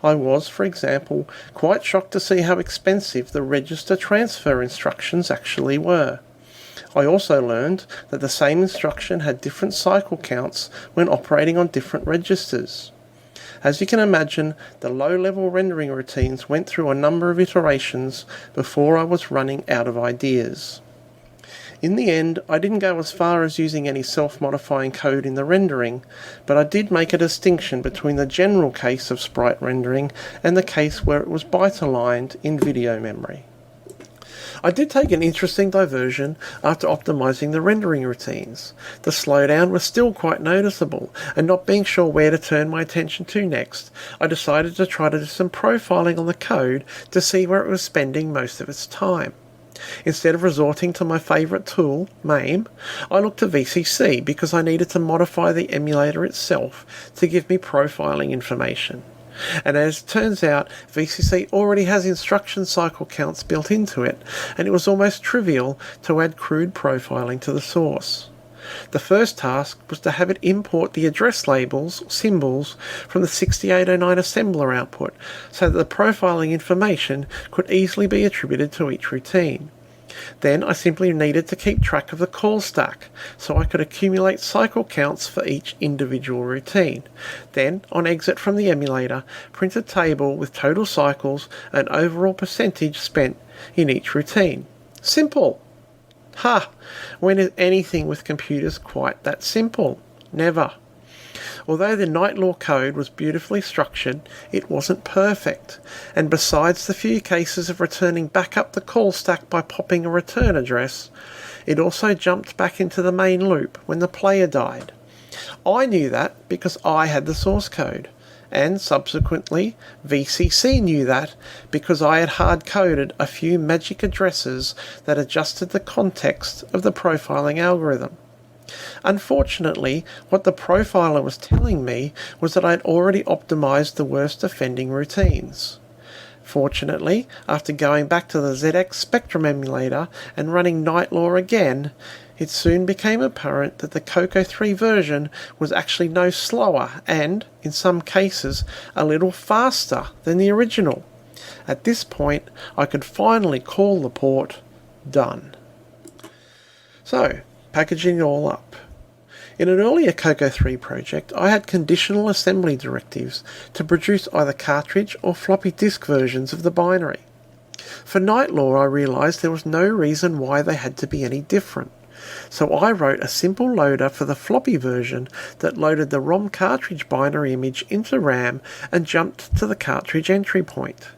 Speaker 19: I was, for example, quite shocked to see how expensive the register transfer instructions actually were. I also learned that the same instruction had different cycle counts when operating on different registers. As you can imagine, the low-level rendering routines went through a number of iterations before I was running out of ideas. In the end, I didn't go as far as using any self-modifying code in the rendering, but I did make a distinction between the general case of sprite rendering and the case where it was byte-aligned in video memory. I did take an interesting diversion after optimizing the rendering routines. The slowdown was still quite noticeable, and not being sure where to turn my attention to next, I decided to try to do some profiling on the code to see where it was spending most of its time. Instead of resorting to my favourite tool, MAME, I looked to VCC because I needed to modify the emulator itself to give me profiling information. And as it turns out, VCC already has instruction cycle counts built into it, and it was almost trivial to add crude profiling to the source. The first task was to have it import the address labels, symbols, from the 6809 assembler output, so that the profiling information could easily be attributed to each routine. Then I simply needed to keep track of the call stack, so I could accumulate cycle counts for each individual routine. Then, on exit from the emulator, print a table with total cycles and overall percentage spent in each routine. Simple! Ha! When is anything with computers quite that simple? Never. Although the Nightlaw code was beautifully structured, it wasn't perfect, and besides the few cases of returning back up the call stack by popping a return address, it also jumped back into the main loop when the player died. I knew that because I had the source code, and subsequently VCC knew that because I had hard-coded a few magic addresses that adjusted the context of the profiling algorithm. Unfortunately, what the profiler was telling me was that I had already optimized the worst offending routines. Fortunately, after going back to the ZX Spectrum emulator and running Nightlaw again, it soon became apparent that the CoCo 3 version was actually no slower and, in some cases, a little faster than the original. At this point, I could finally call the port done. So, packaging it all up. In an earlier CoCo 3 project, I had conditional assembly directives to produce either cartridge or floppy disk versions of the binary. For Nightlaw, I realised there was no reason why they had to be any different. So I wrote a simple loader for the floppy version that loaded the ROM cartridge binary image into RAM and jumped to the cartridge entry point.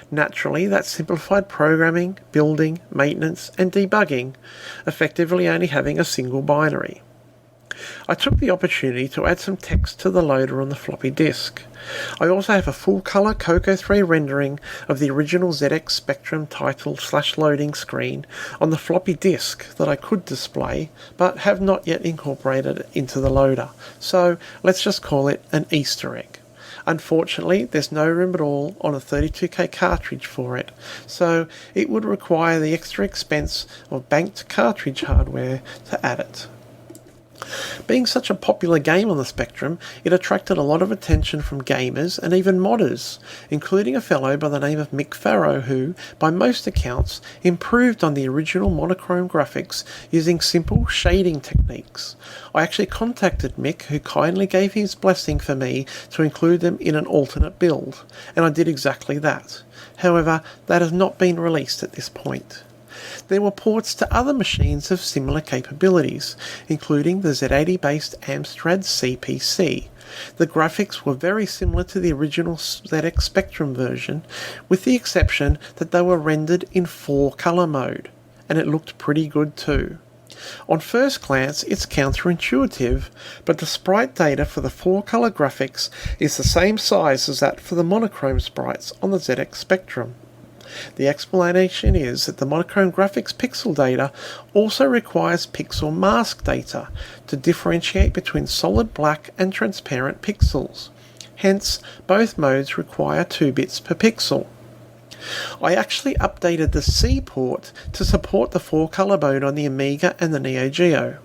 Speaker 19: Naturally, that simplified programming, building, maintenance, and debugging, effectively only having a single binary. I took the opportunity to add some text to the loader on the floppy disk. I also have a full-colour CoCo 3 rendering of the original ZX Spectrum title/loading screen on the floppy disk that I could display, but have not yet incorporated into the loader, so let's just call it an Easter egg. Unfortunately, there's no room at all on a 32K cartridge for it, so it would require the extra expense of banked cartridge hardware to add it. Being such a popular game on the Spectrum, it attracted a lot of attention from gamers and even modders, including a fellow by the name of Mick Farrow who, by most accounts, improved on the original monochrome graphics using simple shading techniques. I actually contacted Mick, who kindly gave his blessing for me to include them in an alternate build, and I did exactly that. However, that has not been released at this point. There were ports to other machines of similar capabilities, including the Z80-based Amstrad CPC. The graphics were very similar to the original ZX Spectrum version, with the exception that they were rendered in 4-colour mode, and it looked pretty good too. On first glance, it's counterintuitive, but the sprite data for the 4-colour graphics is the same size as that for the monochrome sprites on the ZX Spectrum. The explanation is that the monochrome graphics pixel data also requires pixel mask data to differentiate between solid black and transparent pixels. Hence, both modes require 2 bits per pixel. I actually updated the C port to support the 4-colour mode on the Amiga and the Neo Geo.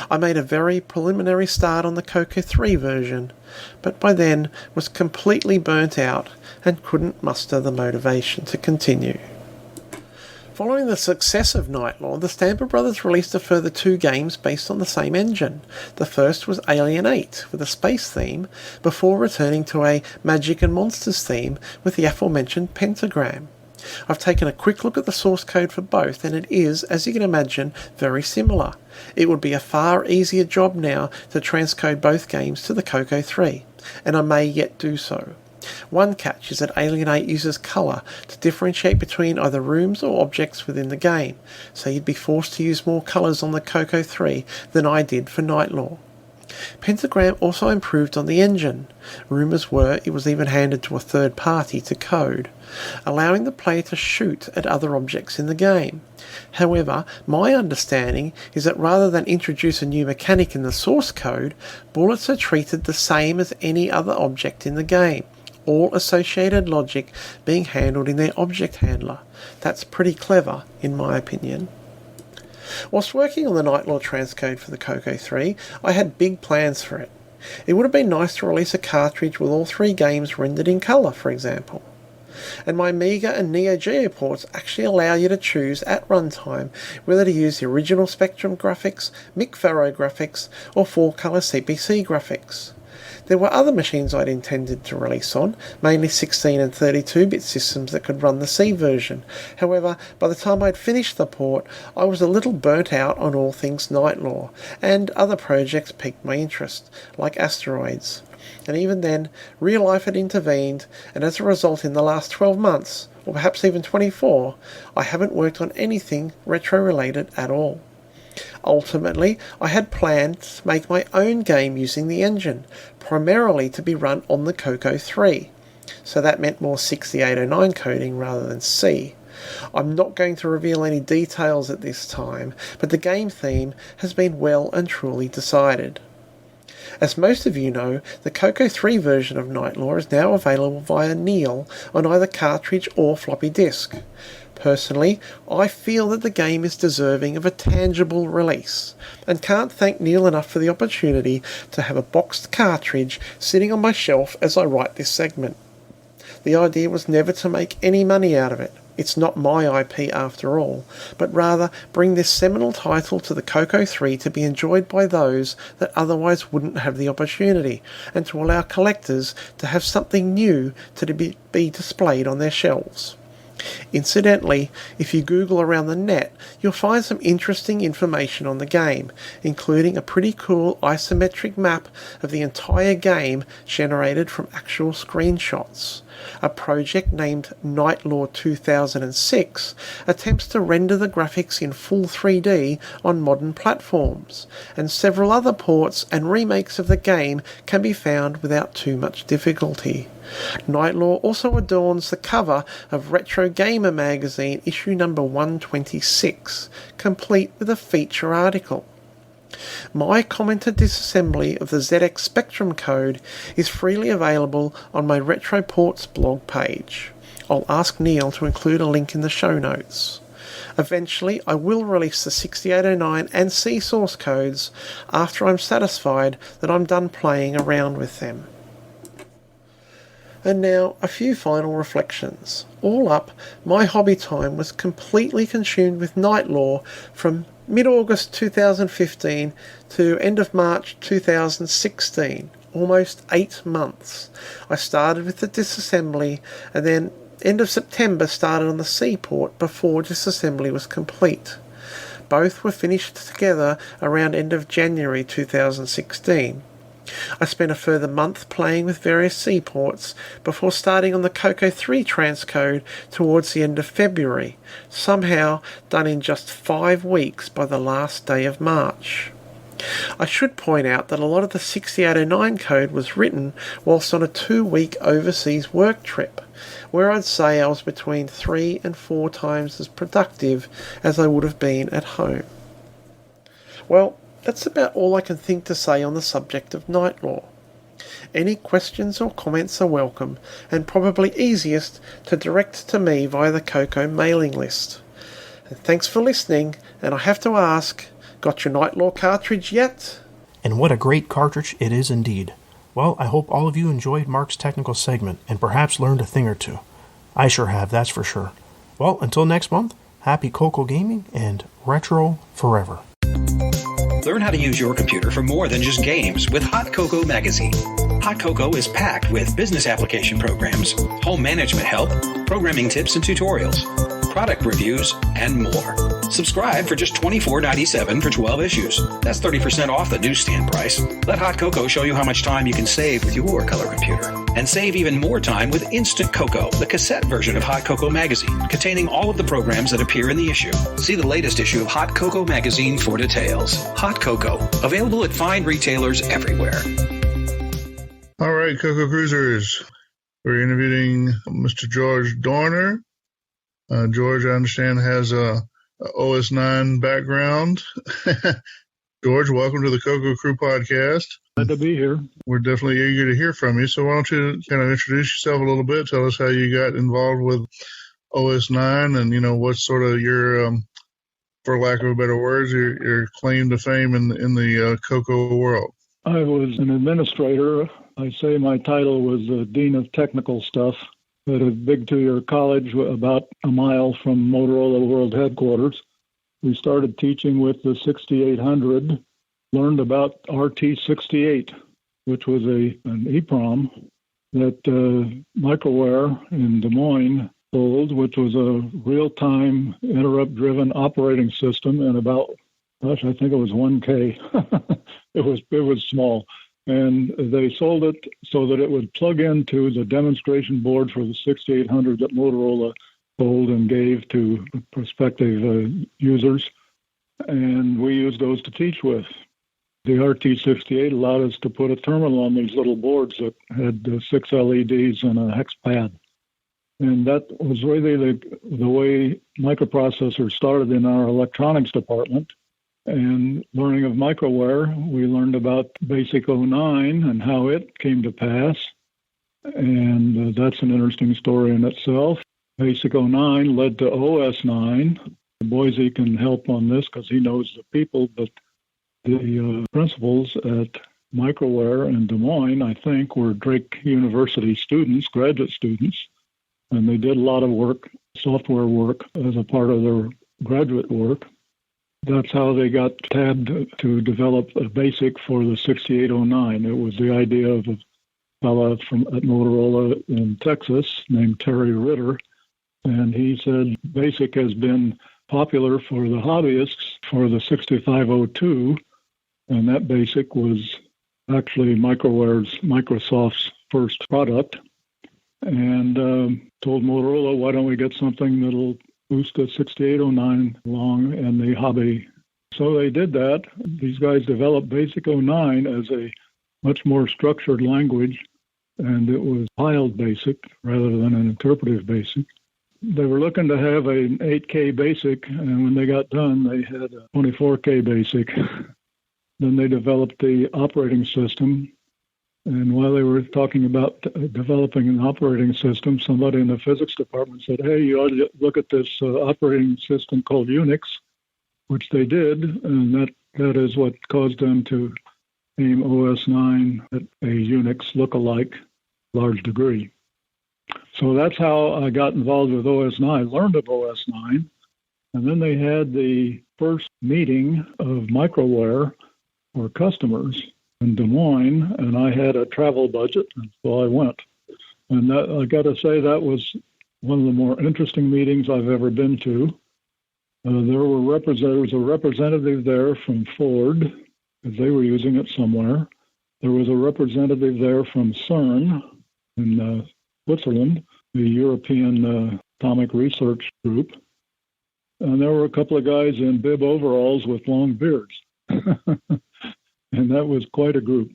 Speaker 19: I made a very preliminary start on the CoCo 3 version, but by then was completely burnt out and couldn't muster the motivation to continue. Following the success of Nightlaw, the Stamper Brothers released a further 2 games based on the same engine. The first was Alien 8 with a space theme, before returning to a Magic and Monsters theme with the aforementioned Pentagram. I've taken a quick look at the source code for both, and it is, as you can imagine, very similar. It would be a far easier job now to transcode both games to the CoCo 3, and I may yet do so. One catch is that Alienate uses colour to differentiate between either rooms or objects within the game, so you'd be forced to use more colours on the CoCo 3 than I did for Nightlore. Pentagram also improved on the engine. Rumours were it was even handed to a third party to code, allowing the player to shoot at other objects in the game. However, my understanding is that rather than introduce a new mechanic in the source code, bullets are treated the same as any other object in the game, all associated logic being handled in their object handler. That's pretty clever, in my opinion. Whilst working on the Nightlore transcode for the CoCo 3, I had big plans for it. It would have been nice to release a cartridge with all 3 games rendered in colour, for example. And my Amiga and Neo Geo ports actually allow you to choose at runtime whether to use the original Spectrum graphics, Mick Farrow graphics, or 4-colour CPC graphics. There were other machines I'd intended to release on, mainly 16 and 32-bit systems that could run the C version. However, by the time I'd finished the port, I was a little burnt out on all things Nightlore, and other projects piqued my interest, like Asteroids. And even then, real life had intervened, and as a result in the last 12 months, or perhaps even 24, I haven't worked on anything retro-related at all. Ultimately, I had planned to make my own game using the engine, primarily to be run on the CoCo 3. So that meant more 6809 coding rather than C. I'm not going to reveal any details at this time, but the game theme has been well and truly decided. As most of you know, the CoCo 3 version of Nightlore is now available via Neil on either cartridge or floppy disk. Personally, I feel that the game is deserving of a tangible release, and can't thank Neil enough for the opportunity to have a boxed cartridge sitting on my shelf as I write this segment. The idea was never to make any money out of it. It's not my IP after all, but rather bring this seminal title to the CoCo 3 to be enjoyed by those that otherwise wouldn't have the opportunity, and to allow collectors to have something new to be displayed on their shelves. Incidentally, if you Google around the net, you'll find some interesting information on the game, including a pretty cool isometric map of the entire game generated from actual screenshots. A project named Nightlore 2006 attempts to render the graphics in full 3D on modern platforms, and several other ports and remakes of the game can be found without too much difficulty. Nightlore also adorns the cover of Retro Gamer magazine issue number 126, complete with a feature article. My commented disassembly of the ZX Spectrum code is freely available on my RetroPorts blog page. I'll ask Neil to include a link in the show notes. Eventually, I will release the 6809 and C source codes after I'm satisfied that I'm done playing around with them. And now, a few final reflections. All up, my hobby time was completely consumed with Nightlore from mid-August 2015 to end of March 2016, almost 8 months. I started with the disassembly, and then end of September started on the C port before disassembly was complete. Both were finished together around end of January 2016. I spent a further month playing with various C ports before starting on the CoCo 3 transcode towards the end of February, somehow done in just 5 weeks by the last day of March. I should point out that a lot of the 6809 code was written whilst on a 2-week overseas work trip, where I'd say I was between 3 and 4 times as productive as I would have been at home. Well, that's about all I can think to say on the subject of Nightlore. Any questions or comments are welcome, and probably easiest to direct to me via the CoCo mailing list. And thanks for listening, and I have to ask, got your Nightlore cartridge yet?
Speaker 7: And what a great cartridge it is indeed. Well, I hope all of you enjoyed Mark's technical segment, and perhaps learned a thing or two. I sure have, that's for sure. Well, until next month, happy CoCo gaming, and retro forever.
Speaker 9: Learn how to use your computer for more than just games with Hot CoCo magazine. Hot CoCo is packed with business application programs, home management help, programming tips and tutorials, product reviews, and more. Subscribe for just $24.97 for 12 issues. That's 30% off the newsstand price. Let Hot Cocoa show you how much time you can save with your color computer. And save even more time with Instant Cocoa, the cassette version of Hot Cocoa Magazine, containing all of the programs that appear in the issue. See the latest issue of Hot Cocoa Magazine for details. Hot Cocoa, available at fine retailers everywhere.
Speaker 1: All right, CoCo Cruisers. We're interviewing Mr. George Dorner. George, I understand, has a OS9 background. George, welcome to the CoCo Crew Podcast.
Speaker 20: Glad to be here.
Speaker 1: We're definitely eager to hear from you. So why don't you kind of introduce yourself a little bit? Tell us how you got involved with OS9 and, what sort of your, for lack of a better words, your claim to fame in the CoCo world.
Speaker 20: I was an administrator. I say my title was Dean of Technical Stuff at a big two-year college about a mile from Motorola World Headquarters. We started teaching with the 6800, learned about RT68, which was an EEPROM that Microware in Des Moines sold, which was a real-time interrupt-driven operating system in about, I think it was 1K. It was small. And they sold it so that it would plug into the demonstration board for the 6800 that Motorola sold and gave to prospective users. And we used those to teach with. The RT68 allowed us to put a terminal on these little boards that had 6 LEDs and a hex pad. And that was really the way microprocessors started in our electronics department. And learning of Microware, we learned about Basic 09 and how it came to pass. And that's an interesting story in itself. Basic 09 led to OS 9. Boise can help on this because he knows the people, but the principals at Microware in Des Moines, I think, were Drake University students, graduate students, and they did a lot of work, software work, as a part of their graduate work. That's how they got tabbed to develop a BASIC for the 6809. It was the idea of a fellow at Motorola in Texas named Terry Ritter, and he said BASIC has been popular for the hobbyists for the 6502, and that BASIC was actually Microsoft's first product, and told Motorola, why don't we get something that'll boost the 6809 along in the hobby. So they did that. These guys developed Basic 09 as a much more structured language, and it was piled BASIC rather than an interpretive BASIC. They were looking to have an 8K BASIC, and when they got done, they had a 24K BASIC. Then they developed the operating system. And while they were talking about developing an operating system, somebody in the physics department said, hey, you ought to look at this operating system called Unix, which they did, and that is what caused them to aim OS 9 at a Unix look-alike large degree. So that's how I got involved with OS 9, learned of OS 9, and then they had the first meeting of Microware for customers in Des Moines, and I had a travel budget, and so I went. And that, I got to say, that was one of the more interesting meetings I've ever been to. There was a representative there from Ford, because they were using it somewhere. There was a representative there from CERN in Switzerland, the European Atomic Research Group. And there were a couple of guys in bib overalls with long beards. And that was quite a group.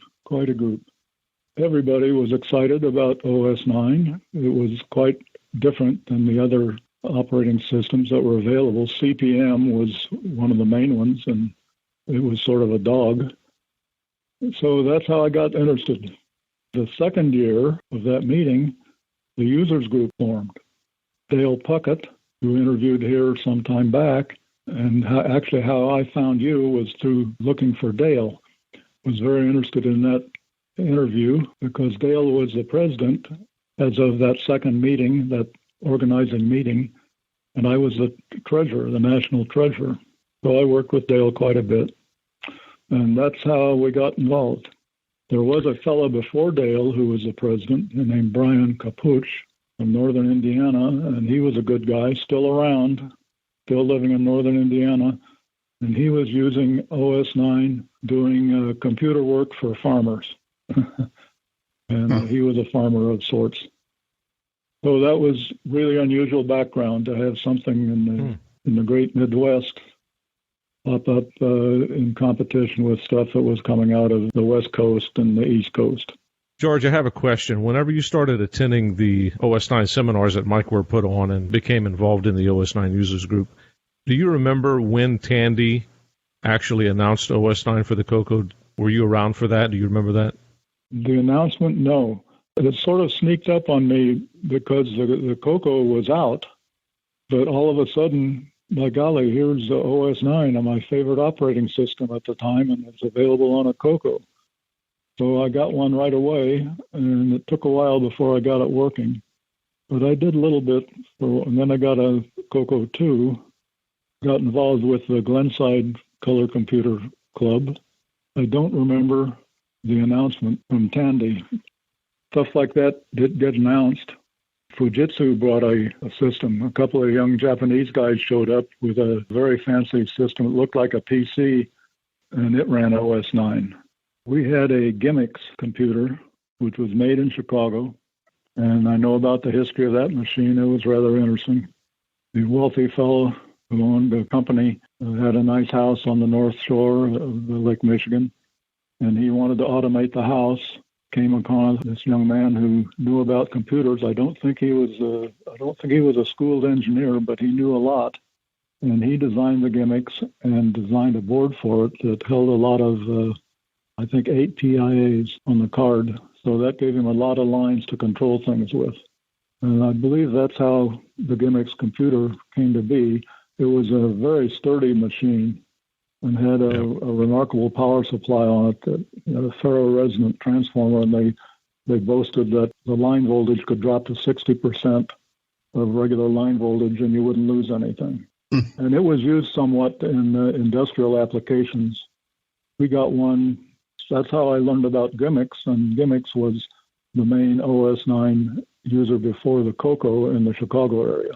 Speaker 20: Everybody was excited about OS 9. It was quite different than the other operating systems that were available. CP/M was one of the main ones, and it was sort of a dog. So that's how I got interested. The second year of that meeting, the users group formed. Dale Puckett, who interviewed here some time back, and how I found you was through looking for Dale. Was very interested in that interview because Dale was the president as of that second meeting, that organizing meeting, and I was the treasurer, the national treasurer. So I worked with Dale quite a bit, and that's how we got involved. There was a fellow before Dale who was the president named Brian Capuch from northern Indiana, and he was a good guy, still around. still living in northern Indiana, and he was using OS9 doing computer work for farmers. And he was a farmer of sorts. So that was really unusual background to have something in the great Midwest pop up in competition with stuff that was coming out of the West Coast and the East Coast.
Speaker 4: George, I have a question. Whenever you started attending the OS9 seminars that Mike Ware put on and became involved in the OS9 users group, do you remember when Tandy actually announced OS9 for the CoCo? Were you around for that? Do you remember that?
Speaker 20: The announcement, no. It sort of sneaked up on me because the CoCo was out, but all of a sudden, by golly, here's the OS9, and my favorite operating system at the time, and it's available on a CoCo. So I got one right away, and it took a while before I got it working. But I did a little bit, and then I got a CoCo 2, got involved with the Glenside Color Computer Club. I don't remember the announcement from Tandy. Stuff like that did get announced. Fujitsu brought a system. A couple of young Japanese guys showed up with a very fancy system. It looked like a PC, and it ran OS9. We had a Gimmicks computer, which was made in Chicago, and I know about the history of that machine. It was rather interesting. The wealthy fellow who owned the company had a nice house on the North Shore of Lake Michigan, and he wanted to automate the house. Came upon this young man who knew about computers. I don't think he was a schooled engineer, but he knew a lot. And he designed the Gimmicks and designed a board for it that held a lot of, I think, 8 TIAs on the card. So that gave him a lot of lines to control things with. And I believe that's how the Gimmicks computer came to be. It was a very sturdy machine and had a remarkable power supply on it, a ferro-resonant transformer, and they boasted that the line voltage could drop to 60% of regular line voltage and you wouldn't lose anything. And it was used somewhat in industrial applications. We got one. That's how I learned about Gimmicks, and Gimmicks was the main OS9 user before the CoCo in the Chicago area.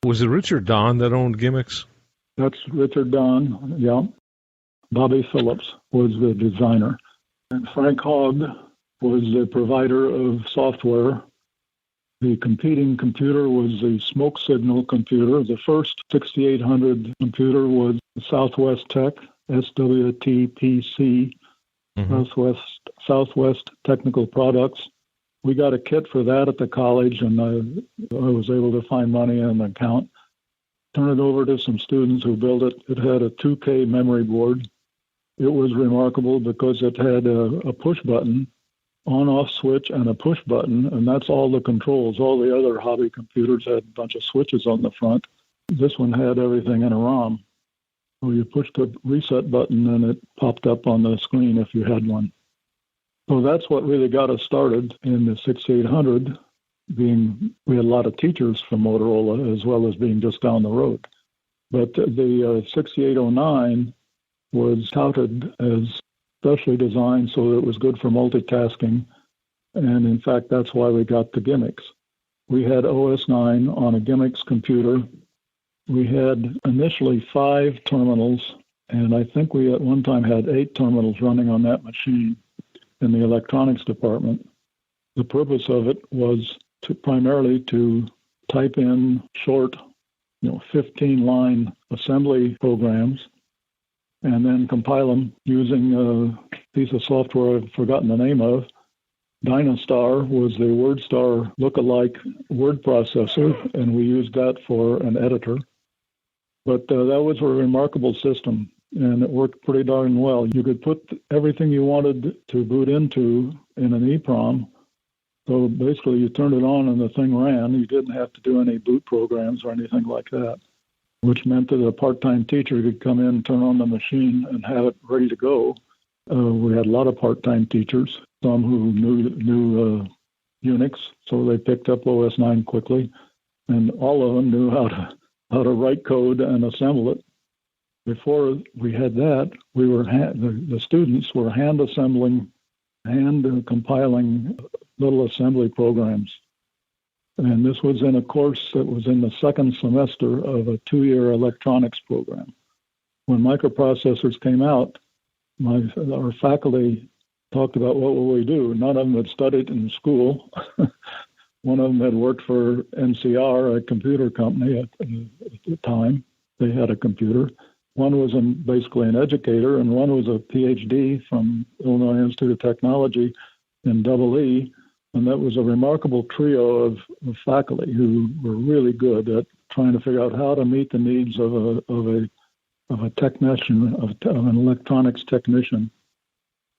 Speaker 4: Was it Richard Don that owned Gimmicks?
Speaker 20: That's Richard Don, yeah. Bobby Phillips was the designer. And Frank Hogg was the provider of software. The competing computer was the smoke signal computer. The first 6800 computer was Southwest Tech, SWTPC, Southwest Technical Products. We got a kit for that at the college, and I was able to find money in an account. Turn it over to some students who built it. It had a 2K memory board. It was remarkable because it had a push button, on-off switch, and a push button, and that's all the controls. All the other hobby computers had a bunch of switches on the front. This one had everything in a ROM. So you pushed the reset button, and it popped up on the screen if you had one. So that's what really got us started in the 6800. We had a lot of teachers from Motorola as well as being just down the road. But the 6809 was touted as specially designed so that it was good for multitasking. And in fact, that's why we got the Gimmicks. We had OS9 on a Gimmicks computer. We had initially 5 terminals, and I think we at one time had 8 terminals running on that machine in the electronics department. The purpose of it was primarily to type in short, 15-line assembly programs and then compile them using a piece of software I've forgotten the name of. Dynastar was the WordStar look-alike word processor, and we used that for an editor. But that was a remarkable system, and it worked pretty darn well. You could put everything you wanted to boot into in an EEPROM. So basically, you turned it on and the thing ran. You didn't have to do any boot programs or anything like that, which meant that a part-time teacher could come in, turn on the machine, and have it ready to go. We had a lot of part-time teachers, some who knew Unix, so they picked up OS9 quickly, and all of them knew how to write code and assemble it. Before we had that, the students were hand compiling little assembly programs. And this was in a course that was in the second semester of a 2-year electronics program. When microprocessors came out, our faculty talked about what will we do. None of them had studied in school. One of them had worked for NCR, a computer company at the time. They had a computer. One was basically an educator, and one was a PhD from Illinois Institute of Technology in EE. And that was a remarkable trio of faculty who were really good at trying to figure out how to meet the needs of a technician, of an electronics technician.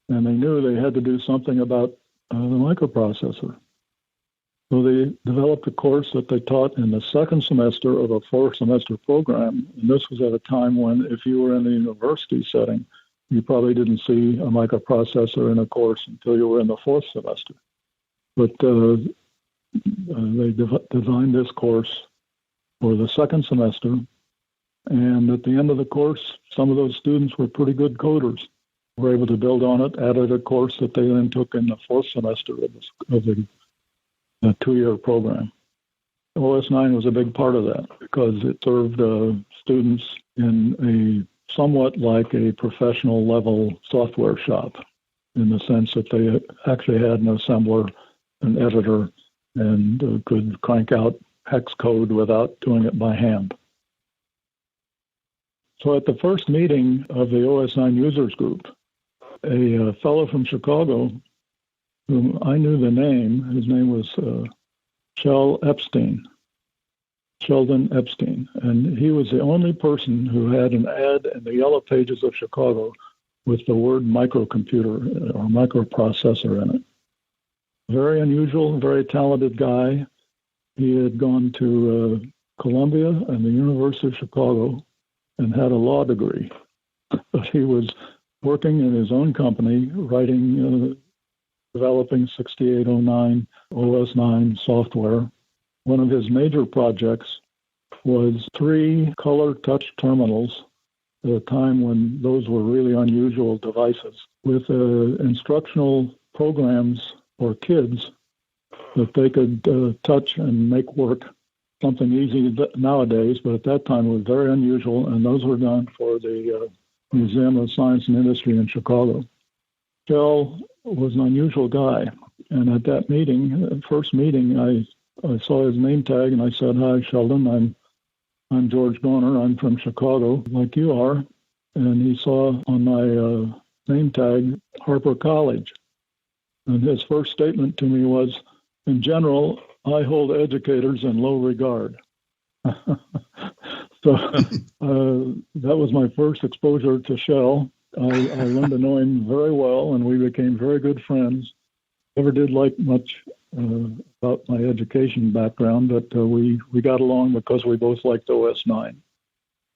Speaker 20: And they knew they had to do something about the microprocessor. So they developed a course that they taught in the second semester of a 4-semester program. And this was at a time when, if you were in the university setting, you probably didn't see a microprocessor in a course until you were in the 4th semester. But they designed this course for the second semester. And at the end of the course, some of those students were pretty good coders, were able to build on it, added a course that they then took in the 4th semester of the 2-year program. OS9 was a big part of that because it served students in a somewhat like a professional level software shop, in the sense that they actually had an assembler, an editor, and could crank out hex code without doing it by hand. So at the first meeting of the OS9 users group, a fellow from Chicago, whom I knew the name, his name was Sheldon Epstein, and he was the only person who had an ad in the Yellow Pages of Chicago with the word microcomputer or microprocessor in it. Very unusual, very talented guy. He had gone to Columbia and the University of Chicago and had a law degree. But he was working in his own company, writing, developing 6809 OS9 software. One of his major projects was 3 color touch terminals at a time when those were really unusual devices, with instructional programs for kids that they could touch and make work. Something easy nowadays, but at that time it was very unusual, and those were done for the Museum of Science and Industry in Chicago. Shell was an unusual guy, and at that meeting, first meeting, I saw his name tag, and I said, "Hi, Sheldon, I'm George Dorner. I'm from Chicago, like you are." And he saw on my name tag, Harper College. And his first statement to me was, "In general, I hold educators in low regard." So that was my first exposure to Shell. I learned to know him very well, and we became very good friends. Never did like much about my education background, but we got along because we both liked OS9.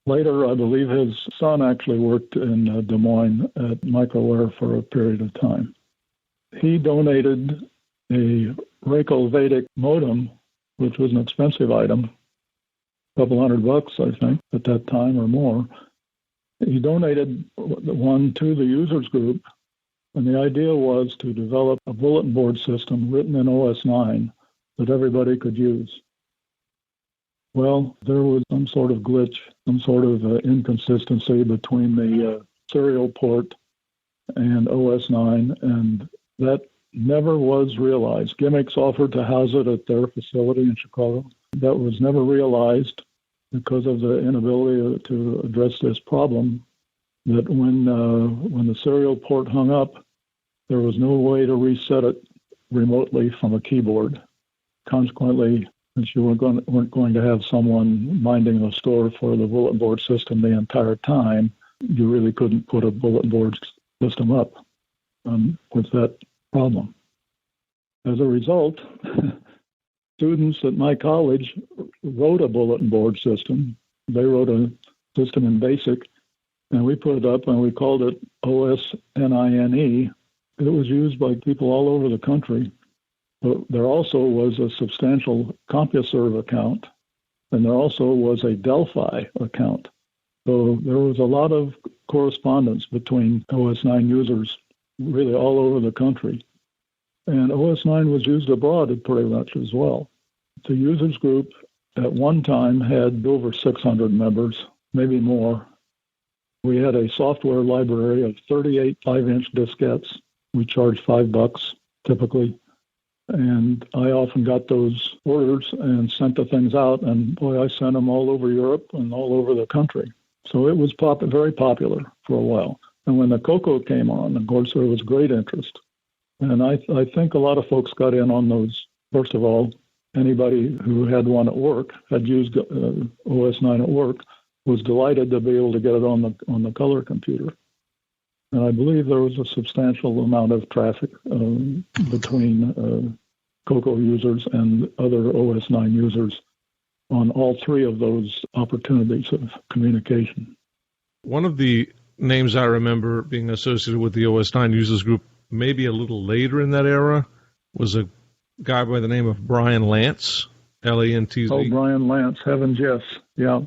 Speaker 20: Later, I believe his son actually worked in Des Moines at Microware for a period of time. He donated a Reiko Vedic modem, which was an expensive item, a couple $100, I think, at that time or more. He donated one to the users group, and the idea was to develop a bulletin board system written in OS9 that everybody could use. Well, there was some sort of glitch, some sort of inconsistency between the serial port and OS9, and that never was realized. Gimmicks offered to house it at their facility in Chicago. That was never realized because of the inability to address this problem, that when the serial port hung up, there was no way to reset it remotely from a keyboard. Consequently, since you weren't going to have someone minding the store for the bulletin board system the entire time, you really couldn't put a bulletin board system up with that problem. As a result, students at my college wrote a bulletin board system. They wrote a system in BASIC, and we put it up, and we called it OSNINE. It was used by people all over the country. But there also was a substantial CompuServe account, and there also was a Delphi account. So there was a lot of correspondence between OS9 users really all over the country. And OS9 was used abroad pretty much as well. The users group at one time had over 600 members, maybe more. We had a software library of 38 5-inch diskettes. We charged $5 typically. And I often got those orders and sent the things out. And boy, I sent them all over Europe and all over the country. So it was very popular for a while. And when the CoCo came on, of course, there was great interest. And I think a lot of folks got in on those. First of all, anybody who had one at work, had used OS 9 at work, was delighted to be able to get it on the color computer. And I believe there was a substantial amount of traffic between CoCo users and other OS 9 users on all three of those opportunities of communication.
Speaker 4: One of the names I remember being associated with the OS 9 users group, maybe a little later in that era, was a guy by the name of Brian Lantz, L-A-N-T-Z.
Speaker 20: Oh, Brian Lantz, heavens yes. Yeah,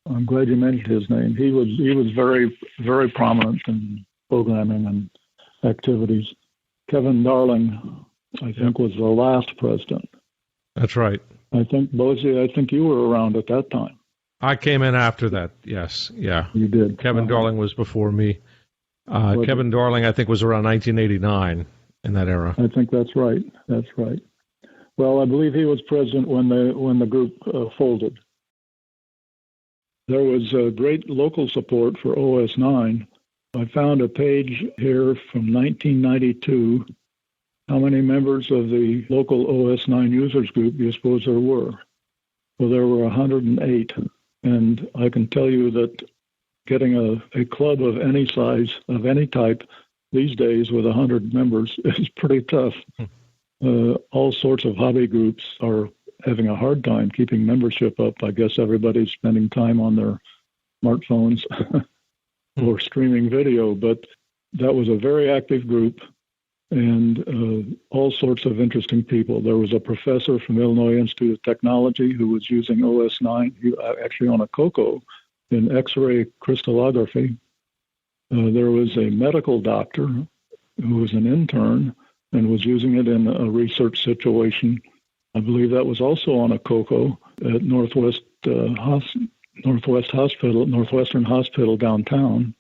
Speaker 20: I'm glad you mentioned his name. He was very, very prominent in programming and activities. Kevin Darling, I think, was the last president.
Speaker 4: That's right.
Speaker 20: I think, Bosie, I think you were around at that time.
Speaker 4: I came in after that, yes. Yeah.
Speaker 20: You did.
Speaker 4: Kevin Darling was before me. Kevin Darling, I think, was around 1989 in that era.
Speaker 20: I think that's right. That's right. Well, I believe he was president when the group folded. There was great local support for OS 9. I found a page here from 1992. How many members of the local OS 9 users group do you suppose there were? Well, there were 108. And I can tell you that getting a club of any size, of any type, these days with 100 members is pretty tough. All sorts of hobby groups are having a hard time keeping membership up. I guess everybody's spending time on their smartphones or streaming video, but that was a very active group and all sorts of interesting people. There was a professor from Illinois Institute of Technology who was using OS 9, actually on a CoCo in X-ray crystallography. There was a medical doctor who was an intern and was using it in a research situation. I believe that was also on a CoCo at Northwestern Hospital downtown.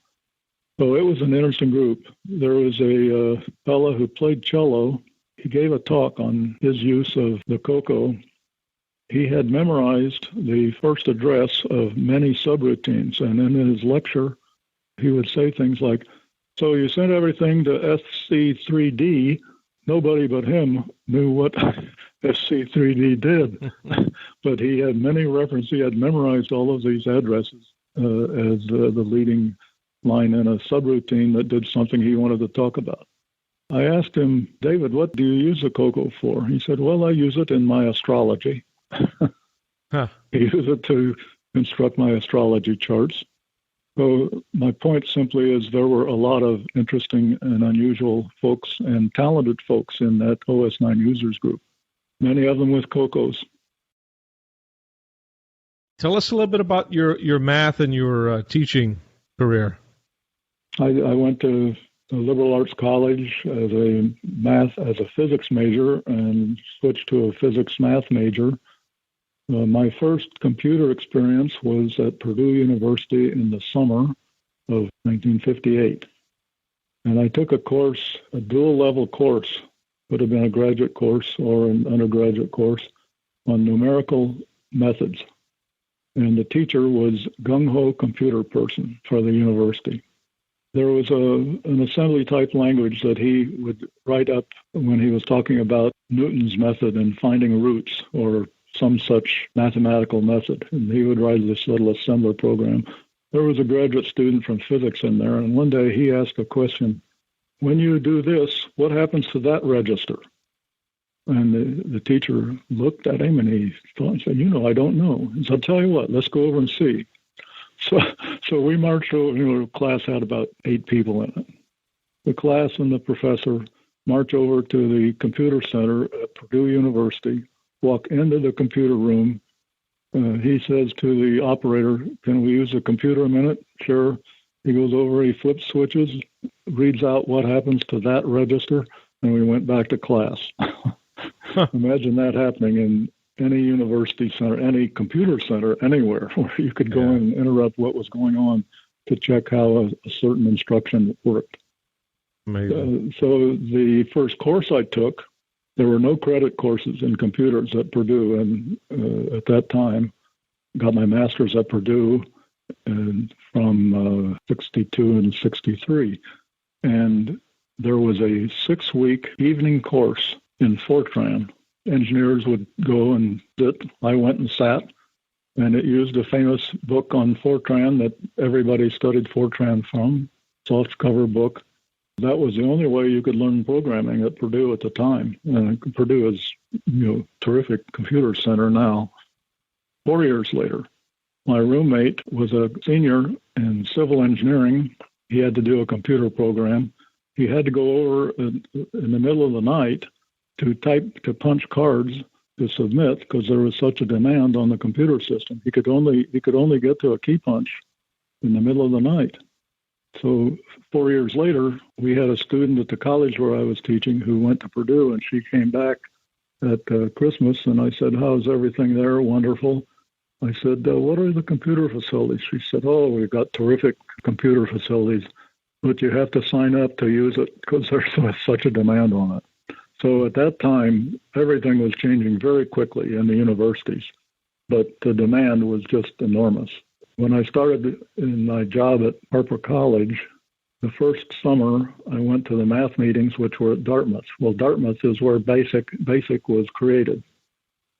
Speaker 20: So it was an interesting group. There was a fellow who played cello. He gave a talk on his use of the CoCo. He had memorized the first address of many subroutines, and in his lecture, he would say things like, "So you sent everything to SC3D. Nobody but him knew what SC3D did." But he had many references. He had memorized all of these addresses as the leading line in a subroutine that did something he wanted to talk about. I asked him, "David, what do you use the CoCo for?" He said, "Well, I use it in my astrology." I use it to construct my astrology charts. So my point simply is there were a lot of interesting and unusual folks and talented folks in that OS 9 users group, many of them with CoCos.
Speaker 4: Tell us a little bit about your math and your teaching career.
Speaker 20: I went to a liberal arts college as a physics major and switched to a physics math major. My first computer experience was at Purdue University in the summer of 1958. And I took a course, a dual-level course, would have been a graduate course or an undergraduate course, on numerical methods. And the teacher was gung-ho computer person for the university. There was an assembly-type language that he would write up when he was talking about Newton's method and finding roots or some such mathematical method. And he would write this little assembler program. There was a graduate student from physics in there, and one day he asked a question, "When you do this, what happens to that register?" And the teacher looked at him and he thought and said, "I don't know." He said, "I'll tell you what, let's go over and see." So we marched over, the class had about 8 people in it. The class and the professor march over to the computer center at Purdue University, walk into the computer room. He says to the operator, "Can we use the computer a minute?" "Sure." He goes over, he flips switches, reads out what happens to that register, and we went back to class. Imagine that happening any university center, any computer center, anywhere where you could go and interrupt what was going on to check how a certain instruction worked.
Speaker 4: Amazing.
Speaker 20: So the first course I took, there were no credit courses in computers at Purdue, and at that time, got my master's at Purdue and from 62 and 63. And there was a 6-week evening course in Fortran. Engineers would go and sit. I went and sat, and it used a famous book on Fortran that everybody studied Fortran from, soft cover book. That was the only way you could learn programming at Purdue at the time. Purdue is, terrific computer center now. 4 years later, my roommate was a senior in civil engineering. He had to do a computer program. He had to go over in the middle of the night to punch cards to submit because there was such a demand on the computer system. He could only get to a key punch in the middle of the night. So 4 years later, we had a student at the college where I was teaching who went to Purdue, and she came back at Christmas, and I said, "How's everything there?" "Wonderful." I said, "What are the computer facilities?" She said, "Oh, we've got terrific computer facilities, but you have to sign up to use it because there's such a demand on it." So at that time, everything was changing very quickly in the universities, but the demand was just enormous. When I started in my job at Harper College, the first summer I went to the math meetings, which were at Dartmouth. Well, Dartmouth is where BASIC was created.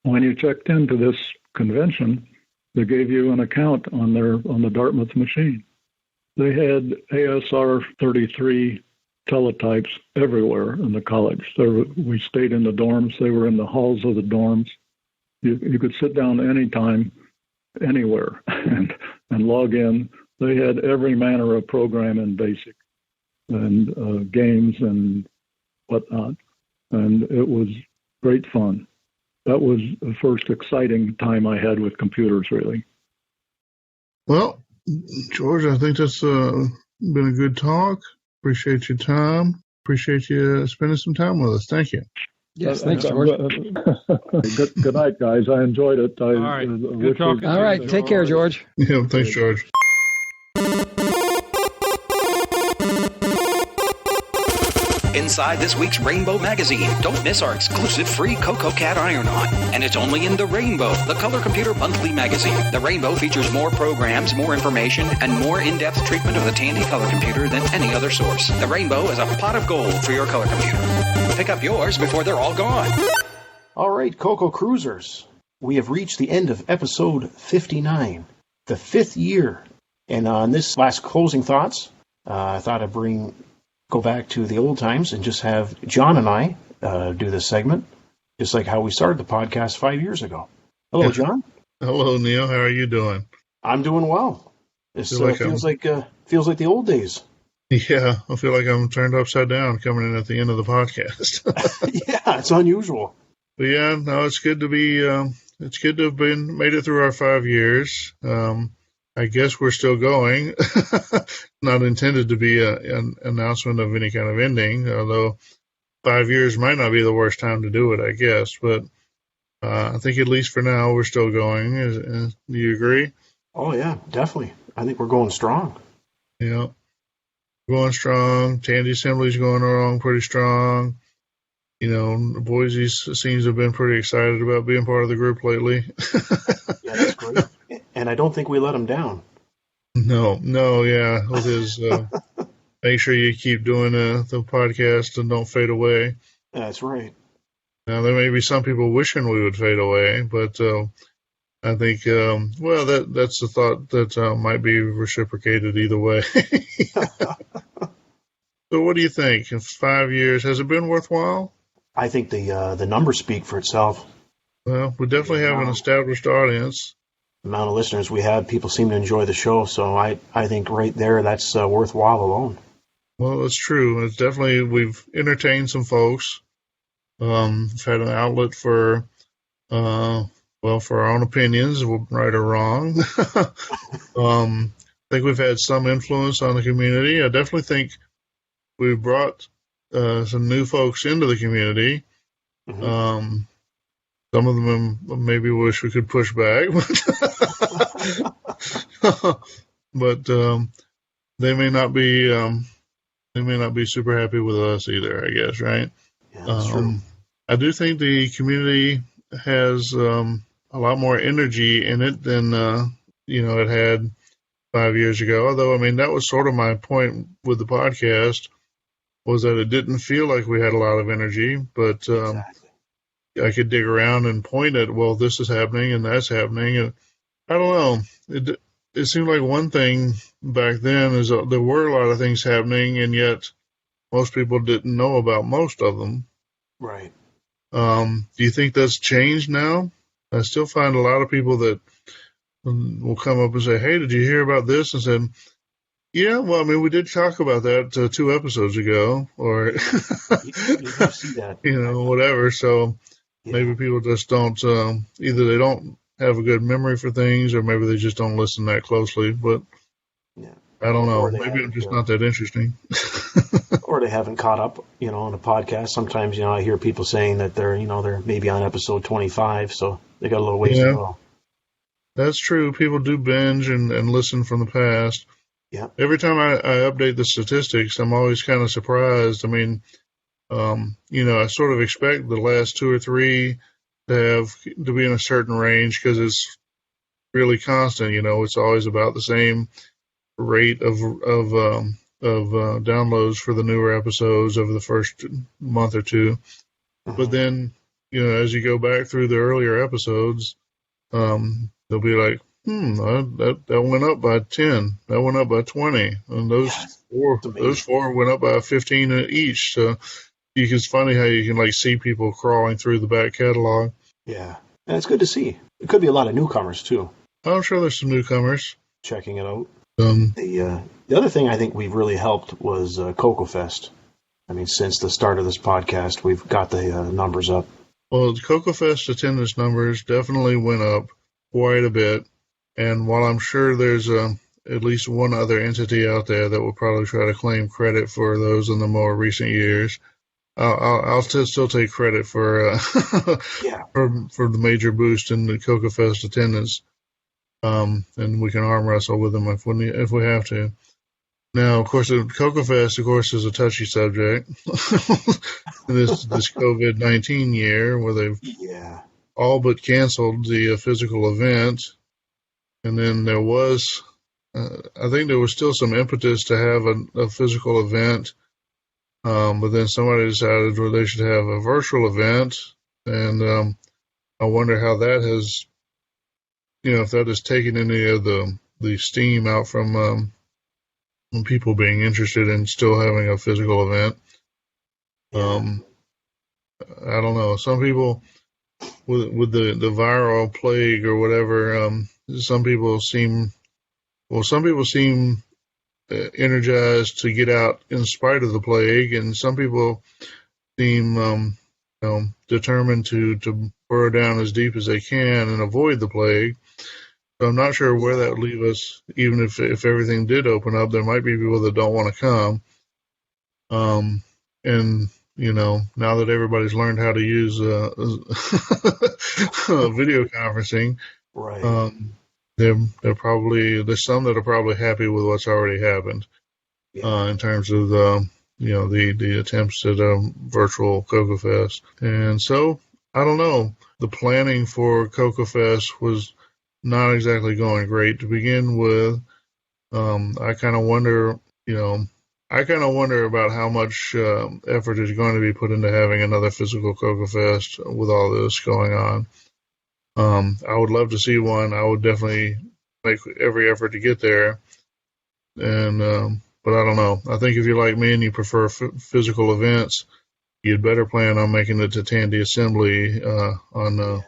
Speaker 20: When you checked into this convention, they gave you an account on the Dartmouth machine. They had ASR 33 teletypes everywhere in the college. We stayed in the dorms. They were in the halls of the dorms. You could sit down anytime, anywhere, and log in. They had every manner of program in BASIC and games and whatnot. And it was great fun. That was the first exciting time I had with computers, really.
Speaker 1: Well, George, I think that's been a good talk. Appreciate your time. Appreciate you spending some time with us. Thank you.
Speaker 6: Yes, thanks, George.
Speaker 20: Good night, guys. I enjoyed it.
Speaker 4: All right. Good talking.
Speaker 6: All right. Take care, George.
Speaker 1: Yeah, thanks, George.
Speaker 9: Inside this week's Rainbow magazine, don't miss our exclusive free CoCo Cat Iron-On. And it's only in the Rainbow, the Color Computer Monthly magazine. The Rainbow features more programs, more information, and more in-depth treatment of the Tandy color computer than any other source. The Rainbow is a pot of gold for your color computer. Pick up yours before they're all gone.
Speaker 7: All right, CoCo Cruisers, we have reached the end of episode 59, the 5th year. And on this last closing thoughts, I thought I'd go back to the old times and just have John and I do this segment, just like how we started the podcast 5 years ago. Hello, John.
Speaker 1: Hello, Neil. How are you doing?
Speaker 7: I'm doing well. This feels like the old days.
Speaker 1: Yeah, I feel like I'm turned upside down coming in at the end of the podcast.
Speaker 7: Yeah, it's unusual.
Speaker 1: But yeah, no, it's good to be. It's good to have made it through our 5 years. I guess we're still going. Not intended to be an announcement of any kind of ending, although 5 years might not be the worst time to do it, I guess. But I think at least for now, we're still going. Do you agree?
Speaker 7: Oh, yeah, definitely. I think we're going strong.
Speaker 1: Yeah. Going strong. Tandy Assembly's going along pretty strong. Boise seems to have been pretty excited about being part of the group lately.
Speaker 7: Yeah, that's great. And I don't think we let them down.
Speaker 1: No, yeah. It is. Make sure you keep doing the podcast and don't fade away.
Speaker 7: That's right.
Speaker 1: Now, there may be some people wishing we would fade away, but I think, that's the thought that might be reciprocated either way. So what do you think? In 5 years, has it been worthwhile?
Speaker 7: I think the numbers speak for itself.
Speaker 1: Well, we definitely have an established audience.
Speaker 7: The amount of listeners we have, people seem to enjoy the show, so I think right there, that's worthwhile alone.
Speaker 1: Well, it's true. It's definitely, we've entertained some folks. We've had an outlet for our own opinions, right or wrong. I think we've had some influence on the community. I definitely think we've brought some new folks into the community.
Speaker 7: Mm-hmm.
Speaker 1: Some of them maybe wish we could push back, but they may not be super happy with us either, I guess, right?
Speaker 7: Yeah, that's true.
Speaker 1: I do think the community has a lot more energy in it than it had 5 years ago. Although, I mean, that was sort of my point with the podcast, was that it didn't feel like we had a lot of energy, but I could dig around and point at, well, this is happening and that's happening. And I don't know. It seemed like one thing back then is there were a lot of things happening, and yet most people didn't know about most of them.
Speaker 7: Right.
Speaker 1: Do you think that's changed now? I still find a lot of people that will come up and say, hey, did you hear about this? And said, yeah, well, I mean, we did talk about that 2 episodes ago, or,
Speaker 7: you see that.
Speaker 1: Whatever. So maybe people just don't, either they don't have a good memory for things, or maybe they just don't listen that closely. But I don't know. Maybe I'm just not that interesting.
Speaker 7: Or they haven't caught up, on a podcast. Sometimes, I hear people saying that they're maybe on episode 25, so they got a little ways to go.
Speaker 1: That's true. People do binge and listen from the past.
Speaker 7: Yeah.
Speaker 1: Every time I update the statistics, I'm always kind of surprised. I mean, I sort of expect the last 2 or 3 to be in a certain range because it's really constant. It's always about the same rate of downloads for the newer episodes over the first month or 2. But then, as you go back through the earlier episodes, they'll be like, that went up by 10, that went up by 20, and those 4 went up by 15 each. So it's funny how you can see people crawling through the back catalog.
Speaker 7: Yeah, and it's good to see. It could be a lot of newcomers too.
Speaker 1: I'm sure there's some newcomers
Speaker 7: checking it out. The other thing I think we've really helped was CoCo Fest. I mean, since the start of this podcast, we've got the numbers up.
Speaker 1: Well, the CoCo Fest attendance numbers definitely went up quite a bit. And while I'm sure there's at least one other entity out there that will probably try to claim credit for those in the more recent years, I'll still take credit for for the major boost in the CoCo Fest attendance. And we can arm wrestle with them if we have to. Now, of course, the CoCo Fest, of course, is a touchy subject. this COVID-19 year, where they've all but canceled the physical event. And then there was, I think there was still some impetus to have a physical event, but then somebody decided they should have a virtual event, and I wonder how that has, if that has taken any of the steam out from people being interested in still having a physical event. I don't know. Some people with the viral plague or whatever. Some people seem energized to get out in spite of the plague, and some people seem determined to burrow down as deep as they can and avoid the plague. So I'm not sure where that would leave us. Even if everything did open up, there might be people that don't want to come. And now that everybody's learned how to use video conferencing.
Speaker 7: Right.
Speaker 1: There's some that are probably happy with what's already happened in terms of the attempts at a virtual CoCo Fest. And so I don't know. The planning for CoCo Fest was not exactly going great to begin with. I kind of wonder about how much effort is going to be put into having another physical CoCo Fest with all this going on. I would love to see one. I would definitely make every effort to get there. And but I don't know. I think if you're like me and you prefer physical events, you'd better plan on making it to Tandy Assembly on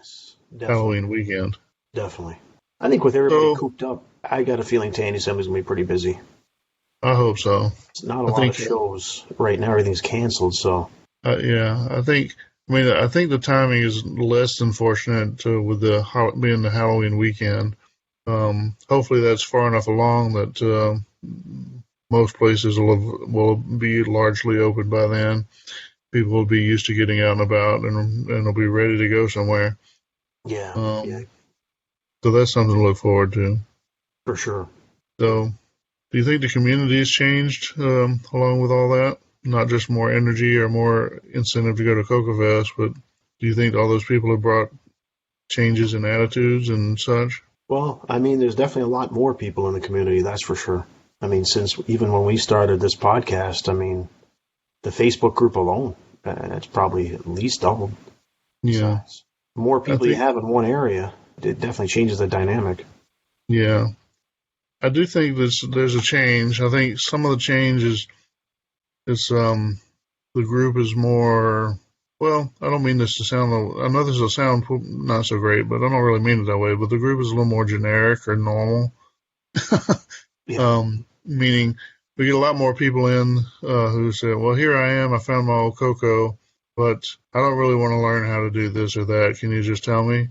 Speaker 1: Halloween weekend.
Speaker 7: Definitely. I think with everybody cooped up, I got a feeling Tandy Assembly's going to be pretty busy.
Speaker 1: I hope so.
Speaker 7: It's not a lot of shows right now. Everything's canceled, so.
Speaker 1: I think the timing is less than fortunate with being the Halloween weekend. Hopefully that's far enough along that most places will be largely open by then. People will be used to getting out and about and will be ready to go somewhere.
Speaker 7: Yeah.
Speaker 1: So that's something to look forward to.
Speaker 7: For sure.
Speaker 1: So, do you think the community has changed along with all that? Not just more energy or more incentive to go to CoCo Fest, but do you think all those people have brought changes in attitudes and such?
Speaker 7: Well, I mean, there's definitely a lot more people in the community, that's for sure. I mean, since even when we started this podcast, I mean, the Facebook group alone, it's probably at least doubled.
Speaker 1: Yeah.
Speaker 7: So more people you have in one area, it definitely changes the dynamic.
Speaker 1: Yeah. I do think there's a change. I think some of the change is the group is more, well, I don't mean this to sound, I know this will sound not so great, but I don't really mean it that way, but the group is a little more generic or normal. Meaning we get a lot more people in who say, well, here I am, I found my old CoCo, but I don't really want to learn how to do this or that. Can you just tell me?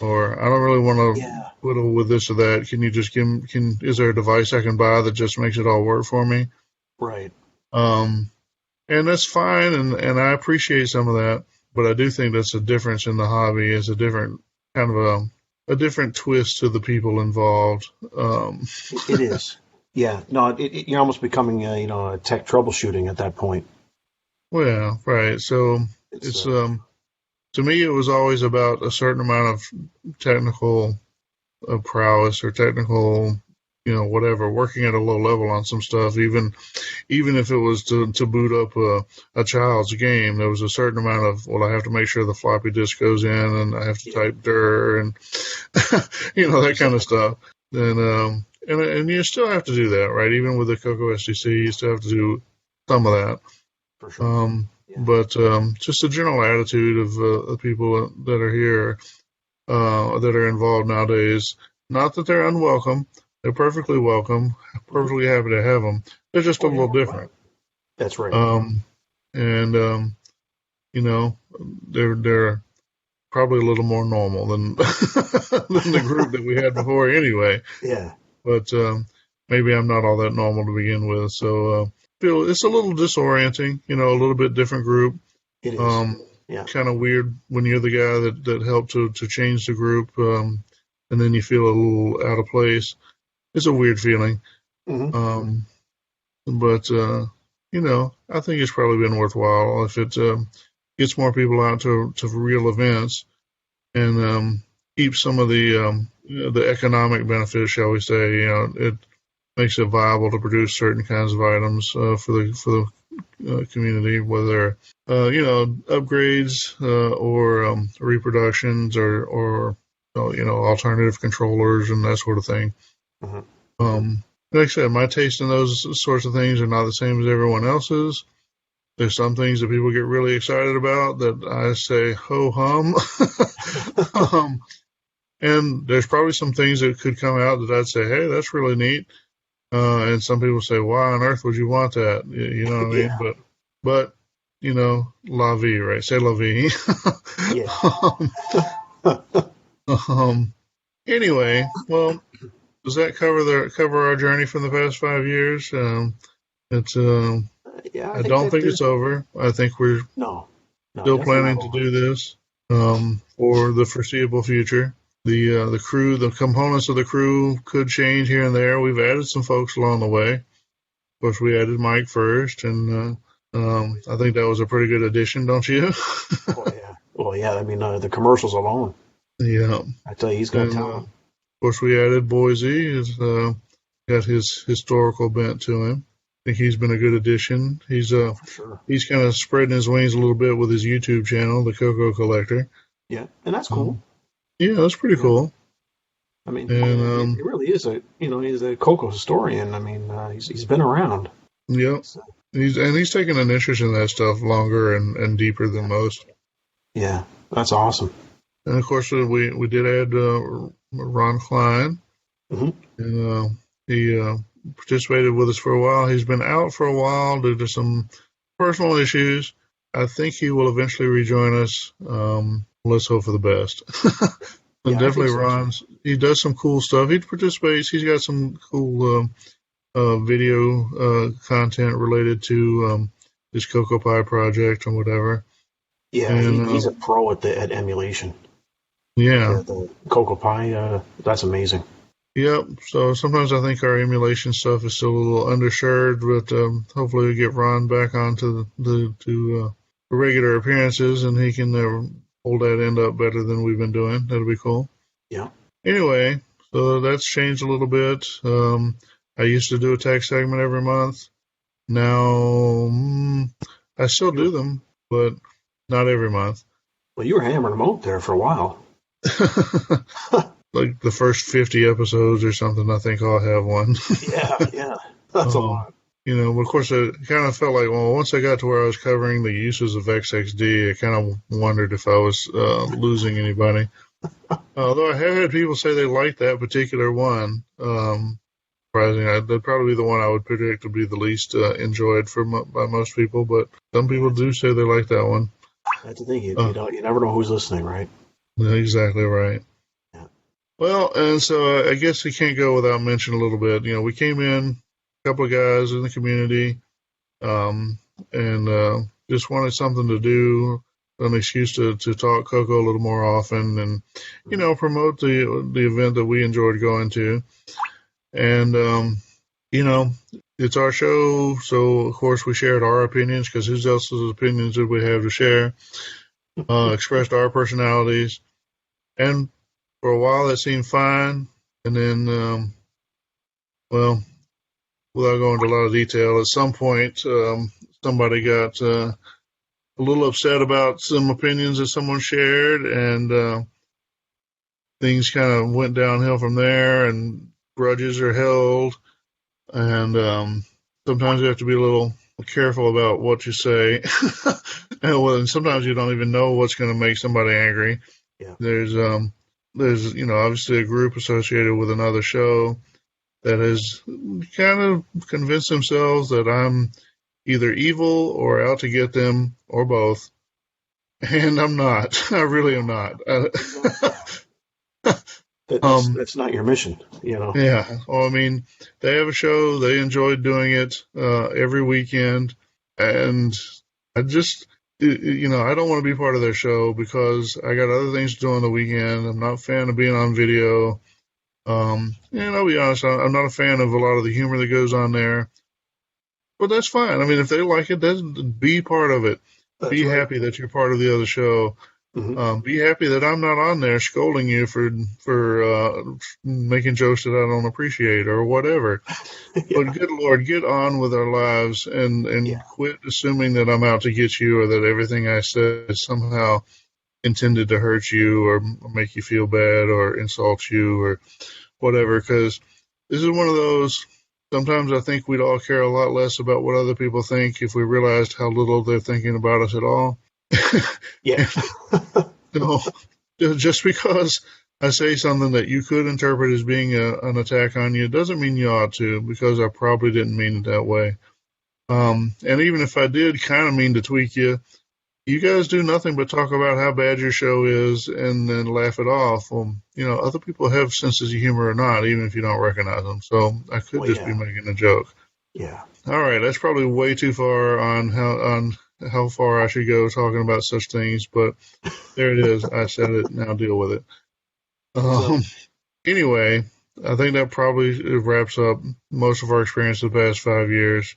Speaker 1: Or I don't really want to whittle with this or that. Can you just is there a device I can buy that just makes it all work for me?
Speaker 7: Right.
Speaker 1: And that's fine, and I appreciate some of that, but I do think that's a difference in the hobby. It's a different kind of a different twist to the people involved.
Speaker 7: It is. Yeah. No, you're almost becoming a tech troubleshooting at that point.
Speaker 1: Well, right. So it's to me, it was always about a certain amount of technical prowess or technical, whatever, working at a low level on some stuff. Even if it was to boot up a child's game, there was a certain amount of, I have to make sure the floppy disk goes in, and I have to type dir and that kind of stuff. And you still have to do that, right? Even with the CoCo SDC, you still have to do some of that.
Speaker 7: For sure.
Speaker 1: But just the general attitude of the people that are here, that are involved nowadays, not that they're unwelcome. They're perfectly welcome, perfectly happy to have them. They're just a little different.
Speaker 7: That's right.
Speaker 1: They're probably a little more normal than the group that we had before anyway.
Speaker 7: Yeah.
Speaker 1: But maybe I'm not all that normal to begin with, so feel it's a little disorienting, a little bit different group.
Speaker 7: It is.
Speaker 1: Kind of weird when you're the guy that helped to change the group, and then you feel a little out of place. It's a weird feeling.
Speaker 7: Mm-hmm.
Speaker 1: But I think it's probably been worthwhile if it gets more people out to real events and keeps some of the economic benefits, shall we say. It makes it viable to produce certain kinds of items for the community, whether upgrades or reproductions or alternative controllers and that sort of thing.
Speaker 7: Mm-hmm.
Speaker 1: Like I said, my taste in those sorts of things are not the same as everyone else's. There's some things that people get really excited about that I say ho hum. And there's probably some things that could come out that I'd say, hey, that's really neat. And some people say, why on earth would you want that? You know what I mean? But la vie, right? C'est la vie. Anyway, well, does that cover our journey from the past 5 years? I don't think it's over. I think we're still planning to do this for the foreseeable future. The crew, the components of the crew could change here and there. We've added some folks along the way. Of course, we added Mike first, and I think that was a pretty good addition, don't you?
Speaker 7: Well, yeah. I mean, the commercials alone.
Speaker 1: Yeah.
Speaker 7: I tell you, he's got talent.
Speaker 1: Of course, we added Boise. He's got his historical bent to him. I think he's been a good addition. He's he's kind of spreading his wings a little bit with his YouTube channel, the CoCo Collector.
Speaker 7: Yeah, and that's cool.
Speaker 1: Yeah, that's pretty cool.
Speaker 7: I mean, he really is he's a CoCo historian. I mean, he's been around.
Speaker 1: Yeah, so. He's taken an interest in that stuff longer and deeper than most.
Speaker 7: Yeah, that's awesome.
Speaker 1: And of course, we did add Ron Klein, and he participated with us for a while. He's been out for a while due to some personal issues. I think he will eventually rejoin us. Let's hope for the best. Definitely, Ron's. He does some cool stuff. He participates. He's got some cool video content related to his Cocoa Pie project or whatever.
Speaker 7: Yeah, and he's a pro at emulation.
Speaker 1: Yeah.
Speaker 7: The Cocoa Pie, that's amazing.
Speaker 1: Yep. So sometimes I think our emulation stuff is still a little undershired, but hopefully we get Ron back onto the regular appearances, and he can hold that end up better than we've been doing. That'll be cool.
Speaker 7: Yeah.
Speaker 1: Anyway, so that's changed a little bit. I used to do a tech segment every month. Now I still do them, but not every month.
Speaker 7: Well, you were hammering them out there for a while.
Speaker 1: Like the first 50 episodes or something, I think I'll have one.
Speaker 7: Yeah. That's a lot.
Speaker 1: You know, of course, I kind of felt like, well, once I got to where I was covering the uses of XXD, I kind of wondered if I was losing anybody. Although I have had people say they liked that particular one. Surprisingly, that'd probably be the one I would predict would be the least enjoyed by most people, but some people do say they like that one.
Speaker 7: That's the thing. You never know who's listening, right?
Speaker 1: Yeah, exactly right.
Speaker 7: Yeah.
Speaker 1: Well, and so I guess we can't go without mentioning a little bit. You know, we came in, a couple of guys in the community, and just wanted something to do, an excuse to talk Coco a little more often, and you know, promote the event that we enjoyed going to. And you know, it's our show, so of course we shared our opinions, because whose else's opinions did we have to share? Expressed our personalities, and for a while that seemed fine, and then well, without going into a lot of detail, at some point somebody got a little upset about some opinions that someone shared, and things kind of went downhill from there, and grudges are held, and sometimes you have to be a little careful about what you say. and sometimes you don't even know what's going to make somebody angry.
Speaker 7: Yeah.
Speaker 1: There's you know, obviously a group associated with another show that has kind of convinced themselves that I'm either evil or out to get them, or both. And I'm not. I really am not.
Speaker 7: That's not your mission, you know.
Speaker 1: Yeah. Well, I mean, they have a show. They enjoyed doing it every weekend. And I just, you know, I don't want to be part of their show because I got other things to do on the weekend. I'm not a fan of being on video. And I'll be honest, I'm not a fan of a lot of the humor that goes on there. But that's fine. I mean, if they like it, be part of it.
Speaker 7: That's
Speaker 1: be
Speaker 7: right.
Speaker 1: happy that you're part of the other show.
Speaker 7: Mm-hmm.
Speaker 1: Be happy that I'm not on there scolding you for making jokes that I don't appreciate or whatever. Yeah. But good Lord, get on with our lives and quit assuming that I'm out to get you, or that everything I said is somehow intended to hurt you or make you feel bad or insult you or whatever. Because this is one of those. Sometimes I think we'd all care a lot less about what other people think if we realized how little they're thinking about us at all.
Speaker 7: Yeah.
Speaker 1: So, just because I say something that you could interpret as being an attack on you doesn't mean you ought to, because I probably didn't mean it that way. And even if I did kind of mean to tweak you, you guys do nothing but talk about how bad your show is and then laugh it off. Well, you know, other people have senses of humor or not, even if you don't recognize them. So I could be making a joke.
Speaker 7: Yeah.
Speaker 1: All right, that's probably way too far on how far I should go talking about such things, but there it is. I said it. Now deal with it. Anyway, I think that probably wraps up most of our experience the past 5 years.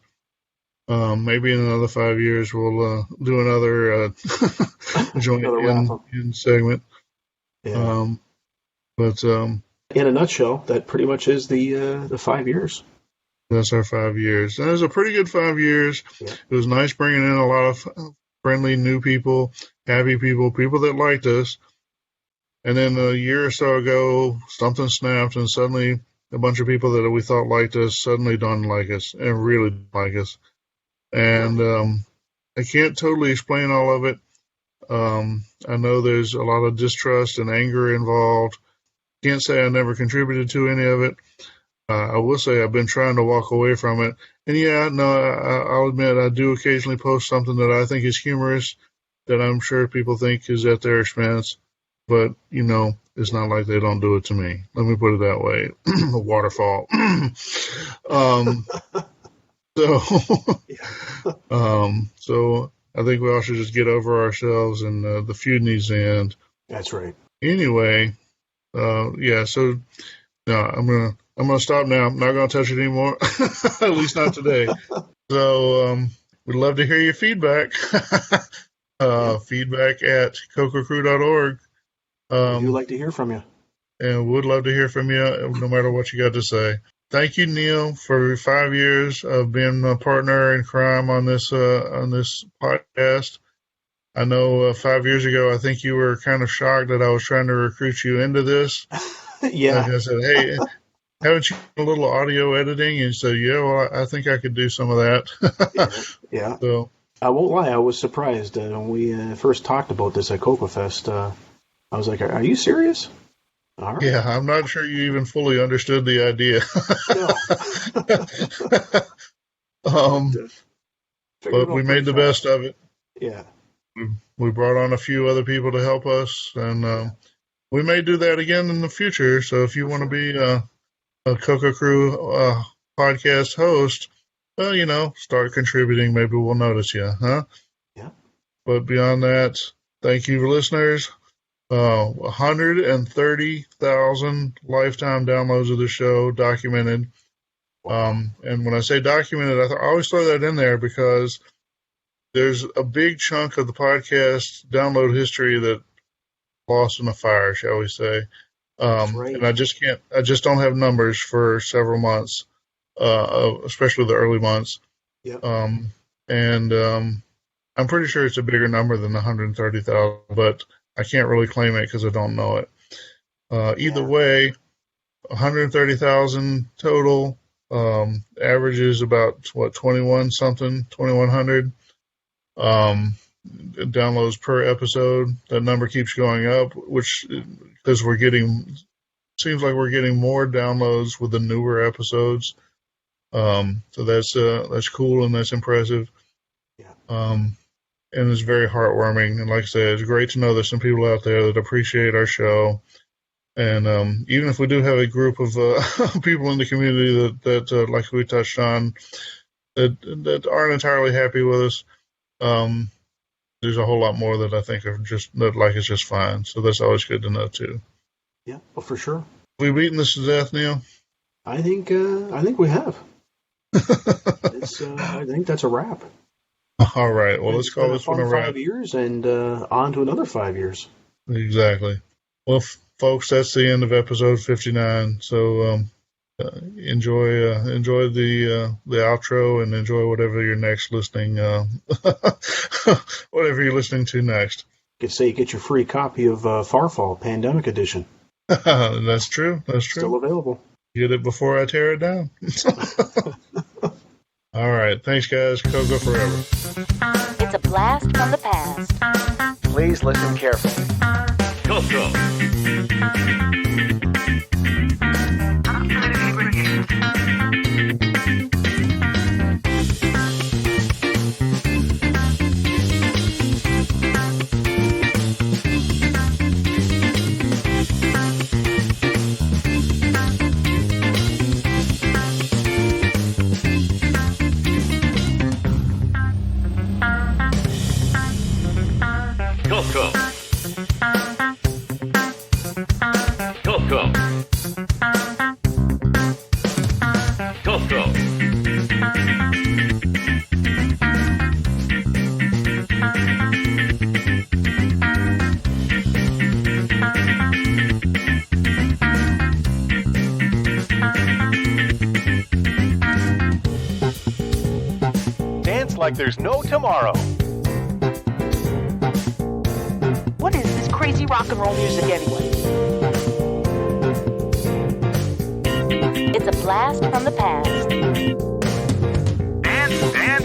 Speaker 1: Maybe in another 5 years we'll do another joint in segment.
Speaker 7: Yeah.
Speaker 1: But
Speaker 7: in a nutshell, that pretty much is the 5 years.
Speaker 1: That's our 5 years. That was a pretty good 5 years. Yeah. It was nice bringing in a lot of friendly new people, happy people, people that liked us. And then a year or so ago, something snapped, and suddenly a bunch of people that we thought liked us suddenly don't like us and really don't like us. And I can't totally explain all of it. I know there's a lot of distrust and anger involved. Can't say I never contributed to any of it. I will say I've been trying to walk away from it. And yeah, no, I'll admit I do occasionally post something that I think is humorous that I'm sure people think is at their expense. But, you know, it's not like they don't do it to me. Let me put it that way. A waterfall. So I think we all should just get over ourselves, and the feud needs to end.
Speaker 7: That's right.
Speaker 1: Anyway, yeah. So no, I'm gonna stop now. I'm not gonna touch it anymore. At least not today. So we'd love to hear your feedback. Feedback at cococrew.org.
Speaker 7: We'd like to hear from you.
Speaker 1: And would love to hear from you, no matter what you got to say. Thank you, Neil, for 5 years of being a partner in crime on this podcast. I know 5 years ago, I think you were kind of shocked that I was trying to recruit you into this.
Speaker 7: Yeah.
Speaker 1: Like I said, hey, haven't you done a little audio editing? And you said, yeah, well, I think I could do some of that.
Speaker 7: Yeah.
Speaker 1: So
Speaker 7: I won't lie, I was surprised when we first talked about this at CoCo Fest. I was like, are you serious? All right.
Speaker 1: Yeah, I'm not sure you even fully understood the idea. But we made the best of it.
Speaker 7: Yeah.
Speaker 1: We brought on a few other people to help us, and we may do that again in the future. So if you want to be a CoCo Crew podcast host, well, start contributing. Maybe we'll notice you, huh?
Speaker 7: Yeah.
Speaker 1: But beyond that, thank you, listeners. 130,000 lifetime downloads of the show documented. And when I say documented, I always throw that in there because there's a big chunk of the podcast download history that lost in a fire, shall we say.
Speaker 7: Right.
Speaker 1: And I just don't have numbers for several months, especially the early months.
Speaker 7: Yep.
Speaker 1: And I'm pretty sure it's a bigger number than 130,000, but I can't really claim it because I don't know it. Either way, 130,000 total. Averages about 2,100 downloads per episode. That number keeps going up, which because seems like we're getting more downloads with the newer episodes. So that's cool and that's impressive.
Speaker 7: Yeah.
Speaker 1: And it's very heartwarming. And like I said, it's great to know there's some people out there that appreciate our show. And even if we do have a group of people in the community that like we touched on, that aren't entirely happy with us, there's a whole lot more that I think are it's just fine. So that's always good to know too.
Speaker 7: Yeah, well, for sure.
Speaker 1: Have we beaten this to death, Neil?
Speaker 7: I think we have. I think that's a wrap.
Speaker 1: All right. Well, let's call this one a wrap.
Speaker 7: 5 years and on to another 5 years.
Speaker 1: Exactly. Well, folks, that's the end of episode 59. So enjoy the outro and enjoy whatever you're next listening, whatever you're listening to next.
Speaker 7: You could say get your free copy of Farfall Pandemic Edition.
Speaker 1: That's true.
Speaker 7: Still available.
Speaker 1: Get it before I tear it down. All right. Thanks, guys. CoCo forever.
Speaker 2: It's a blast from the past.
Speaker 3: Please listen carefully.
Speaker 11: CoCo.
Speaker 21: Dance like there's no tomorrow.
Speaker 2: What is this crazy rock and roll music anyway? It's a blast from the past.
Speaker 21: Dance, dance.